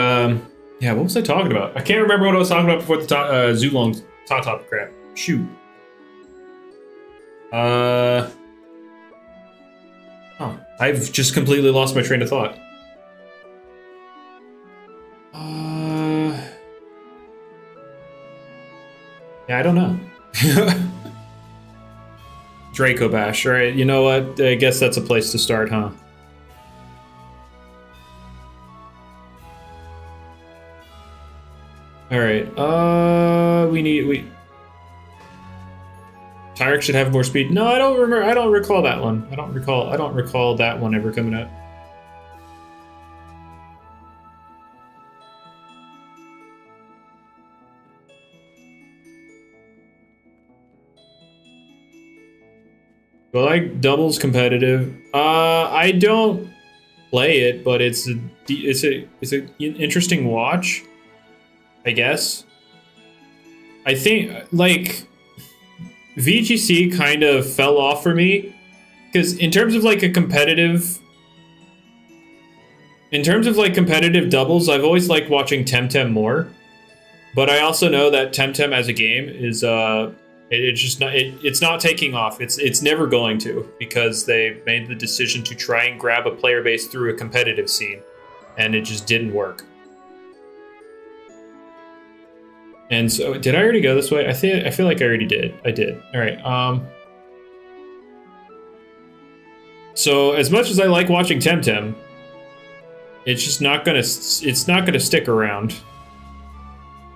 yeah, what was I talking about? I can't remember what I was talking about before the Zulong top crap. Shoot. Oh, I've just completely lost my train of thought. Yeah, I don't know. Draco Bash. All right, you know what? I guess that's a place to start, huh? All right. Tyrek should have more speed. No, I don't remember. I don't recall that one. I don't recall that one ever coming up. Do I like doubles competitive? I don't play it, but it's an interesting watch, I guess. I think like VGC kind of fell off for me because in terms of like competitive doubles, I've always liked watching Temtem more. But I also know that Temtem as a game is it's not taking off. It's never going to, because they made the decision to try and grab a player base through a competitive scene, and it just didn't work. And so, did I already go this way? I feel like I already did. I did. All right. So as much as I like watching Temtem, it's just not gonna stick around.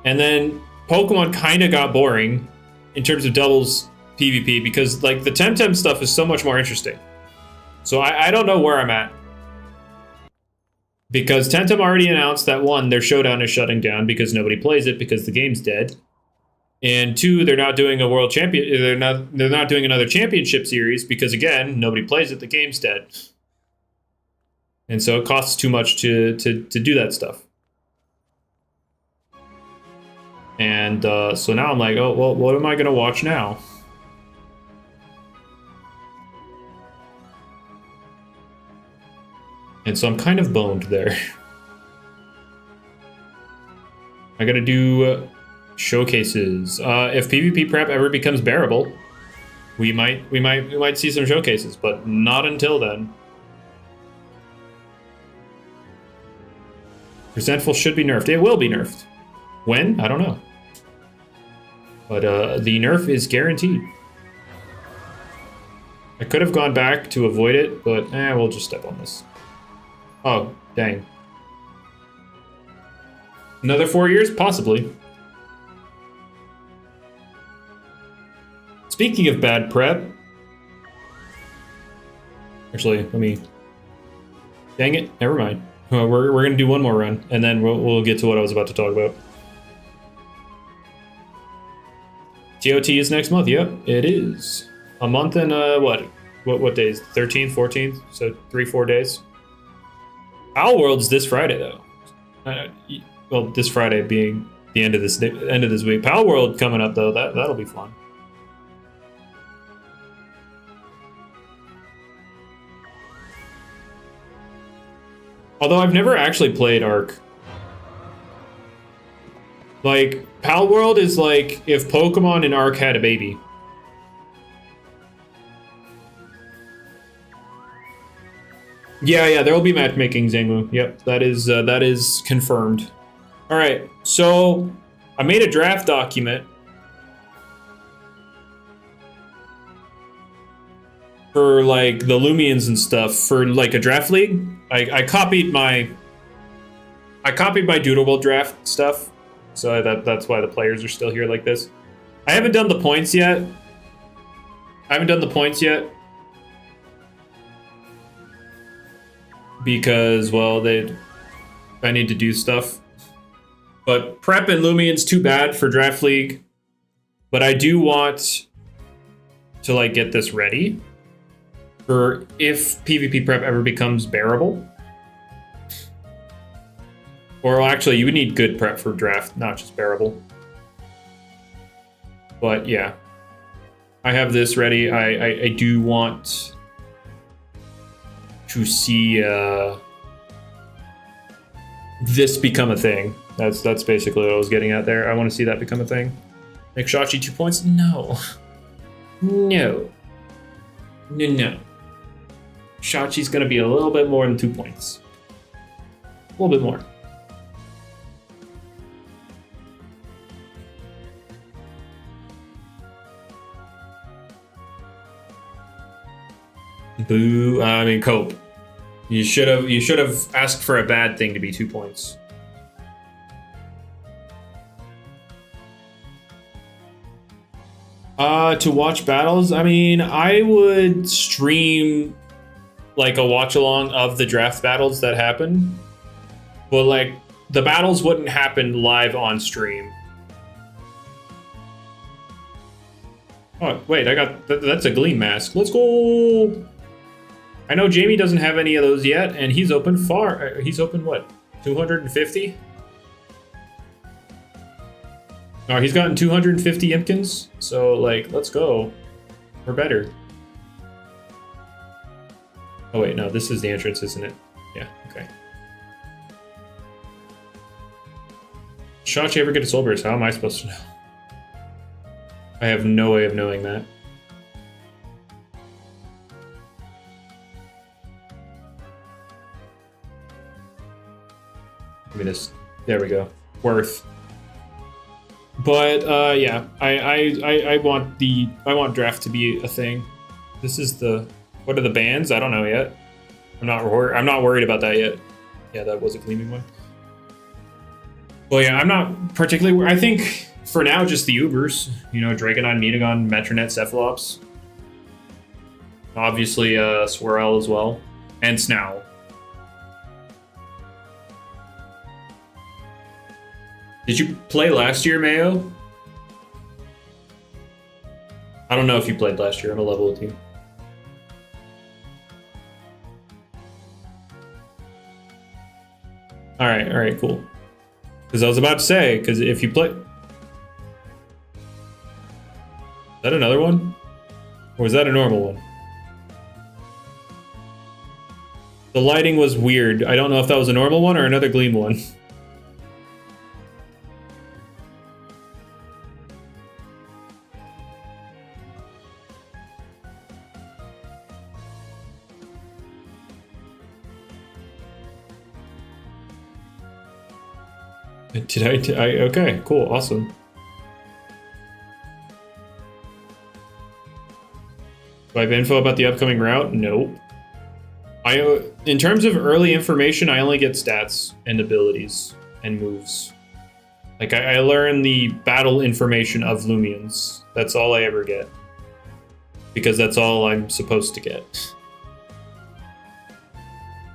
And then Pokemon kind of got boring in terms of doubles PvP because like the Temtem stuff is so much more interesting. So I don't know where I'm at. Because Temtem already announced that 1, their showdown is shutting down because nobody plays it because the game's dead. And 2, they're not doing a world champion. They're not doing another championship series because again, nobody plays it. The game's dead. And so it costs too much to do that stuff. And so now I'm like, oh well, what am I gonna watch now? And so I'm kind of boned there. I gotta do showcases. If PvP prep ever becomes bearable, we might see some showcases, but not until then. Resentful should be nerfed. It will be nerfed. When? I don't know. But the nerf is guaranteed. I could have gone back to avoid it, but we'll just step on this. Oh, dang. Another 4 years? Possibly. Speaking of bad prep... Actually, let me... Dang it, never mind. We're going to do one more run, and then we'll get to what I was about to talk about. TOT is next month. Yep, it is. A month and what days? 13th, 14th? So 3-4 days. Owl World's this Friday though. Well, this Friday being the end of this week. Pal World coming up though. That'll be fun. Although I've never actually played Arc. Like, Pal World is like if Pokemon and Arc had a baby. Yeah, there will be matchmaking, Zangmu. Yep, that is confirmed. All right, so I made a draft document for like the Lumians and stuff for like a draft league. I copied my Doodle draft stuff, so that's why the players are still here like this. I haven't done the points yet. Because, well, I need to do stuff. But prep and Lumian's too bad for draft league. But I do want to like get this ready for if PvP prep ever becomes bearable. Or actually, you would need good prep for draft, not just bearable. But yeah, I have this ready. I do want to see this become a thing. That's basically what I was getting at there. I want to see that become a thing. Make Shachi 2 points? No. No. Shachi's gonna be a little bit more than 2 points. A little bit more. Boo! I mean, cope. You should have asked for a bad thing to be 2 points. To watch battles, I mean, I would stream like a watch along of the draft battles that happen, but like the battles wouldn't happen live on stream. Oh wait, I got that's a Gleam mask. Let's go. I know Jamie doesn't have any of those yet, and he's open he's open what, 250? No, he's gotten 250 Impkins, so like, let's go. We're better. Oh wait, no, this is the entrance, isn't it? Yeah, okay. Shachi ever get a Soul Burst? How am I supposed to know? I have no way of knowing that. Give me this. There we go. Worth. But yeah, I want draft to be a thing. This is what are the bans? I don't know yet. I'm not worried about that yet. Yeah, that was a gleaming one. Well, yeah, I'm not particularly. I think for now, just the Ubers. You know, Dragonite, Medagon, Metronet, Cephalops. Obviously, Swirl as well, and Snow. Did you play last year, Mayo? I don't know if you played last year. I'm a level with you. All right, cool. Because I was about to say, because if you play... Is that another one? Or was that a normal one? The lighting was weird. I don't know if that was a normal one or another Gleam one. Did I? Okay, cool, awesome. Do I have info about the upcoming route? Nope. In terms of early information, I only get stats and abilities and moves. Like, I learn the battle information of Lumians. That's all I ever get. Because that's all I'm supposed to get.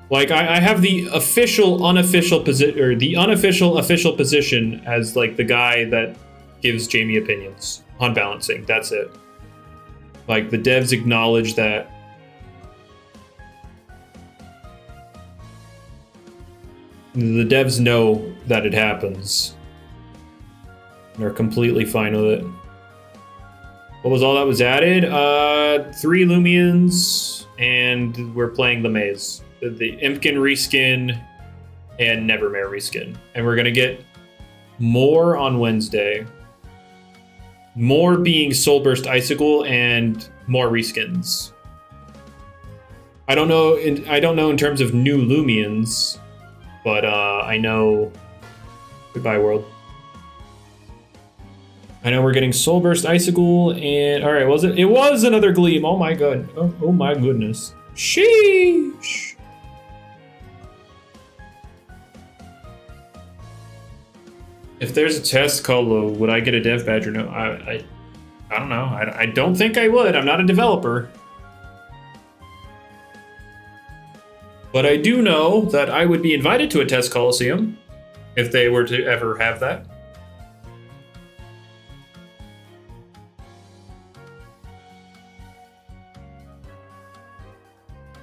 Like, I have the official, unofficial position, or the unofficial, official position as, like, the guy that gives Jamie opinions on balancing. That's it. Like, the devs acknowledge that. The devs know that it happens. They're completely fine with it. What was all that was added? 3 Lumians, and we're playing the maze. The Impkin reskin and Nevermare reskin. And we're gonna get more on Wednesday. More being Soulburst Icicle and more reskins. I don't know in terms of new Lumians, but I know. Goodbye, world. I know we're getting Soulburst Icicle and all right, was it? It was another Gleam. Oh my god. Oh my goodness. Sheesh. If there's a test called, would I get a dev badge or no? I don't know. I don't think I would. I'm not a developer. But I do know that I would be invited to a test coliseum if they were to ever have that.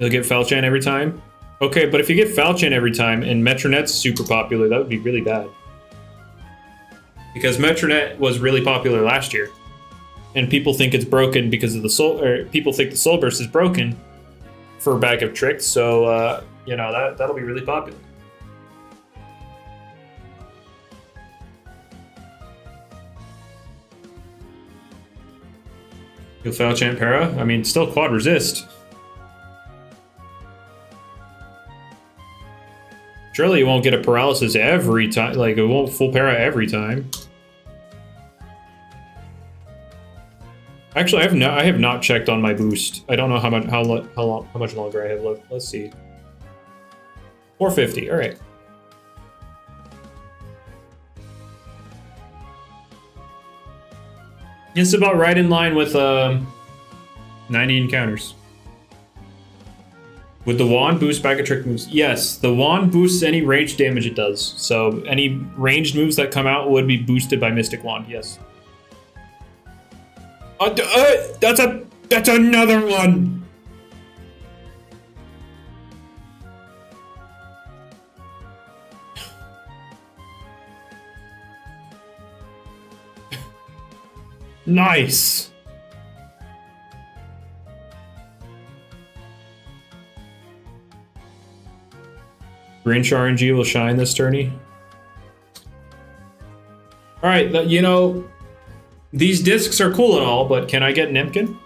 You'll get Falchan every time? Okay, but if you get Falchan every time and Metronet's super popular, that would be really bad. Because Metronet was really popular last year. And people think it's broken because of the soul, or people think the Soulburst is broken for a bag of tricks, so you know, that'll be really popular. You'll Falchan Para? I mean, still quad resist. Surely you won't get a paralysis every time. Like, it won't full para every time. Actually, I have not checked on my boost. I don't know how much longer I have left. Let's see. 450. All right. It's about right in line with 90 encounters. Would the wand boost bag of trick moves? Yes, the wand boosts any ranged damage it does. So any ranged moves that come out would be boosted by Mystic Wand, yes. That's another one! Nice! Grinch RNG will shine this tourney. Alright, you know, these discs are cool and all, but can I get an Impkin?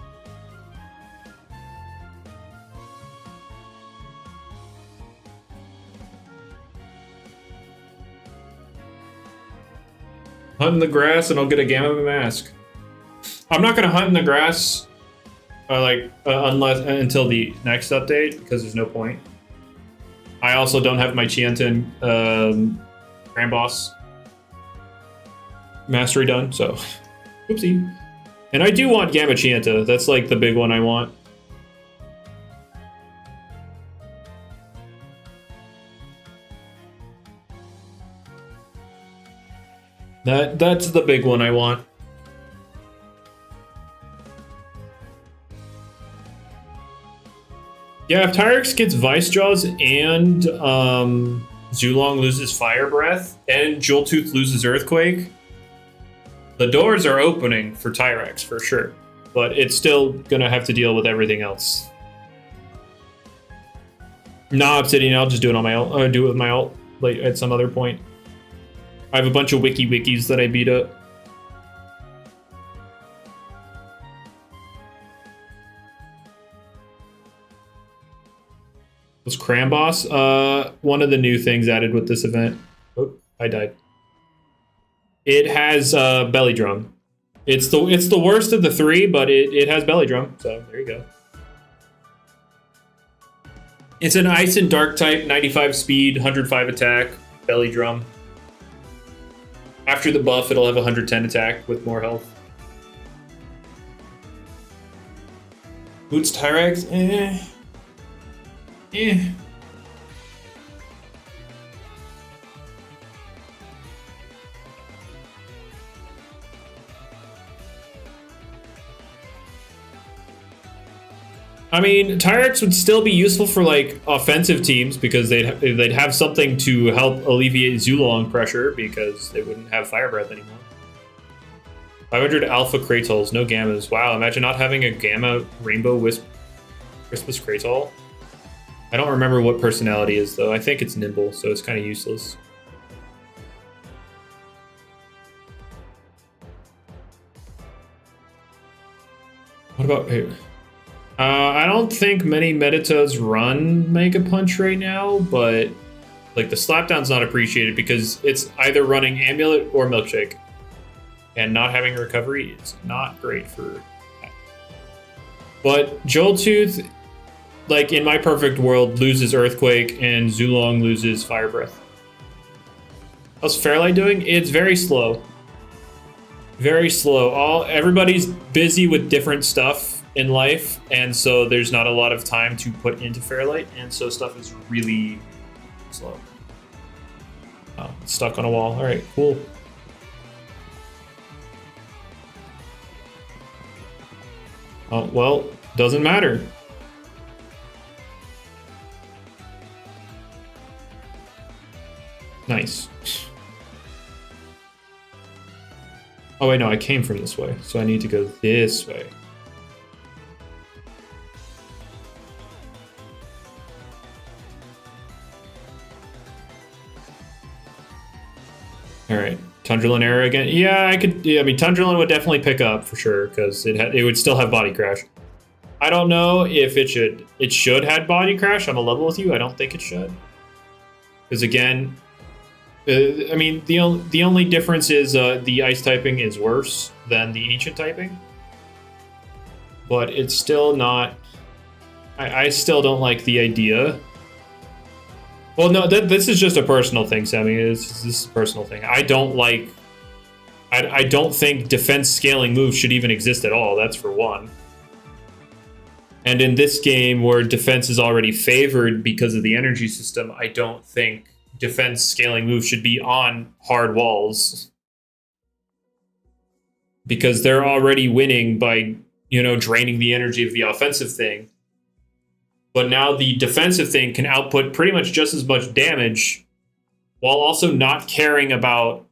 Hunt in the grass and I'll get a Gamma Mask. I'm not going to hunt in the grass until the next update, because there's no point. I also don't have my Chienta and Grand Boss mastery done, so oopsie. And I do want Gamma Chienta. That's like the big one I want. That's the big one I want. Yeah, if Tyrex gets Vice Jaws and Zulong loses Fire Breath and Joltooth loses Earthquake, the doors are opening for Tyrex for sure. But it's still gonna have to deal with everything else. Nah, Obsidian, I'll just do it on my ult. I'll do it with my ult like at some other point. I have a bunch of wikis that I beat up. Was Cram Boss one of the new things added with this event? Oh, I died. It has Belly Drum. It's the worst of the three, but it has Belly Drum, so there you go. It's an ice and dark type, 95 speed, 105 attack, belly drum. After the buff, it'll have 110 attack with more health. Boots Tyrax? Eh. I mean, Tyrex would still be useful for like offensive teams because they'd have something to help alleviate Zulong pressure because they wouldn't have Fire Breath anymore. 500 Alpha Kratols, no Gammas. Wow, imagine not having a Gamma Rainbow Wisp Christmas Kratol. I don't remember what personality is though. I think it's Nimble, so it's kind of useless. What about here? I don't think many Meditodes run Mega Punch right now, but like the Slapdown's not appreciated because it's either running Amulet or Milkshake. And not having recovery is not great for that. But Joltooth, like in my perfect world, loses Earthquake and Zulong loses Fire Breath. How's Fairlight doing? It's very slow. Very slow. Everybody's busy with different stuff in life, and so there's not a lot of time to put into Fairlight, and so stuff is really slow. Oh, it's stuck on a wall. All right, cool. Oh, well, doesn't matter. Nice. Oh wait, no, I came from this way, so I need to go this way. All right, Tundra Arrow again. Yeah, I could. Yeah, I mean, Tundra would definitely pick up for sure because it would still have Body Crash. I don't know if it should. It should have Body Crash. I'm a level with you. I don't think it should. Because again, I mean, the only difference is the Ice typing is worse than the Ancient typing, but it's still not. I still don't like the idea. Well, no, this is just a personal thing, Sammy. This is a personal thing. I don't like... I don't think defense scaling moves should even exist at all. That's for one. And in this game, where defense is already favored because of the energy system, I don't think defense scaling moves should be on hard walls. Because they're already winning by, draining the energy of the offensive thing. But now the defensive thing can output pretty much just as much damage while also not caring about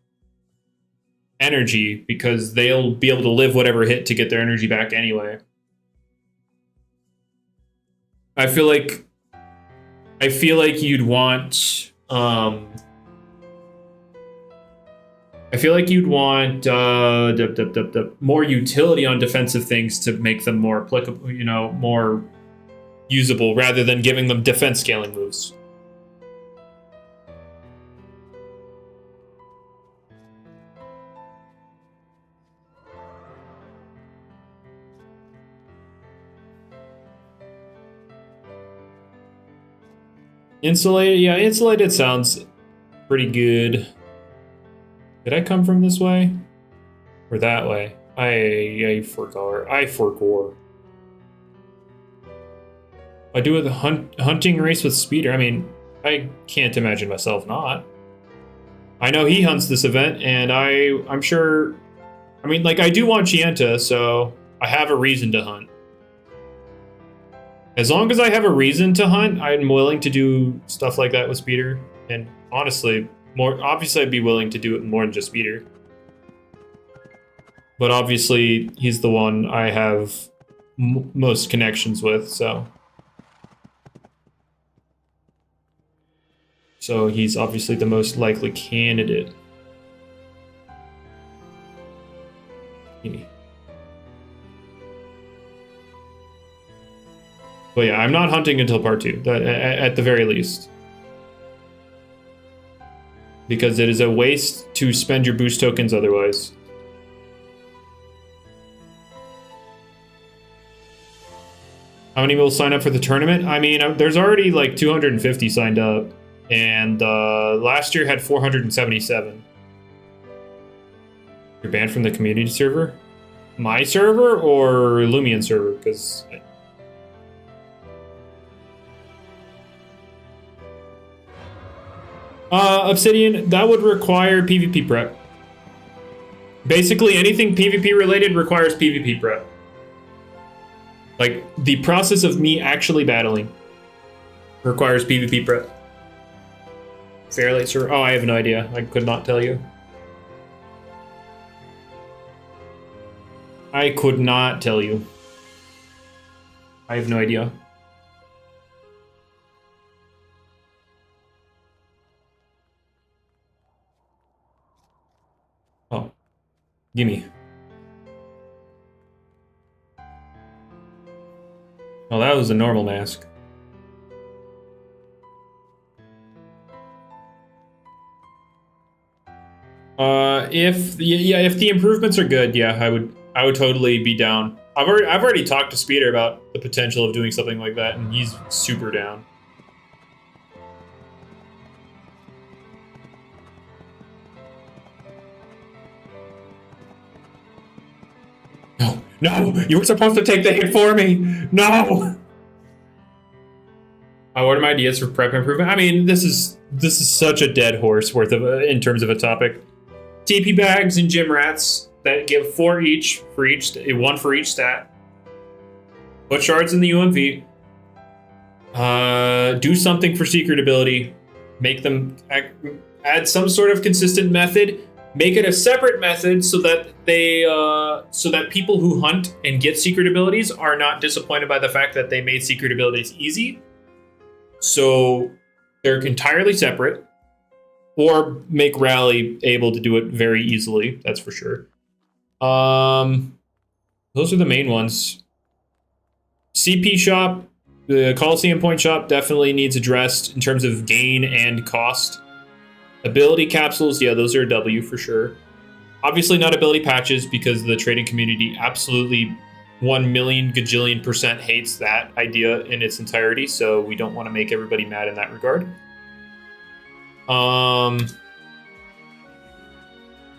energy because they'll be able to live whatever hit to get their energy back anyway. I feel like you'd want more utility on defensive things to make them more applicable, more usable rather than giving them defense scaling moves. Insulated, yeah, insulated sounds pretty good. Did I come from this way? Or that way? I forgot. I do a hunting race with Speeder. I mean, I can't imagine myself not. I know he hunts this event, and I'm sure... I mean, like, I do want Chienta, so I have a reason to hunt. As long as I have a reason to hunt, I'm willing to do stuff like that with Speeder. And honestly, obviously I'd be willing to do it more than just Speeder. But obviously, he's the one I have most connections with, so... So he's obviously the most likely candidate. But yeah, I'm not hunting until part 2, at the very least. Because it is a waste to spend your boost tokens otherwise. How many will sign up for the tournament? I mean, there's already like 250 signed up, and last year had 477. You're banned from the community server? My server or Loomian server? Because Obsidian, that would require PvP prep. Basically, anything PvP related requires PvP prep. Like, the process of me actually battling requires PvP prep. Fairlight server? Oh, I have no idea. I could not tell you. I could not tell you. I have no idea. Oh, gimme. Oh, that was a normal mask. If the improvements are good, yeah, I would totally be down. I've already talked to Speeder about the potential of doing something like that, and he's super down. No, no, you were supposed to take the hit for me. No. What are my ideas for prep improvement? I mean, this is such a dead horse worth of in terms of a topic. TP bags and gym rats that give 4 each for each, 1 for each stat. Put shards in the UMV. Do something for secret ability. Make them add some sort of consistent method. Make it a separate method so that people who hunt and get secret abilities are not disappointed by the fact that they made secret abilities easy. So they're entirely separate. Or make Rally able to do it very easily, that's for sure. Those are the main ones. CP shop, the Coliseum point shop definitely needs addressed in terms of gain and cost. Ability capsules, yeah, those are a W for sure. Obviously not ability patches because the trading community absolutely 1 million gajillion % hates that idea in its entirety, so we don't want to make everybody mad in that regard.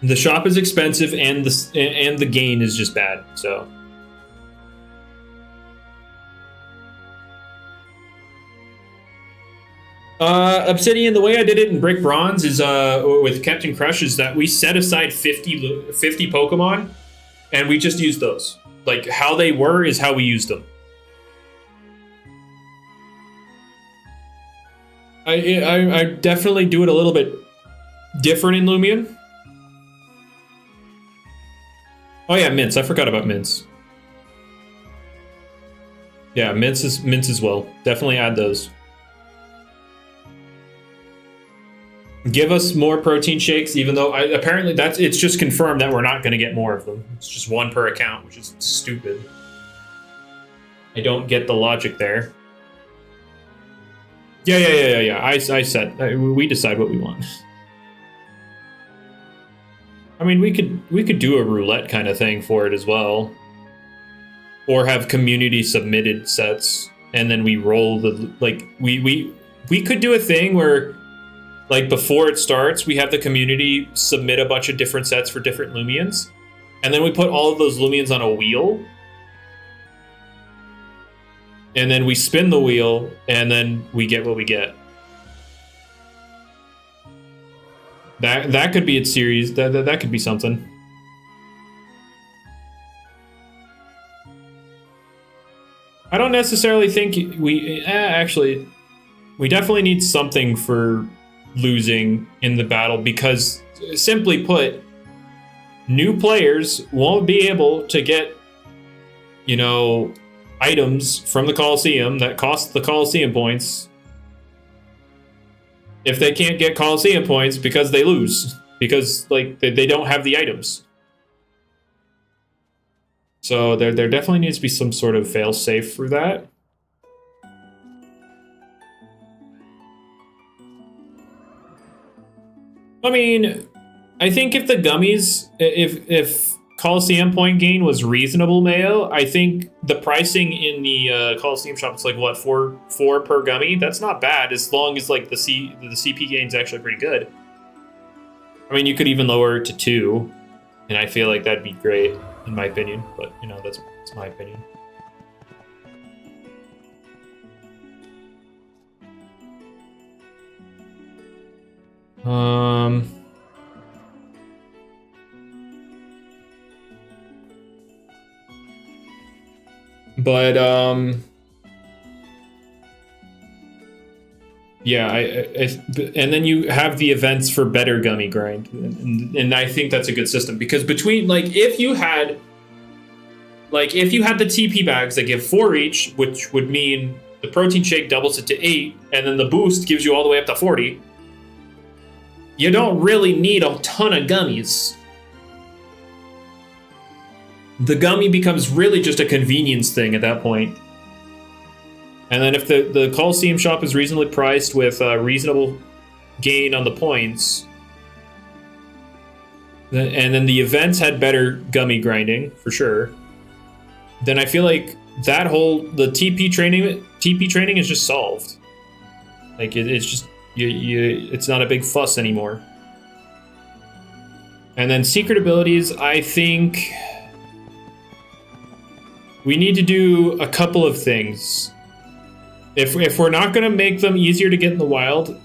The shop is expensive and the gain is just bad, so. Obsidian, the way I did it in Brick Bronze is with Captain Crush is that we set aside 50 Pokemon and we just used those. Like, how they were is how we used them. I definitely do it a little bit different in Loomian. Oh yeah, mints. I forgot about mints. Yeah, mints as well. Definitely add those. Give us more protein shakes, even though apparently it's just confirmed that we're not going to get more of them. It's just 1 per account, which is stupid. I don't get the logic there. Yeah. I said we decide what we want. I mean, we could do a roulette kind of thing for it as well, or have community submitted sets, and then we roll the we could do a thing where, like, before it starts, we have the community submit a bunch of different sets for different Lumians, and then we put all of those Lumians on a wheel, and then we spin the wheel, and then we get what we get. That could be its series. That could be something. I don't necessarily think we actually we definitely need something for losing in the battle, because simply put, new players won't be able to get, you know, items from the Coliseum that cost the Coliseum points if they can't get Coliseum points because they lose, because like they don't have the items. So there definitely needs to be some sort of fail-safe for that. I mean, I think if the gummies, if Coliseum point gain was reasonable, Mayo. I think the pricing in the Coliseum shop is like what, four per gummy. That's not bad as long as like the CP gain's actually pretty good. I mean, you could even lower it to 2, and I feel like that'd be great in my opinion. But you know, that's my opinion. But yeah, and then you have the events for better gummy grind, and I think that's a good system because between like if you had the TP bags that give 4 each, which would mean the protein shake doubles it to 8, and then the boost gives you all the way up to 40. You don't really need a ton of gummies. The gummy becomes really just a convenience thing at that point. And then if the Coliseum shop is reasonably priced with a reasonable gain on the points, and then the events had better gummy grinding, for sure, then I feel like the TP training is just solved. Like, it's just, it's not a big fuss anymore. And then secret abilities, I think we need to do a couple of things. If we're not going to make them easier to get in the wild,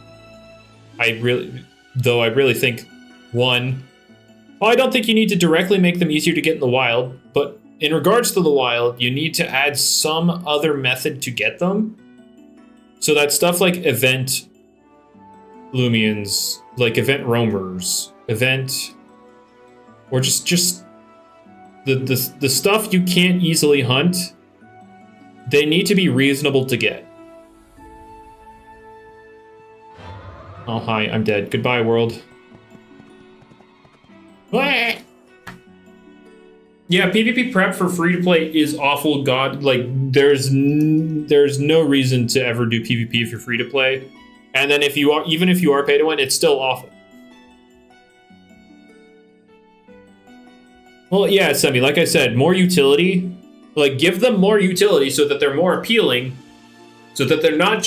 I really think, one, well, I don't think you need to directly make them easier to get in the wild, but in regards to the wild, you need to add some other method to get them. So that stuff like event Lumians, like event roamers, or just the stuff you can't easily hunt, they need to be reasonable to get. Oh, hi, I'm dead. Goodbye, world. Yeah, PvP prep for free-to-play is awful. God, like, there's no reason to ever do PvP if you're free-to-play. And then even if you are pay-to-win, it's still awful. Well, yeah, Semi, like I said, more utility. Like, give them more utility so that they're more appealing, so that they're not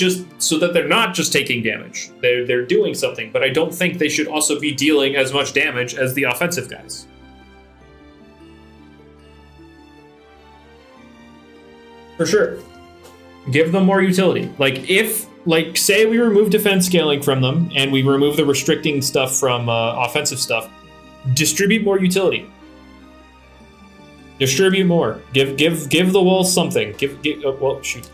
just taking damage. They're doing something, but I don't think they should also be dealing as much damage as the offensive guys. For sure. Give them more utility. Like, say we remove defense scaling from them, and we remove the restricting stuff from offensive stuff, distribute more utility. Distribute more. Give the walls something. Well, shoot.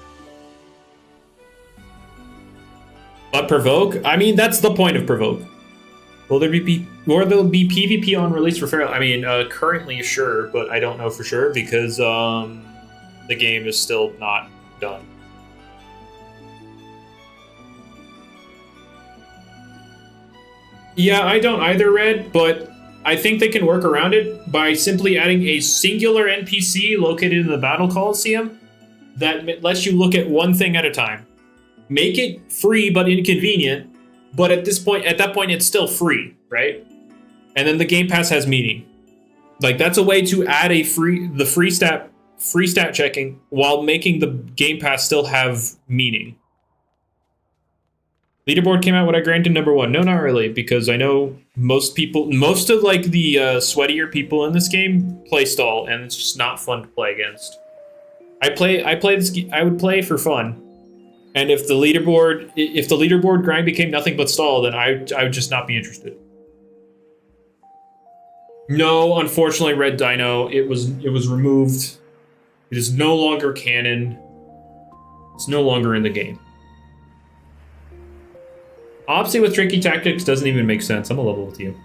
But provoke? I mean, that's the point of provoke. Will there be PvP on release for Feral? I mean, currently, sure, but I don't know for sure because the game is still not done. Yeah, I don't either, Red, but I think they can work around it by simply adding a singular NPC located in the Battle Coliseum that lets you look at one thing at a time. Make it free but inconvenient, but at that point, it's still free, right? And then the Game Pass has meaning. Like, that's a way to add free stat checking while making the Game Pass still have meaning. Leaderboard came out when I granted number 1. No, not really, because I know most of like the sweatier people in this game play stall, and it's just not fun to play against. I would play for fun, and if the leaderboard grind became nothing but stall, then I would just not be interested. No, unfortunately, Red Dino, it was removed. It is no longer canon. It's no longer in the game. Opsy with tricky tactics doesn't even make sense. I'm a level with you.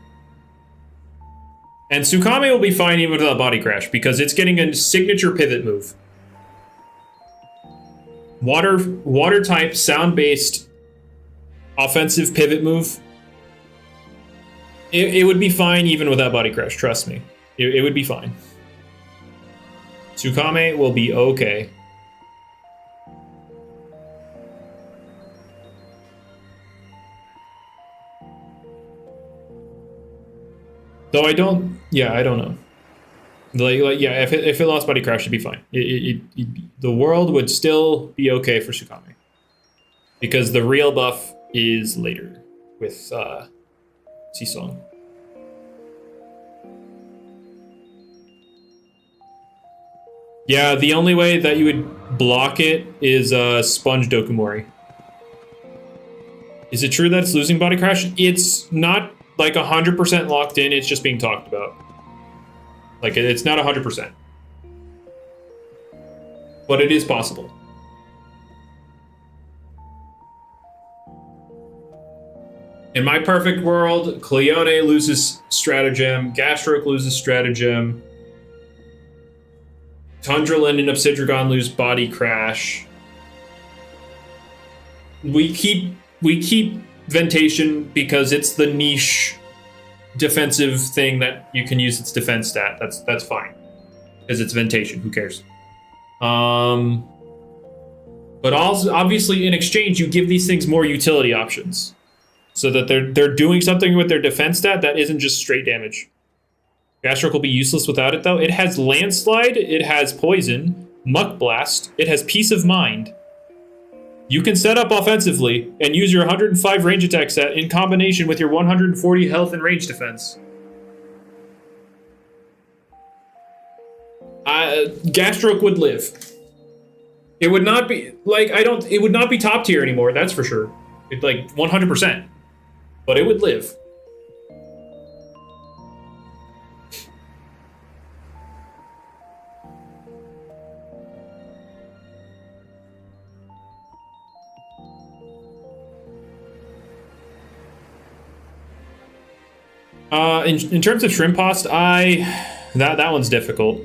And Tsukame will be fine even without body crash because it's getting a signature pivot move. Water type, sound-based, offensive pivot move. It would be fine even without body crash, trust me. It would be fine. Tsukame will be okay. Though I don't know. Yeah, if it lost body crash, it'd be fine. The world would still be okay for Tsukame. Because the real buff is later with Seesong. Yeah, the only way that you would block it is Sponge Dokumori. Is it true that it's losing body crash? It's not like 100% locked in, it's just being talked about. Like, it's not 100%. But it is possible. In my perfect world, Cleone loses Stratagem, Gastroke loses Stratagem, Tundralin and Obsidragon lose body crash. We keep Ventation because it's the niche defensive thing that you can use its defense stat. That's fine. Because it's Ventation, who cares? But also obviously in exchange you give these things more utility options. So that they're doing something with their defense stat that isn't just straight damage. Gastroke will be useless without it, though. It has Landslide, it has Poison, Muck Blast, it has Peace of Mind. You can set up offensively and use your 105 range attack set in combination with your 140 health and range defense. Gastroke would live. It would not be, like, it would not be top tier anymore, that's for sure. It's like 100%. But it would live. In terms of Shrimp Host, that one's difficult.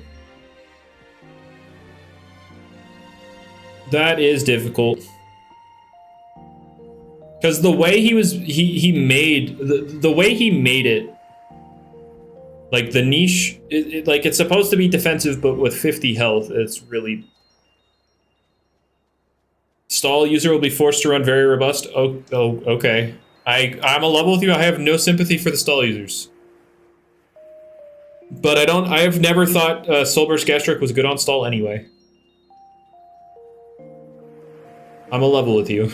That is difficult. Because the way he made the way he made it, like the niche, like it's supposed to be defensive, but with 50 health, it's really. Stall user will be forced to run very robust. Oh, okay. I'm a level with you. I have no sympathy for the stall users. But I have never thought Soulburst Gastroke was good on stall anyway. I'm a level with you.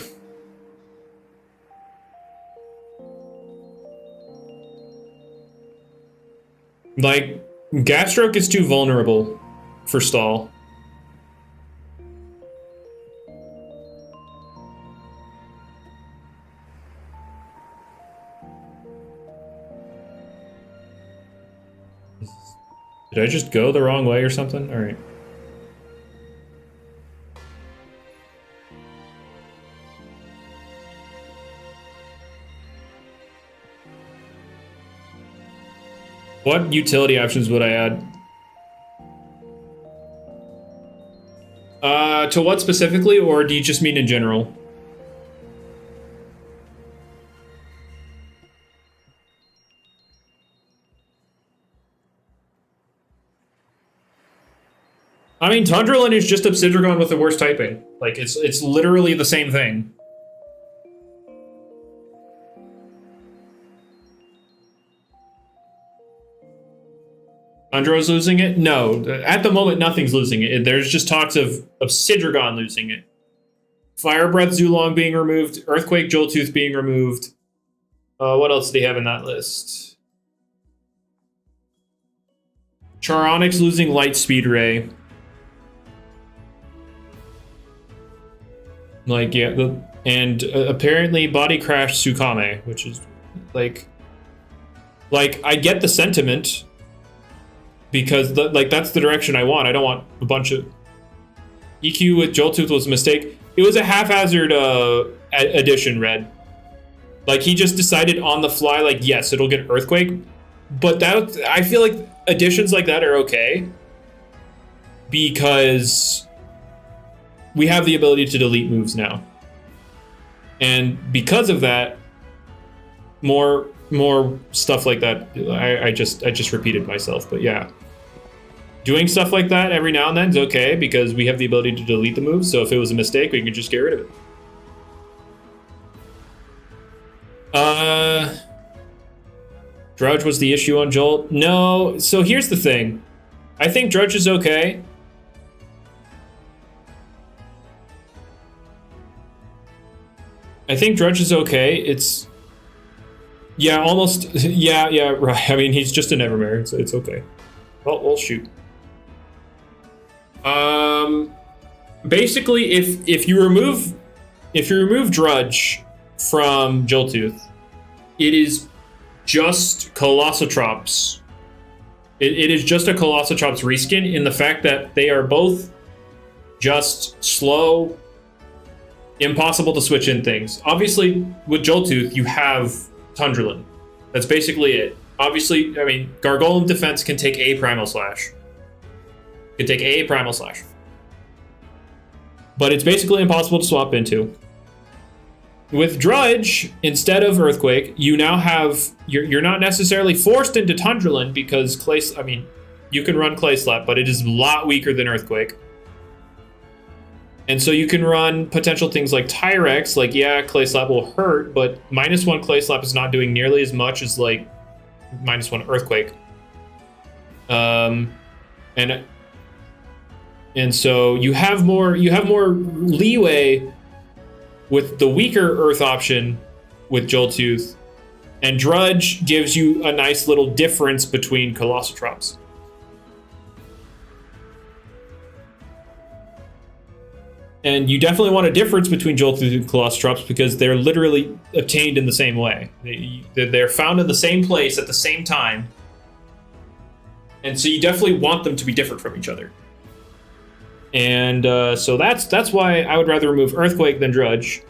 Like, Gastroke is too vulnerable for stall. Did I just go the wrong way or something? All right. What utility options would I add? To what specifically, or do you just mean in general? I mean, Tundralin is just Obsidragon with the worst typing. Like, it's literally the same thing. Tundro's losing it? No. At the moment, nothing's losing it. There's just talks of Obsidragon losing it. Fire Breath Zulong being removed. Earthquake Joltooth being removed. What else do they have in that list? Charonix losing Light Speed Ray. Like, yeah, and apparently Body Crash Tsukame, which is, like, I get the sentiment, because, that's the direction I want. I don't want a bunch of... EQ with Joltooth was a mistake. It was a haphazard addition, Red. Like, he just decided on the fly, like, yes, it'll get Earthquake, but that, I feel like additions like that are okay, because... we have the ability to delete moves now. And because of that, more stuff like that, I just repeated myself, but yeah. Doing stuff like that every now and then is okay, because we have the ability to delete the moves, so if it was a mistake, we can just get rid of it. Drudge was the issue on Jolt? No, so here's the thing. I think Drudge is okay. It's... Yeah, almost... Yeah, right. I mean, he's just a Nevermare, so it's okay. Well, shoot. Basically, if you remove Drudge from Joltooth, it is just Colossotrops. It is just a Colossotrops reskin in the fact that they are both just slow, impossible to switch in things. Obviously, with Joltooth, you have Tundralin. That's basically it. Obviously, I mean, Gargolem defense can take a Primal Slash. But it's basically impossible to swap into. With Drudge, instead of Earthquake, you now have... You're not necessarily forced into Tundralin because you can run Clay Slap, but it is a lot weaker than Earthquake. And so you can run potential things like Tyrex, like, yeah, Clay Slap will hurt, but -1 Clay Slap is not doing nearly as much as, like, -1 Earthquake. And so you have more leeway with the weaker Earth option with Joltooth, and Drudge gives you a nice little difference between Colossotrops. And you definitely want a difference between Joltooth and Colossotrops because they're literally obtained in the same way. They're found in the same place at the same time. And so you definitely want them to be different from each other. And so that's why I would rather remove Earthquake than Drudge.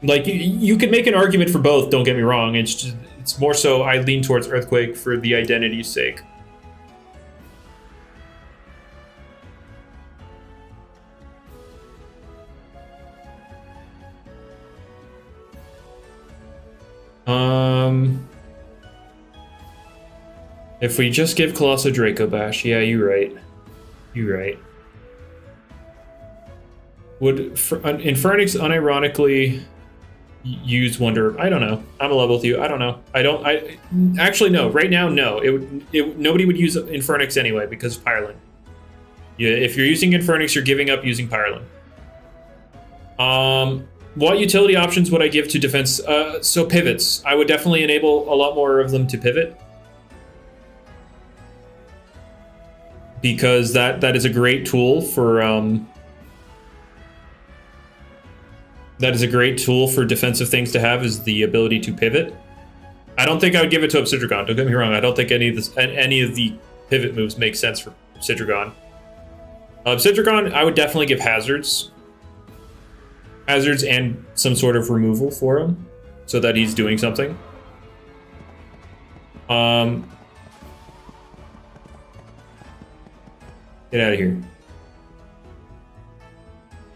Like, you could make an argument for both, don't get me wrong. It's more so I lean towards Earthquake for the identity's sake. If we just give Colosso Draco Bash, yeah, you're right. Would Infernix unironically use Wonder? I don't know. I'm a level with you. I don't know. Actually, no. Right now, no. Nobody would use Infernix anyway because of Pyrelin. Yeah, if you're using Infernix, you're giving up using Pyrelin. What utility options would I give to defense? So pivots. I would definitely enable a lot more of them to pivot. Because that is a great tool for defensive things to have, is the ability to pivot. I don't think I would give it to Obsidragon. Don't get me wrong. I don't think any of the pivot moves make sense for Obsidragon. Obsidragon, I would definitely give hazards and some sort of removal for him, so that he's doing something. Get out of here.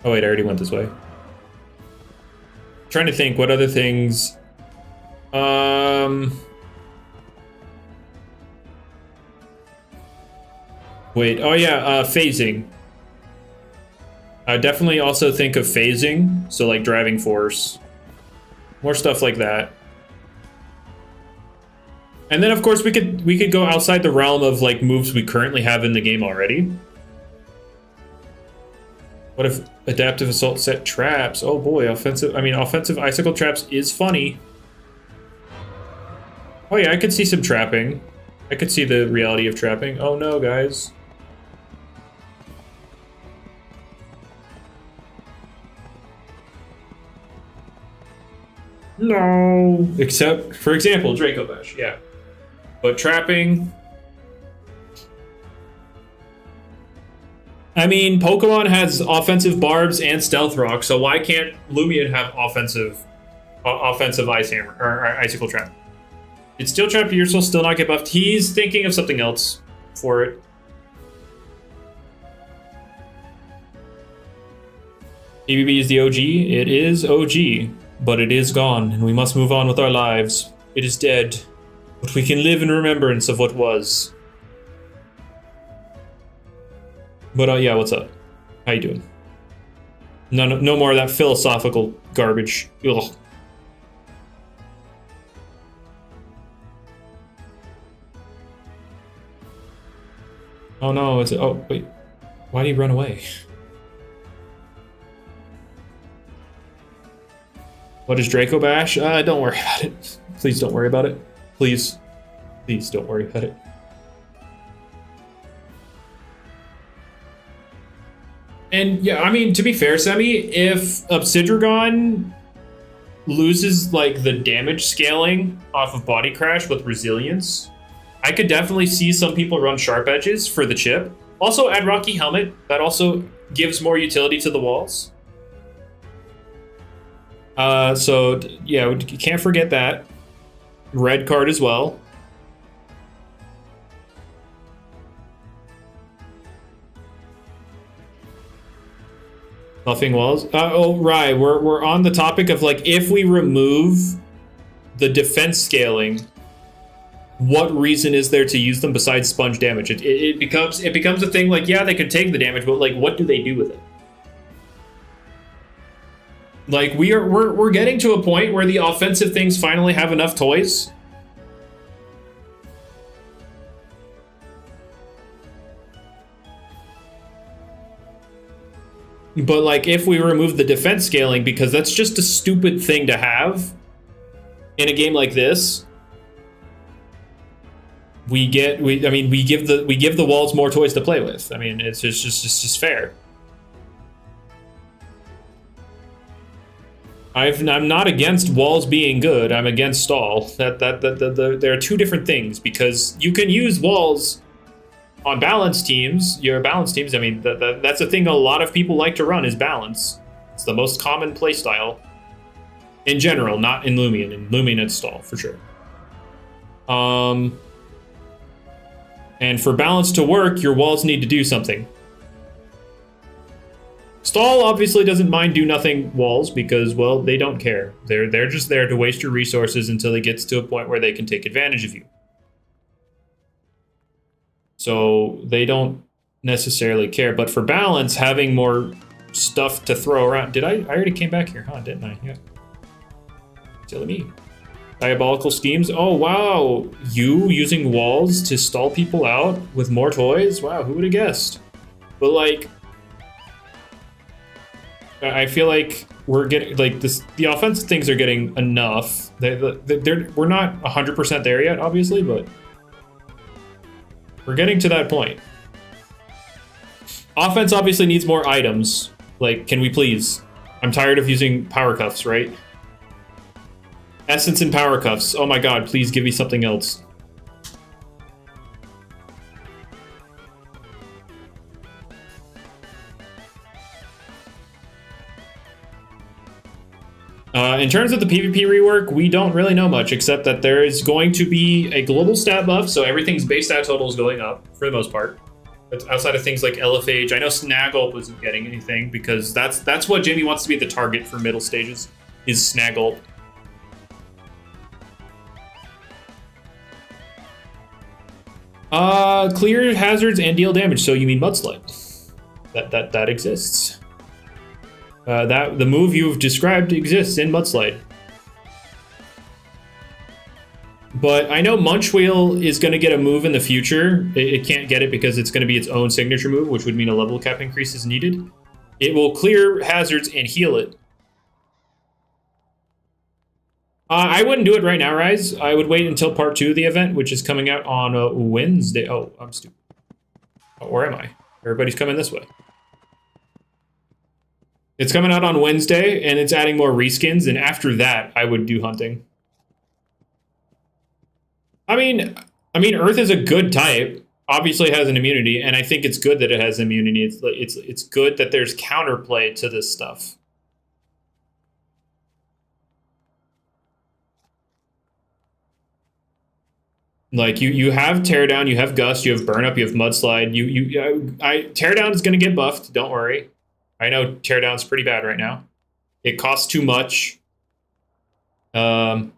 Oh wait, I already went this way. Trying to think what other things. Wait, oh yeah, phasing. I definitely also think of phasing, so like driving force. More stuff like that. And then of course we could go outside the realm of like moves we currently have in the game already. What if Adaptive Assault set traps? Oh boy, offensive Icicle traps is funny. Oh yeah, I could see some trapping. I could see the reality of trapping. Oh no, guys. No. Except, for example, Draco Bash, yeah. But trapping... I mean, Pokemon has offensive Barbs and Stealth Rock, so why can't Loomian have offensive Ice Hammer, or Icicle Trap? It's Steel Trap, you're still not get buffed. He's thinking of something else for it. EBB is the OG? It is OG. But it is gone, and we must move on with our lives. It is dead, but we can live in remembrance of what was. But yeah, what's up? How you doing? No more of that philosophical garbage. Ugh. Oh no, it's oh wait. Why did he run away? What is Draco Bash? Don't worry about it. Please don't worry about it. Please. Please don't worry about it. And yeah, I mean, to be fair, Semi, if Obsidragon loses like the damage scaling off of Body Crash with Resilience, I could definitely see some people run Sharp Edges for the chip. Also add Rocky Helmet. That also gives more utility to the walls. So yeah, you can't forget that. Red card as well. Buffing walls. Oh, right. We're on the topic of like if we remove the defense scaling, what reason is there to use them besides sponge damage? It becomes a thing like, yeah, they can take the damage, but like what do they do with it? Like we're getting to a point where the offensive things finally have enough toys. But like if we remove the defense scaling, because that's just a stupid thing to have in a game like this, we give the walls more toys to play with. I mean, it's just fair. I'm not against walls being good. I'm against stall. There are two different things, because you can use walls on balanced teams. Your balanced teams. I mean, that's a thing a lot of people like to run is balance. It's the most common playstyle in general, not in Loomian. In Loomian, it's stall for sure. And for balance to work, your walls need to do something. Stall obviously doesn't mind do nothing walls because, well, they don't care. They're just there to waste your resources until it gets to a point where they can take advantage of you. So they don't necessarily care. But for balance, having more stuff to throw around. I already came back here, huh? Didn't I? Yeah. Silly me. Diabolical schemes. Oh, wow. You using walls to stall people out with more toys? Wow, who would have guessed? But like, I feel like we're getting like this. The offensive things are getting enough. We're not 100% there yet, obviously, but we're getting to that point. Offense obviously needs more items. Like, can we please? I'm tired of using power cuffs, right? Essence and power cuffs. Oh my god, please give me something else. In terms of the PvP rework, we don't really know much, except that there is going to be a global stat buff, so everything's base stat total is going up, for the most part. But outside of things like LFH, I know Snagulp isn't getting anything, because that's what Jamie wants to be the target for middle stages, is Snagulp. Clear hazards and deal damage, so you mean Mudslide. That exists. The move you've described exists in Mudslide. But I know Munchwheel is going to get a move in the future. It can't get it because it's going to be its own signature move, which would mean a level cap increase is needed. It will clear hazards and heal it. I wouldn't do it right now, Rise. I would wait until part 2 of the event, which is coming out on Wednesday. Oh, I'm stupid. Oh, where am I? Everybody's coming this way. It's coming out on Wednesday, and it's adding more reskins, and after that, I would do hunting. I mean, Earth is a good type. Obviously, it has an immunity, and I think it's good that it has immunity. It's good that there's counterplay to this stuff. Like you have Teardown, you have Gust, you have Burn Up, you have Mudslide. Teardown is going to get buffed. Don't worry. I know Teardown's pretty bad right now. It costs too much. I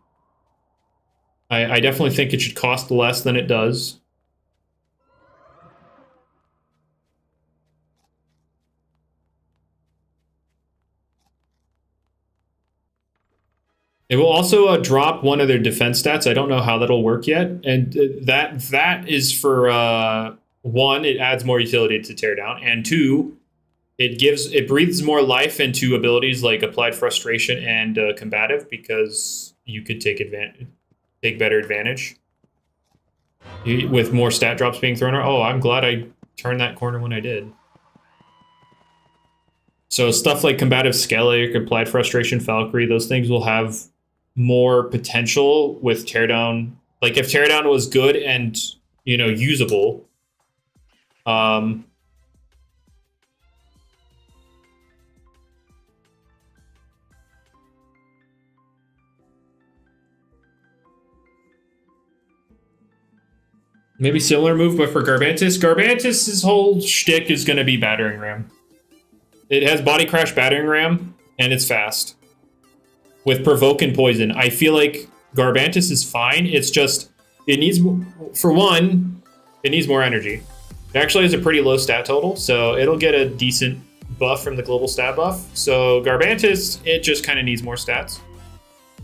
definitely think it should cost less than it does. It will also drop one of their defense stats. I don't know how that'll work yet, and that is for one, it adds more utility to teardown, and two, it breathes more life into abilities like applied frustration and combative, because you could take better advantage with more stat drops being thrown. Oh, I'm glad I turned that corner when I did. So stuff like combative Skellig, applied frustration, Valkyrie, those things will have more potential with teardown. Like if teardown was good and, you know, usable, maybe similar move, but for Garbantis. Garbantis' whole shtick is going to be Battering Ram. It has Body Crash, Battering Ram, and it's fast. With Provoke and Poison. I feel like Garbantis is fine. It's just, it needs, for one, it needs more energy. It actually has a pretty low stat total, so it'll get a decent buff from the global stat buff. So Garbantis, it just kind of needs more stats.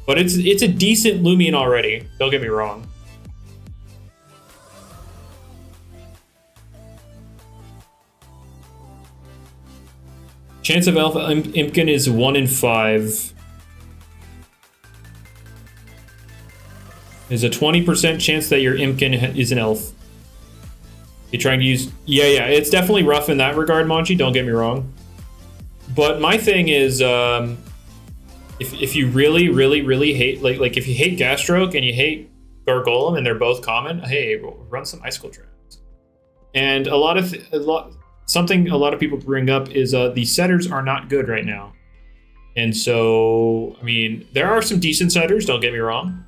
But it's a decent Loomian already, don't get me wrong. Chance of Alpha Impkin is 1 in 5. There's a 20% chance that your Impkin is an elf. You're trying to use... Yeah, it's definitely rough in that regard, Monchi, don't get me wrong. But my thing is, if you really hate... Like if you hate Gastroke and you hate Gargolem and they're both common, hey, run some Icicle traps. And something a lot of people bring up is the setters are not good right now. And so, I mean, there are some decent setters, don't get me wrong.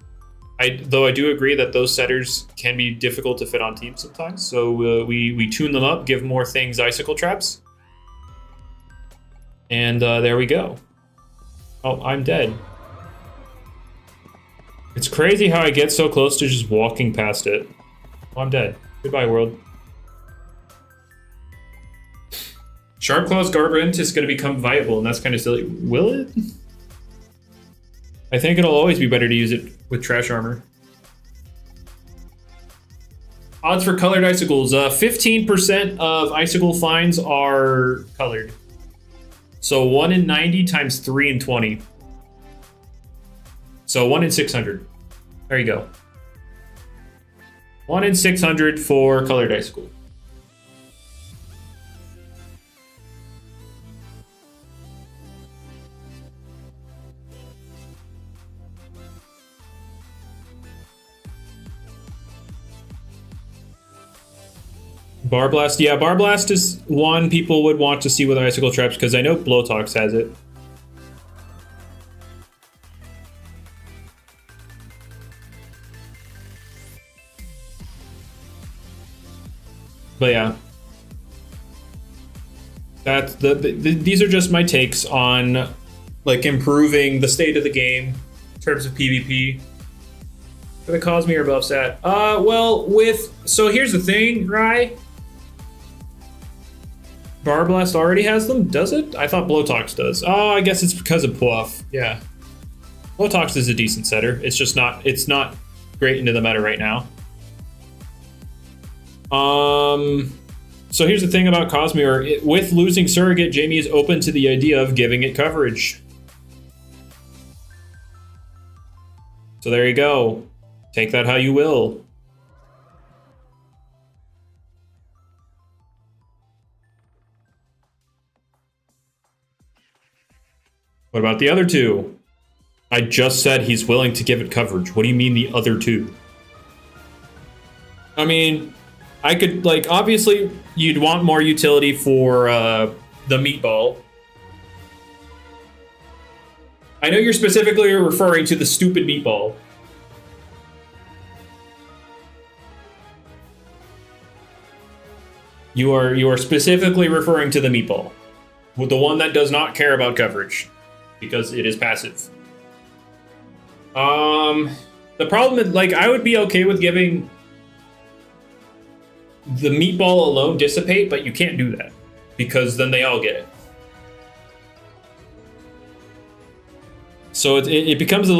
Though I do agree that those setters can be difficult to fit on teams sometimes. So we tune them up, give more things Icicle traps. And there we go. Oh, I'm dead. It's crazy how I get so close to just walking past it. Oh, I'm dead. Goodbye, world. Sharp Claw's Garbantis is going to become viable, and that's kind of silly. Will it? I think it'll always be better to use it with Trash Armor. Odds for colored Icicles. 15% of Icicle finds are colored. So 1 in 90 times 3 in 20. So 1 in 600. There you go. 1 in 600 for colored Icicle. Bar Blast, yeah, Bar Blast is one people would want to see with Icicle traps because I know Blowtox has it. But yeah, that's these are just my takes on like improving the state of the game in terms of PvP. For the Cosmere above stat. Well, so here's the thing, right? Bar Blast already has them, does it? I thought Blowtox does. Oh, I guess it's because of Puff. Yeah. Blowtox is a decent setter. It's just not, it's not great into the meta right now. So here's the thing about Cosmere. With losing Surrogate, Jamie is open to the idea of giving it coverage. So there you go. Take that how you will. What about the other two? I just said he's willing to give it coverage. What do you mean the other two? I mean, I could, like, obviously you'd want more utility for the meatball. I know you're specifically referring to the stupid meatball. You are specifically referring to the meatball. The one that does not care about coverage. Because it is passive. The problem is, like, I would be okay with giving the meatball alone dissipate, but you can't do that. Because then they all get it. So it becomes a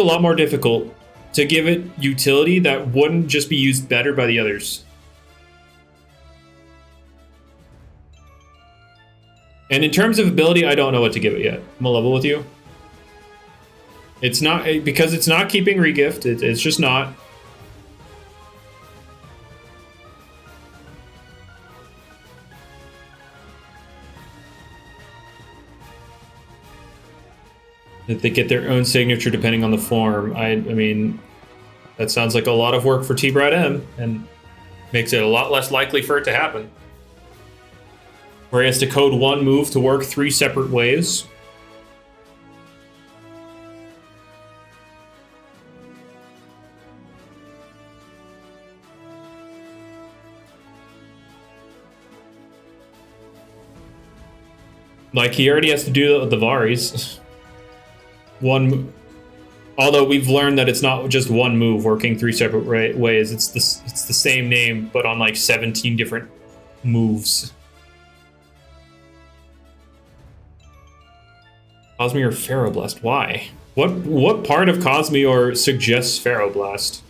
lot more difficult to give it utility that wouldn't just be used better by the others. And in terms of ability, I don't know what to give it yet. I'm a level with you. It's not, because it's not keeping regift. It's just not. That they get their own signature depending on the form. I mean, that sounds like a lot of work for T-Brad M, and makes it a lot less likely for it to happen. Where he has to code one move to work 3 separate ways. Like, he already has to do that with the Varis. Although we've learned that it's not just one move working 3 separate ways. It's the same name, but on like 17 different moves. Cosmore Ferroblast, why? What part of Cosmore suggests Ferroblast?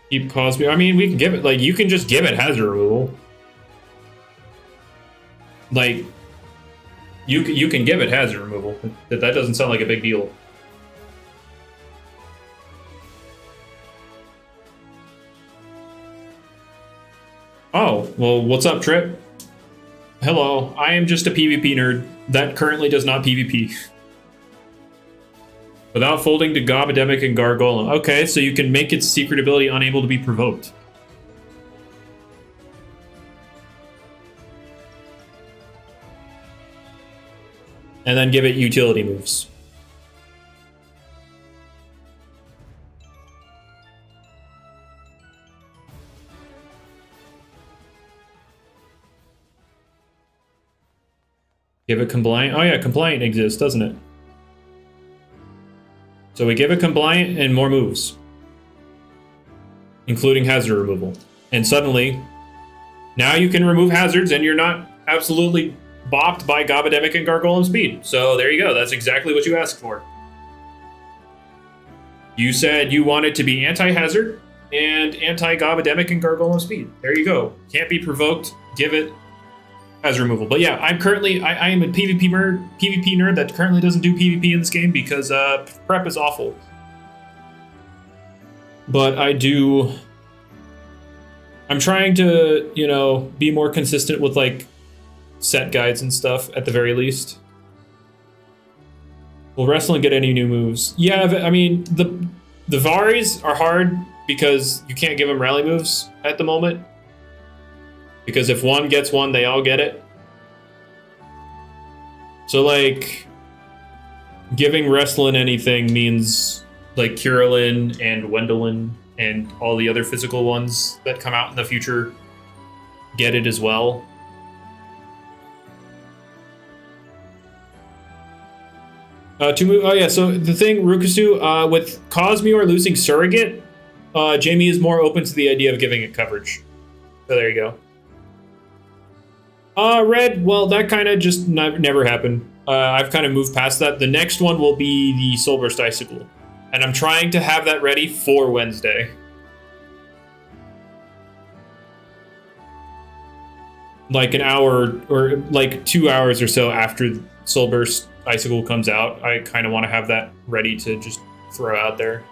Keep Cosmore. I mean, we can give it, like, you can just give it hazard removal. Like, you can give it hazard removal. That doesn't sound like a big deal. Oh, well, what's up, Trip? Hello, I am just a PvP nerd that currently does not PvP. Without folding to Gobademic and Gargolem. Okay, so you can make its secret ability unable to be provoked. And then give it utility moves. Give it compliant. Oh yeah, compliant exists, doesn't it? So we give it compliant and more moves, including hazard removal. And suddenly, now you can remove hazards and you're not absolutely bopped by Gobademic and Gargolem speed. So there you go. That's exactly what you asked for. You said you wanted to be anti-hazard and anti-Gobademic and Gargolem speed. There you go. Can't be provoked. Give it hazard removal. But yeah, I'm currently, I am a PvP nerd that currently doesn't do PvP in this game because prep is awful. But I'm trying to, you know, be more consistent with like set guides and stuff at the very least. Will wrestling get any new moves? Yeah, I mean, the Varis are hard because you can't give them rally moves at the moment. Because if one gets one, they all get it. So, like, giving Wrestlin anything means, like, Curalin and Wendelin and all the other physical ones that come out in the future get it as well. Oh yeah, so the thing, Rukusu, with Cosmore losing Surrogate, Jamie is more open to the idea of giving it coverage. So there you go. Red, well, that kind of just never happened. I've kind of moved past that. The next one will be the Soulburst Icicle. And I'm trying to have that ready for Wednesday. Like an hour or like 2 hours or so after Soulburst Icicle comes out, I kind of want to have that ready to just throw out there.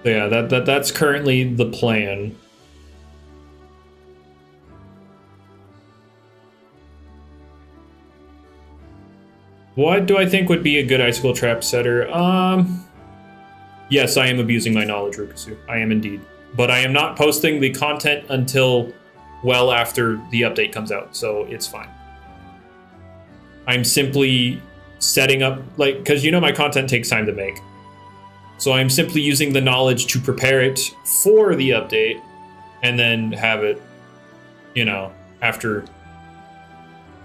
So yeah, that's currently the plan. What do I think would be a good Icicle Trap setter? Yes, I am abusing my knowledge, Rukusu. I am indeed. But I am not posting the content until well after the update comes out, so it's fine. I'm simply setting up, like, because you know my content takes time to make. So I'm simply using the knowledge to prepare it for the update and then have it, you know, after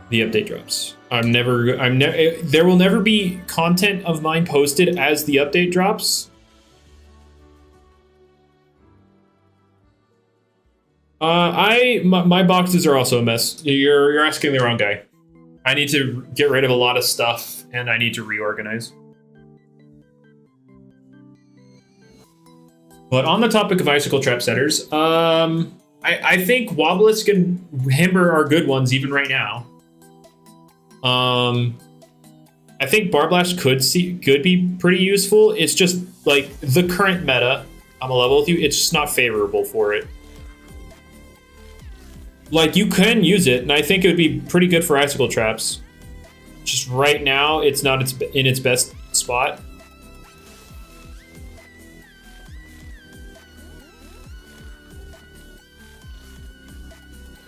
the update drops. There will never be content of mine posted as the update drops My boxes are also a mess. You're asking the wrong guy. I need to get rid of a lot of stuff, and I need to reorganize. But on the topic of icicle trap setters, I think Wobblisk and Himber are good ones even right now. I think Barblast could be pretty useful. It's just like the current meta. I'm a level with you. It's just not favorable for it. Like, you can use it, and I think it would be pretty good for icicle traps. Just right now, it's not in its best spot.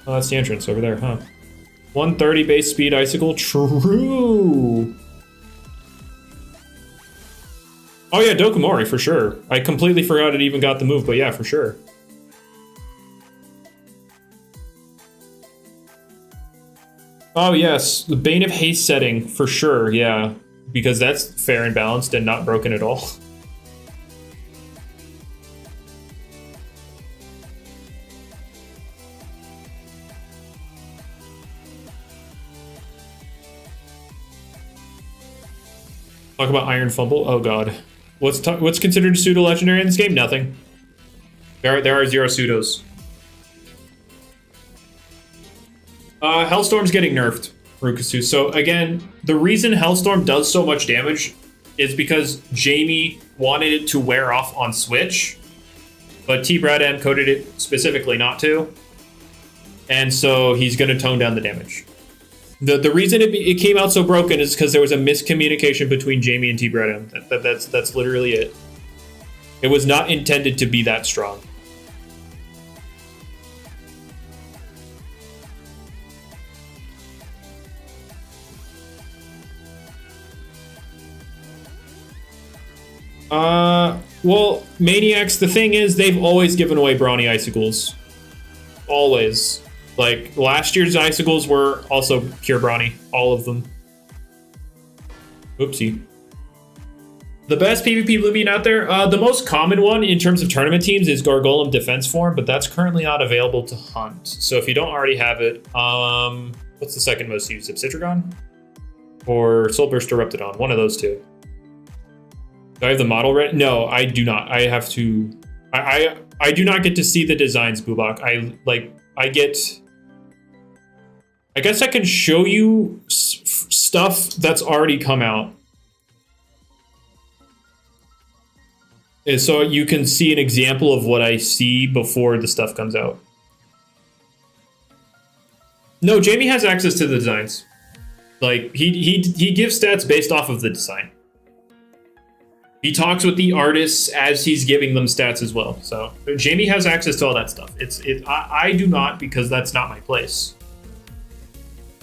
Oh, that's the entrance over there, huh? 130 base speed icicle, true. Oh yeah, Dokomori for sure. I completely forgot it even got the move, but yeah, for sure. Oh yes, the Bane of Haste setting, for sure, yeah. Because that's fair and balanced and not broken at all. Talk about Iron Fumble, oh god. What's considered a pseudo-legendary in this game? Nothing. There are 0 pseudos. Hellstorm's getting nerfed, Rukasu. So again, the reason Hellstorm does so much damage is because Jamie wanted it to wear off on Switch, but T-Brad coded it specifically not to. And so he's going to tone down the damage. The reason it came out so broken is because there was a miscommunication between Jamie and T-Brad. That's literally it. It was not intended to be that strong. Well, Maniacs, the thing is, they've always given away Brawny Icicles. Always. Like, last year's Icicles were also pure Brawny. All of them. Oopsie. The best PvP Lumian out there? The most common one in terms of tournament teams is Gargolem Defense Form, but that's currently not available to hunt. So if you don't already have it, what's the second most used? Obsitragon? Or Soulburst or Reptidon? One of those two. Do I have the model ready? No, I do not. I have to... I do not get to see the designs, Bubak. I guess I can show you stuff that's already come out. And so you can see an example of what I see before the stuff comes out. No, Jamie has access to the designs. Like, he gives stats based off of the design. He talks with the artists as he's giving them stats as well. So Jamie has access to all that stuff. I do not, because that's not my place.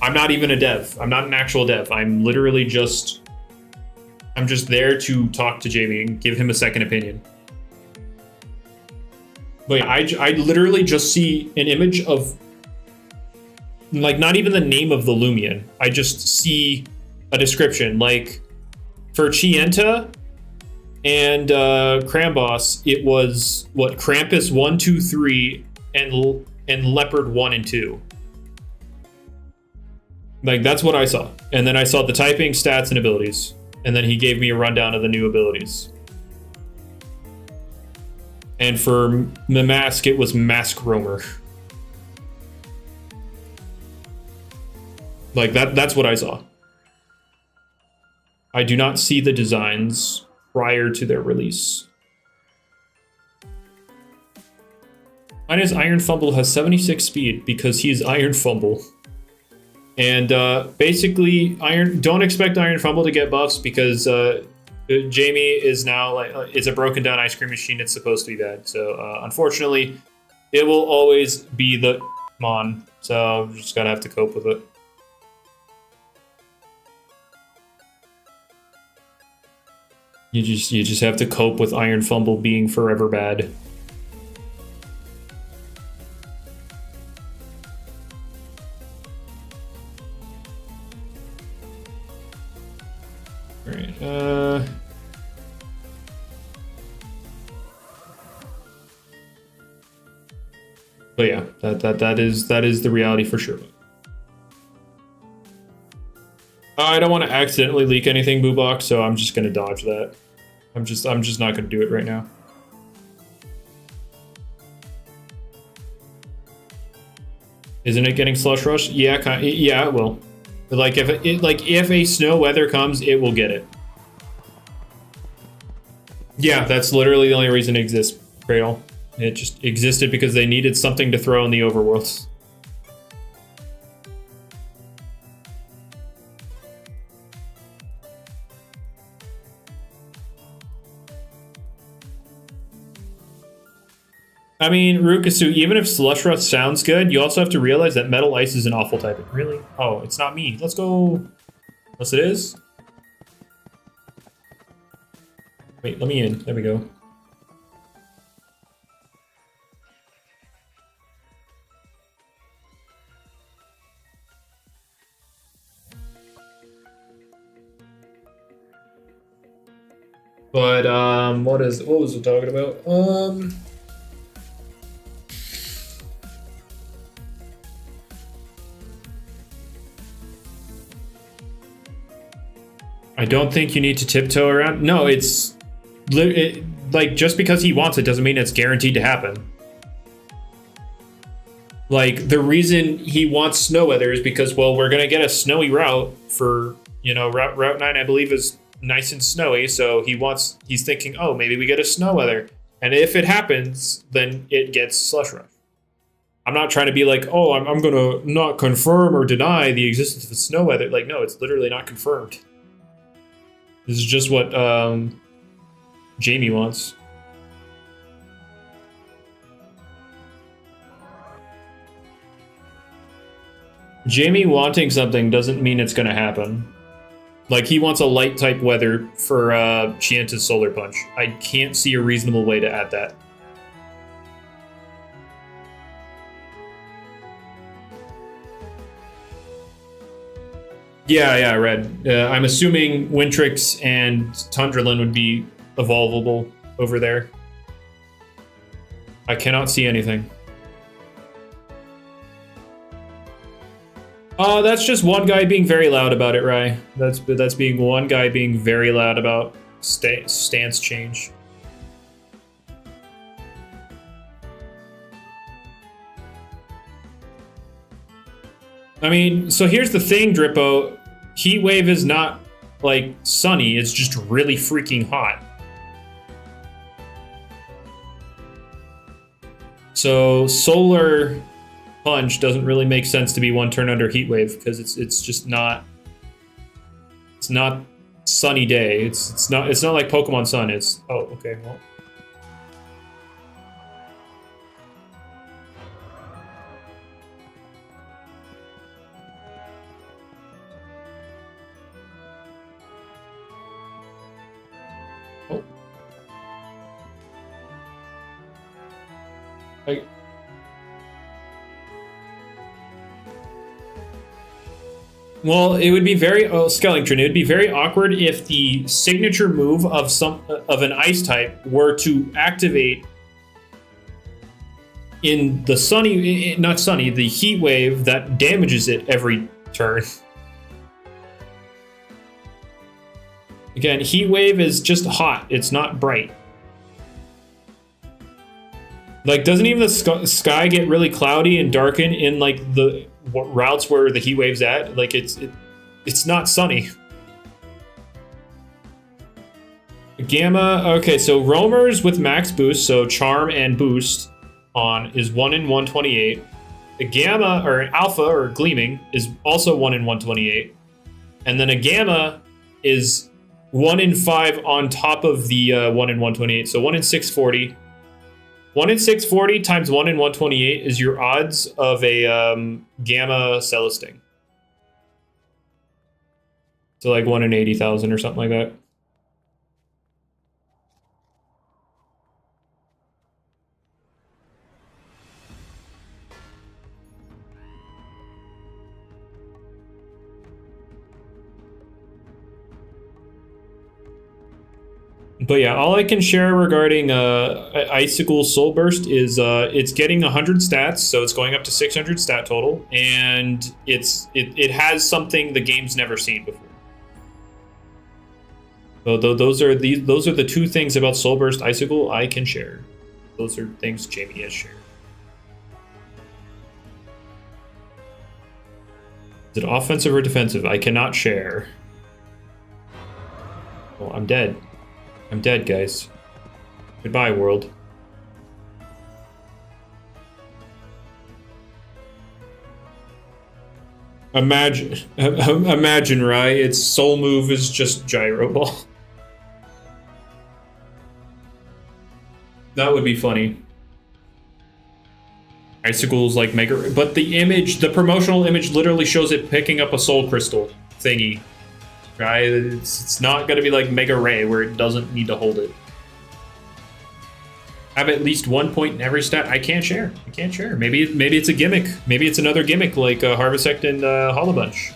I'm not even a dev. I'm not an actual dev. I'm literally just... I'm just there to talk to Jamie and give him a second opinion. But yeah, I literally just see an image of... Like, not even the name of the Loomian. I just see a description. Like, for Chienta and Cramboss, it was, what, Krampus 1, 2, 3, and Leopard 1 and 2. Like, that's what I saw. And then I saw the typing, stats, and abilities. And then he gave me a rundown of the new abilities. And for Mask, it was Mask Roamer. Like, that's what I saw. I do not see the designs prior to their release. Mine is Iron Fumble has 76 speed because he's Iron Fumble. And basically, don't expect Iron Fumble to get buffs because Jamie is now like is a broken down ice cream machine. It's supposed to be bad. So unfortunately, it will always be the Mon. So I'm just gonna have to cope with it. You just have to cope with Iron Fumble being forever bad. Alright, But yeah, that is the reality for sure. I don't want to accidentally leak anything, Boobox, so I'm just gonna dodge that. I'm just not gonna do it right now. Isn't it getting slush rush? Yeah, yeah, it will. Like if a snow weather comes, it will get it. Yeah, that's literally the only reason it exists, Cradle. It just existed because they needed something to throw in the overworlds. I mean, Rukasu, even if Slush Rush sounds good, you also have to realize that Metal Ice is an awful type. Really? Oh, it's not me. Let's go. Unless it is. Wait, let me in. There we go. But, what was it talking about? I don't think you need to tiptoe around. No, like, just because he wants it doesn't mean it's guaranteed to happen. Like, the reason he wants snow weather is because, well, we're gonna get a snowy route for, you know, Route 9, I believe, is nice and snowy, so he's thinking, oh, maybe we get a snow weather. And if it happens, then it gets slush rush. I'm not trying to be like, oh, I'm gonna not confirm or deny the existence of snow weather. Like, no, it's literally not confirmed. This is just what Jamie wants. Jamie wanting something doesn't mean it's gonna happen. Like, he wants a light type weather for Chianta's Solar Punch. I can't see a reasonable way to add that. Yeah, I read. I'm assuming Wintrix and Tundralin would be evolvable over there. I cannot see anything. That's just one guy being very loud about it, Rai. That's being one guy being very loud about stance change. I mean, so here's the thing, Drippo. Heat wave is not, like, sunny. It's just really freaking hot. So solar punch doesn't really make sense to be one turn under heat wave because it's just not. It's not sunny day. It's not like Pokemon Sun. It's okay, well. Well, it would be very Skellington. It would be very awkward if the signature move of an ice type were to activate in the not sunny, the heat wave that damages it every turn. Again, heat wave is just hot. It's not bright. Like, doesn't even the sky get really cloudy and darken in, like, the routes where the heat wave's at? Like, it's not sunny. Gamma, okay, so Roamers with max boost, so Charm and Boost on, is 1 in 128. The Gamma, or Alpha, or Gleaming, is also 1 in 128. And then a Gamma is 1 in 5 on top of the 1 in 128, so 1 in 640. 1 in 640 times 1 in 128 is your odds of a Gamma Celesting. So like 1 in 80,000 or something like that. But yeah, all I can share regarding Icicle Soul Burst is it's getting 100 stats, so it's going up to 600 stat total, and it has something the game's never seen before. So those are the two things about Soul Burst Icicle I can share. Those are things Jamie has shared. Is it offensive or defensive? I cannot share. Well, I'm dead. I'm dead, guys. Goodbye, world. Imagine, right? Its soul move is just gyro ball. That would be funny. Icicles like mega, but the promotional image literally shows it picking up a soul crystal thingy. Right? It's not gonna be like Mega Ray where it doesn't need to hold it. Have at least 1 point in every stat. I can't share. I can't share. Maybe it's a gimmick. Maybe it's another gimmick like Harvesect and Hollow Bunch.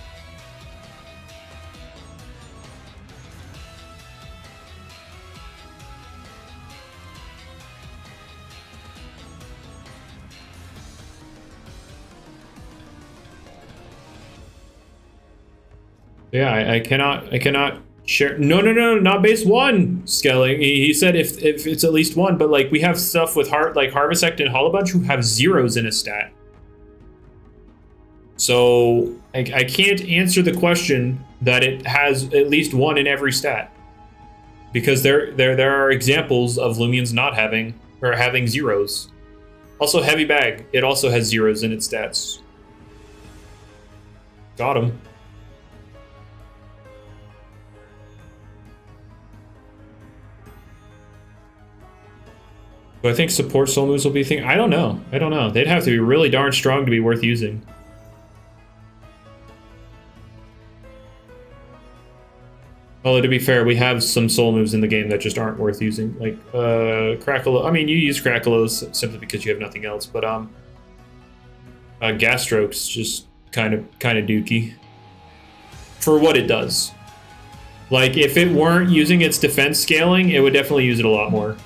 Yeah, I cannot share. No, not base 1, Skelling. He said if it's at least 1, but like we have stuff with like Harvesect and Hollow Bunch who have zeros in a stat. So I can't answer the question that it has at least 1 in every stat. Because there are examples of Lumians not having or having zeros. Also Heavy Bag, it also has zeros in its stats. Got him. Do I think support soul moves will be a thing? I don't know. They'd have to be really darn strong to be worth using. Although to be fair, we have some soul moves in the game that just aren't worth using. Like Crackle. I mean, you use Crackleos simply because you have nothing else, but Gas Stroke's just kind of dookie for what it does. Like if it weren't using its defense scaling, it would definitely use it a lot more.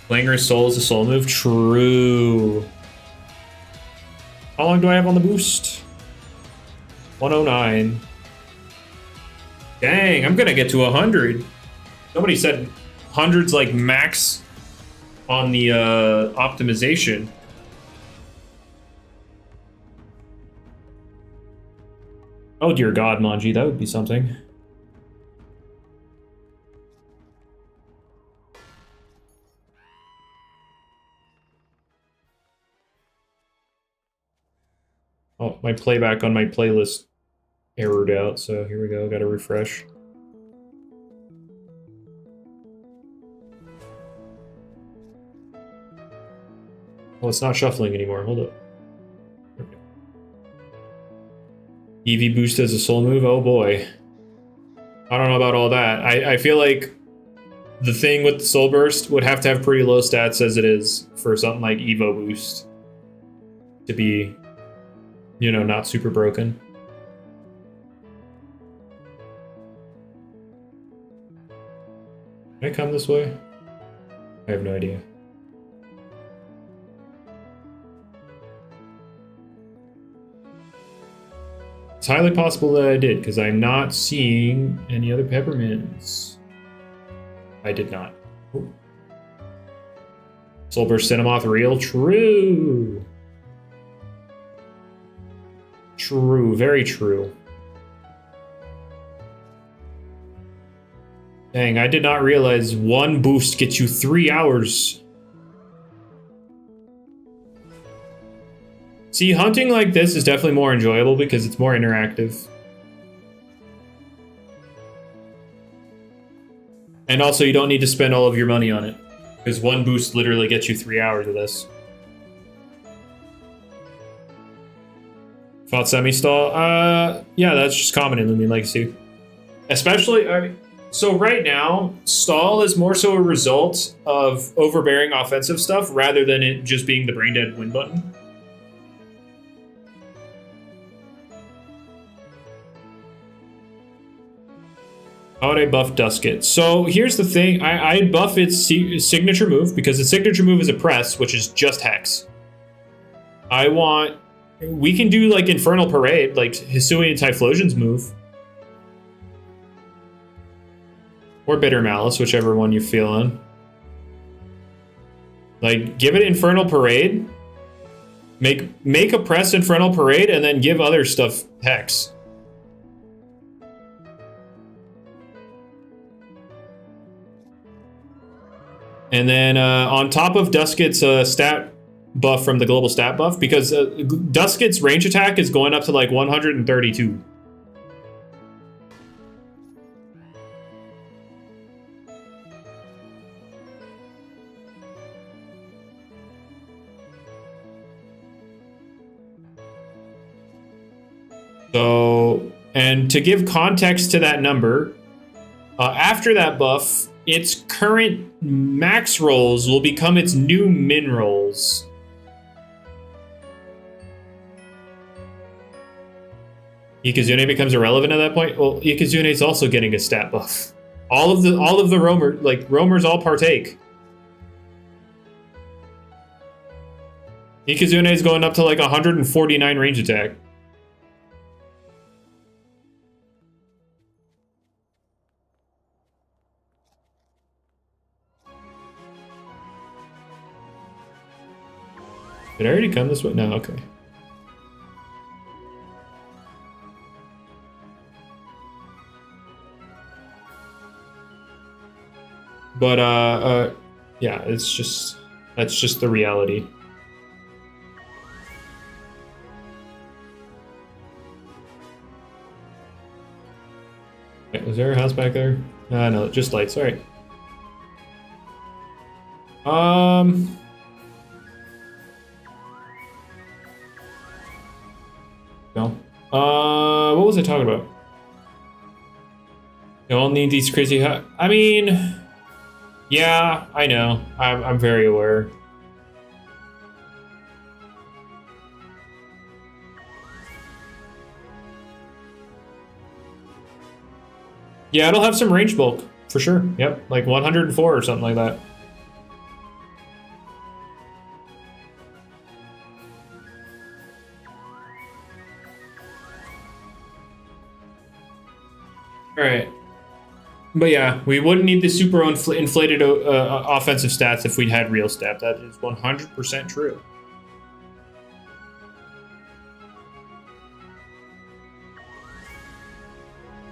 Flanger's Soul is a soul move? True. How long do I have on the boost? 109. Dang, I'm gonna get to 100. Nobody said 100's like max on the optimization. Oh dear God, Manji, that would be something. Oh, my playback on my playlist errored out, so here we go, gotta refresh. Oh, it's not shuffling anymore, hold up. Okay. EV boost as a soul move, oh boy. I don't know about all that. I feel like the thing with the soul burst would have to have pretty low stats as it is for something like Evo boost to be, you know, not super broken. Can I come this way? I have no idea. It's highly possible that I did, because I'm not seeing any other peppermints. I did not. Ooh. Soulburst Cinnamoth real? True. True, very true. Dang, I did not realize one boost gets you 3 hours. See, hunting like this is definitely more enjoyable because it's more interactive. And also, you don't need to spend all of your money on it, because one boost literally gets you 3 hours of this. Fought semi-stall? Yeah, that's just common in Loomian Legacy. Especially, I mean, so right now, stall is more so a result of overbearing offensive stuff rather than it just being the brain dead win button. How would I buff Dusket? So here's the thing. I'd buff its signature move because its signature move is a press, which is just Hex. We can do like Infernal Parade, like Hisui and Typhlosion's move. Or Bitter Malice, whichever one you feel on. Like, give it Infernal Parade. Make a press Infernal Parade and then give other stuff Hex. And then on top of Dusket's stat buff from the global stat buff, because Dusket's range attack is going up to like 132. So, and to give context to that number, after that buff, its current max rolls will become its new min rolls. Ikazune becomes irrelevant at that point. Well, Ikazune is also getting a stat buff. All of the roamers all partake. Ikazune is going up to like 149 range attack. Did I already come this way? No, okay. But yeah, that's just the reality. Wait, was there a house back there? No, just lights. All right. No. What was I talking about? You all need these crazy. I mean, yeah, I know. I'm very aware. Yeah, it'll have some range bulk for sure. Yep, like 104 or something like that. All right. But yeah, we wouldn't need the super inflated offensive stats if we'd had real stat. That is 100% true.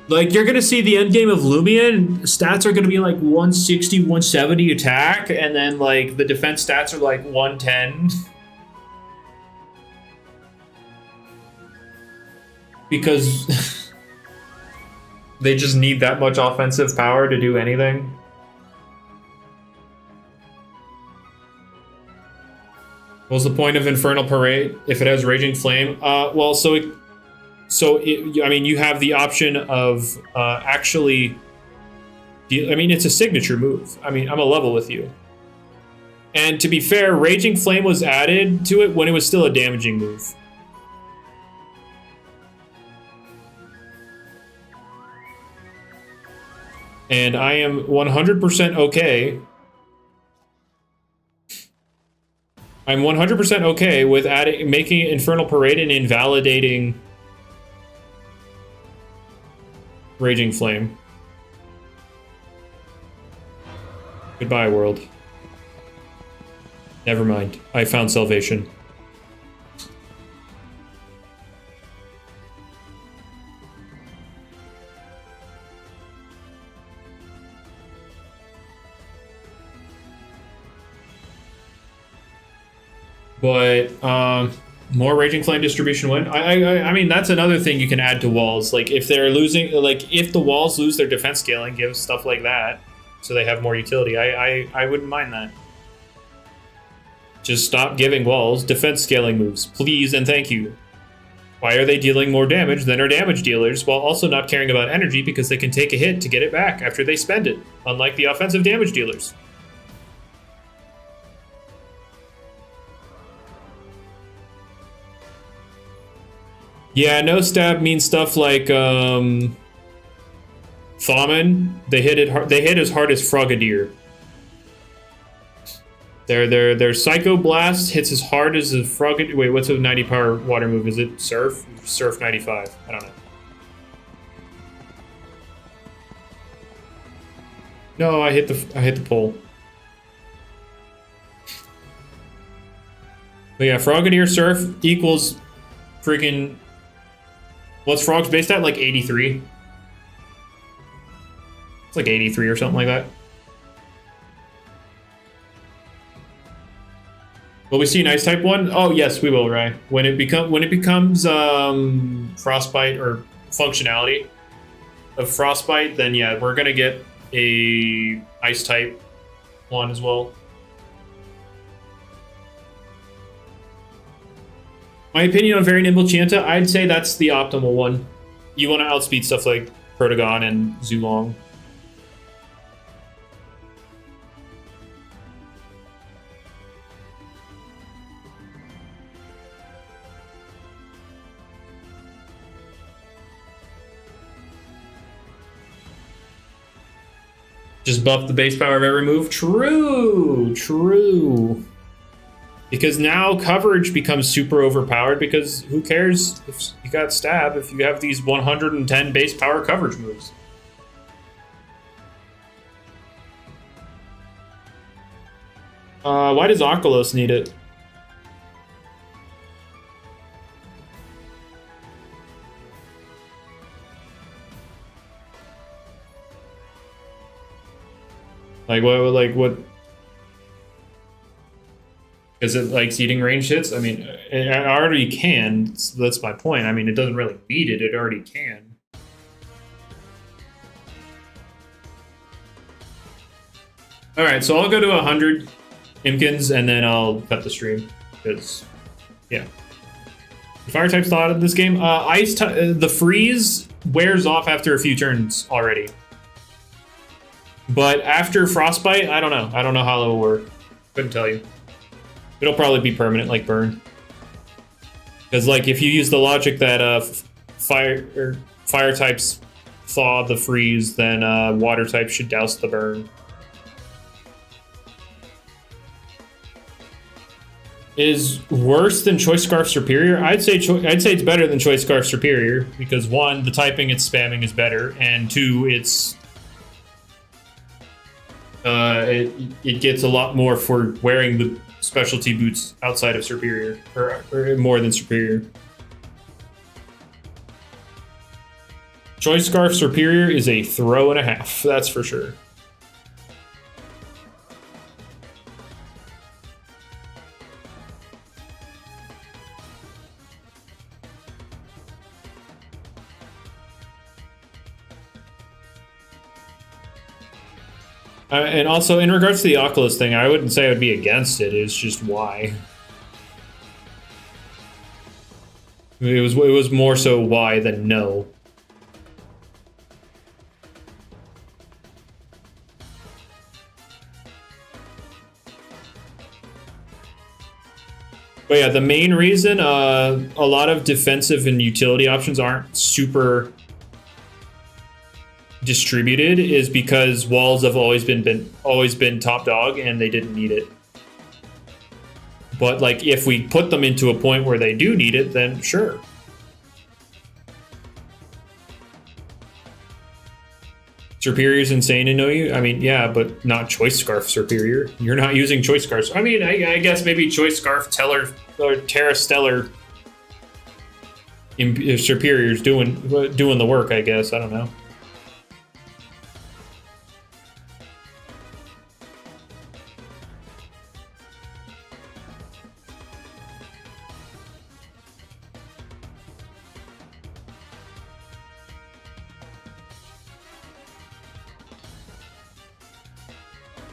Like, you're going to see the end game of Loomian, stats are going to be like 160, 170 attack, and then like the defense stats are like 110. Because they just need that much offensive power to do anything. What's the point of Infernal Parade if it has Raging Flame? Well, I mean, you have the option of actually. I mean, it's a signature move. I mean, I'm a level with you. And to be fair, Raging Flame was added to it when it was still a damaging move. And I am 100% okay. I'm 100% okay with making Infernal Parade and invalidating Raging Flame. Goodbye, world. Never mind. I found salvation. But more Raging Flame distribution win. I mean, that's another thing you can add to walls. Like if they're losing, like if the walls lose their defense scaling, give stuff like that so they have more utility. I wouldn't mind that. Just stop giving walls defense scaling moves, please and thank you. Why are they dealing more damage than our damage dealers while also not caring about energy because they can take a hit to get it back after they spend it, unlike the offensive damage dealers? Yeah, no stab means stuff like Thawman, they hit it hard. They hit as hard as Frogadier. Their Psycho Blast hits as hard as the Frogadier. Wait, what's a 90 power water move? Is it Surf? Surf 95. I don't know. No, I hit the pole. But yeah, Frogadier Surf equals freaking. What's Frog's based at? Like 83. It's like 83 or something like that. Will we see an Ice type one? Oh yes, we will, Ray. When it becomes Frostbite or functionality of Frostbite, then yeah, we're gonna get a Ice type one as well. My opinion on Very Nimble Chanta, I'd say that's the optimal one. You want to outspeed stuff like Protagon and Zulong. Just buff the base power of every move? True. Because now coverage becomes super overpowered because who cares if you got stab if you have these 110 base power coverage moves. Why does Oculos need it? Like what? Because it likes eating range hits? I mean, it already can. So that's my point. I mean, it doesn't really need it. It already can. All right, so I'll go to 100 Impkins, and then I'll cut the stream. Because, yeah. The fire type's thought of this game. The freeze wears off after a few turns already. But after Frostbite, I don't know. I don't know how it'll work. Couldn't tell you. It'll probably be permanent, like Burn. Because, like, if you use the logic that fire types thaw the freeze, then water types should douse the burn. Is worse than Choice Scarf superior? I'd say it's better than Choice Scarf superior because one, the typing it's spamming is better, and two, it gets a lot more for wearing the specialty boots outside of superior or more than superior. Choice Scarf superior is a throw and a half, that's for sure. And also, in regards to the Oculus thing, I wouldn't say I would be against it. It's just why. It was more so why than no. But yeah, the main reason a lot of defensive and utility options aren't super distributed is because walls have always been top dog and they didn't need it. But like if we put them into a point where they do need it, then sure. Superior's insane to know you. I mean, yeah, but not Choice Scarf superior. You're not using Choice Scarf. I mean, I guess maybe Choice Scarf Teller or Terra Stellar superior's doing the work. I guess I don't know.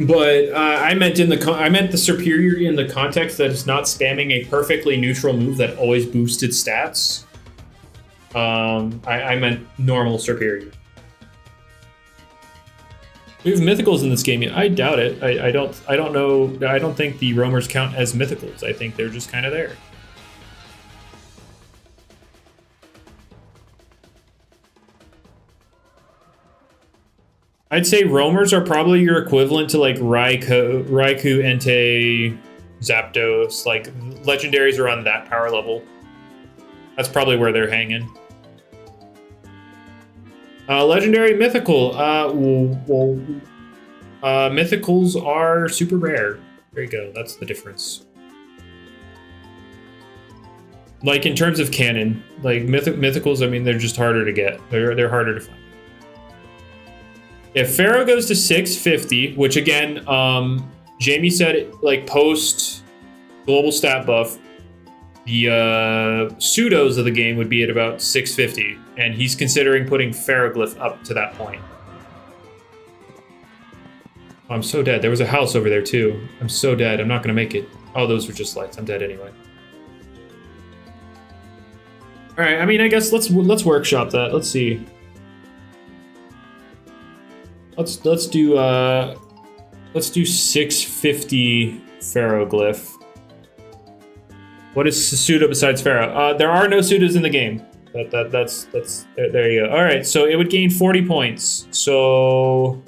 But I meant the superior in the context that it's not spamming a perfectly neutral move that always boosted stats. I meant normal superior. We have mythicals in this game. I doubt it. I don't know. I don't think the roamers count as mythicals. I think they're just kind of there. I'd say roamers are probably your equivalent to like Raikou, Entei, Zapdos. Like legendaries are on that power level. That's probably where they're hanging. Legendary mythical. Mythicals are super rare. There you go. That's the difference. Like in terms of canon, like mythicals, I mean, they're just harder to get. They're harder to find. If Pharaoh goes to 650, which again, Jamie said like post global stat buff, the pseudos of the game would be at about 650, and he's considering putting Ferroglyph up to that point. Oh, I'm so dead. There was a house over there too. I'm so dead. I'm not gonna make it. Oh, those were just lights. I'm dead anyway. All right. I mean, I guess let's workshop that. Let's see. Let's do 650 Ferroglyph. What is pseudo besides Pharaoh? There are no pseudos in the game. That's there you go. All right, so it would gain 40 points. So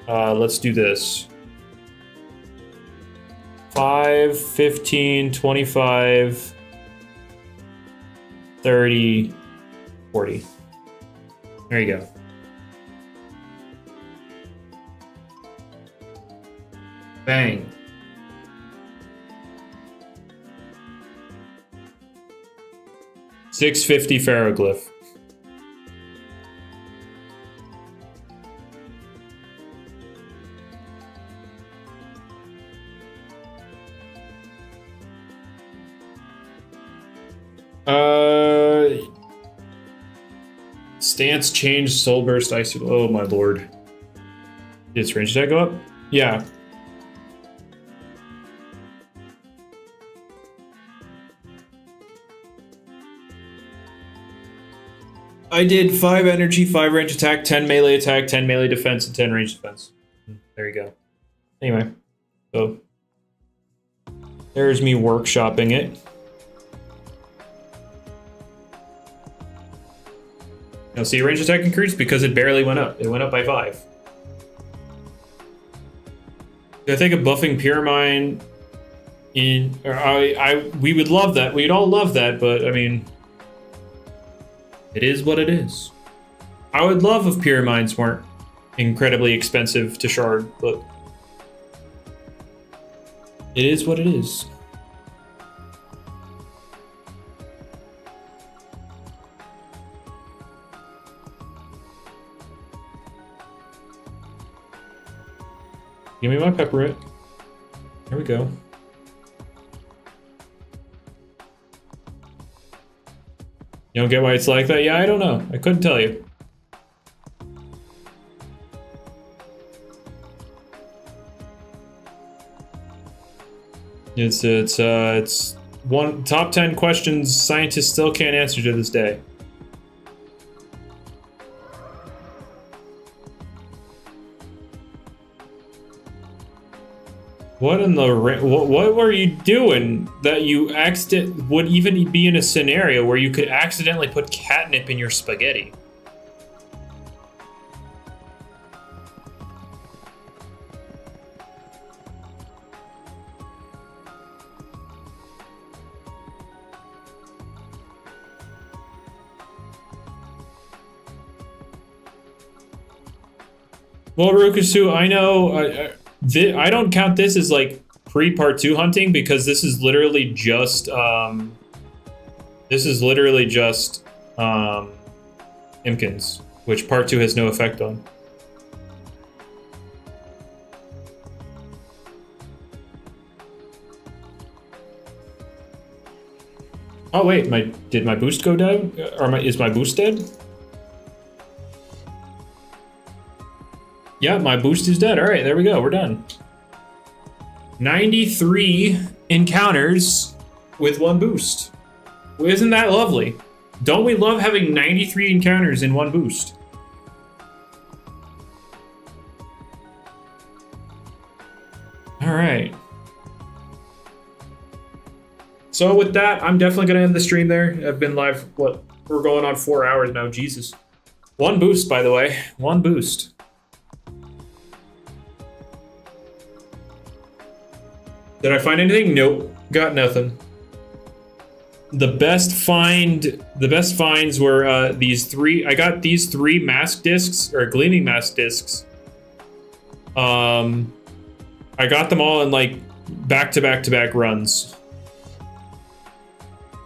let's do this. 5, 15, 25, 30, 40. There you go. Bang. $650 Ferroglyph. Stance change, soul burst, icicle. Oh my lord. Did its range attack go up? Yeah. I did 5 energy, 5 range attack, 10 melee attack, 10 melee defense, and 10 range defense. There you go. Anyway, so there's me workshopping it. Now see, range attack increased because it barely went up. It went up by 5. I think of buffing Pyramine in, or we would love that. We'd all love that, but I mean, it is what it is. I would love if Pyramines weren't incredibly expensive to shard, but it is what it is. Give me my peppermint. Here we go. You don't get why it's like that? Yeah, I don't know. I couldn't tell you. It's one top 10 questions scientists still can't answer to this day. What in the what were you doing that you would even be in a scenario where you could accidentally put catnip in your spaghetti? Well, Rukusu, I know. I don't count this as like pre-part 2 hunting because this is literally just Impkins, which part 2 has no effect on. Oh wait, did my boost go down? Or is my boost dead? Yeah, my boost is dead. All right, there we go. We're done. 93 encounters with 1 boost. Isn't that lovely? Don't we love having 93 encounters in 1 boost? All right. So with that, I'm definitely going to end the stream there. I've been live, what? We're going on 4 hours now. Jesus. 1 boost, by the way. 1 boost. Did I find anything? Nope. Got nothing. The best finds were these 3. I got these 3 mask discs, or gleaming mask discs. I got them all in like back-to-back-to-back runs.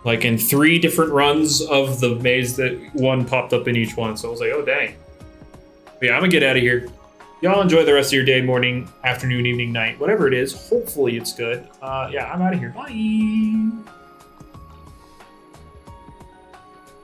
Like in 3 different runs of the maze that 1 popped up in each one. So I was like, oh dang. But yeah, I'm gonna get out of here. Y'all enjoy the rest of your day, morning, afternoon, evening, night, whatever it is. Hopefully it's good. Yeah, I'm out of here. Bye.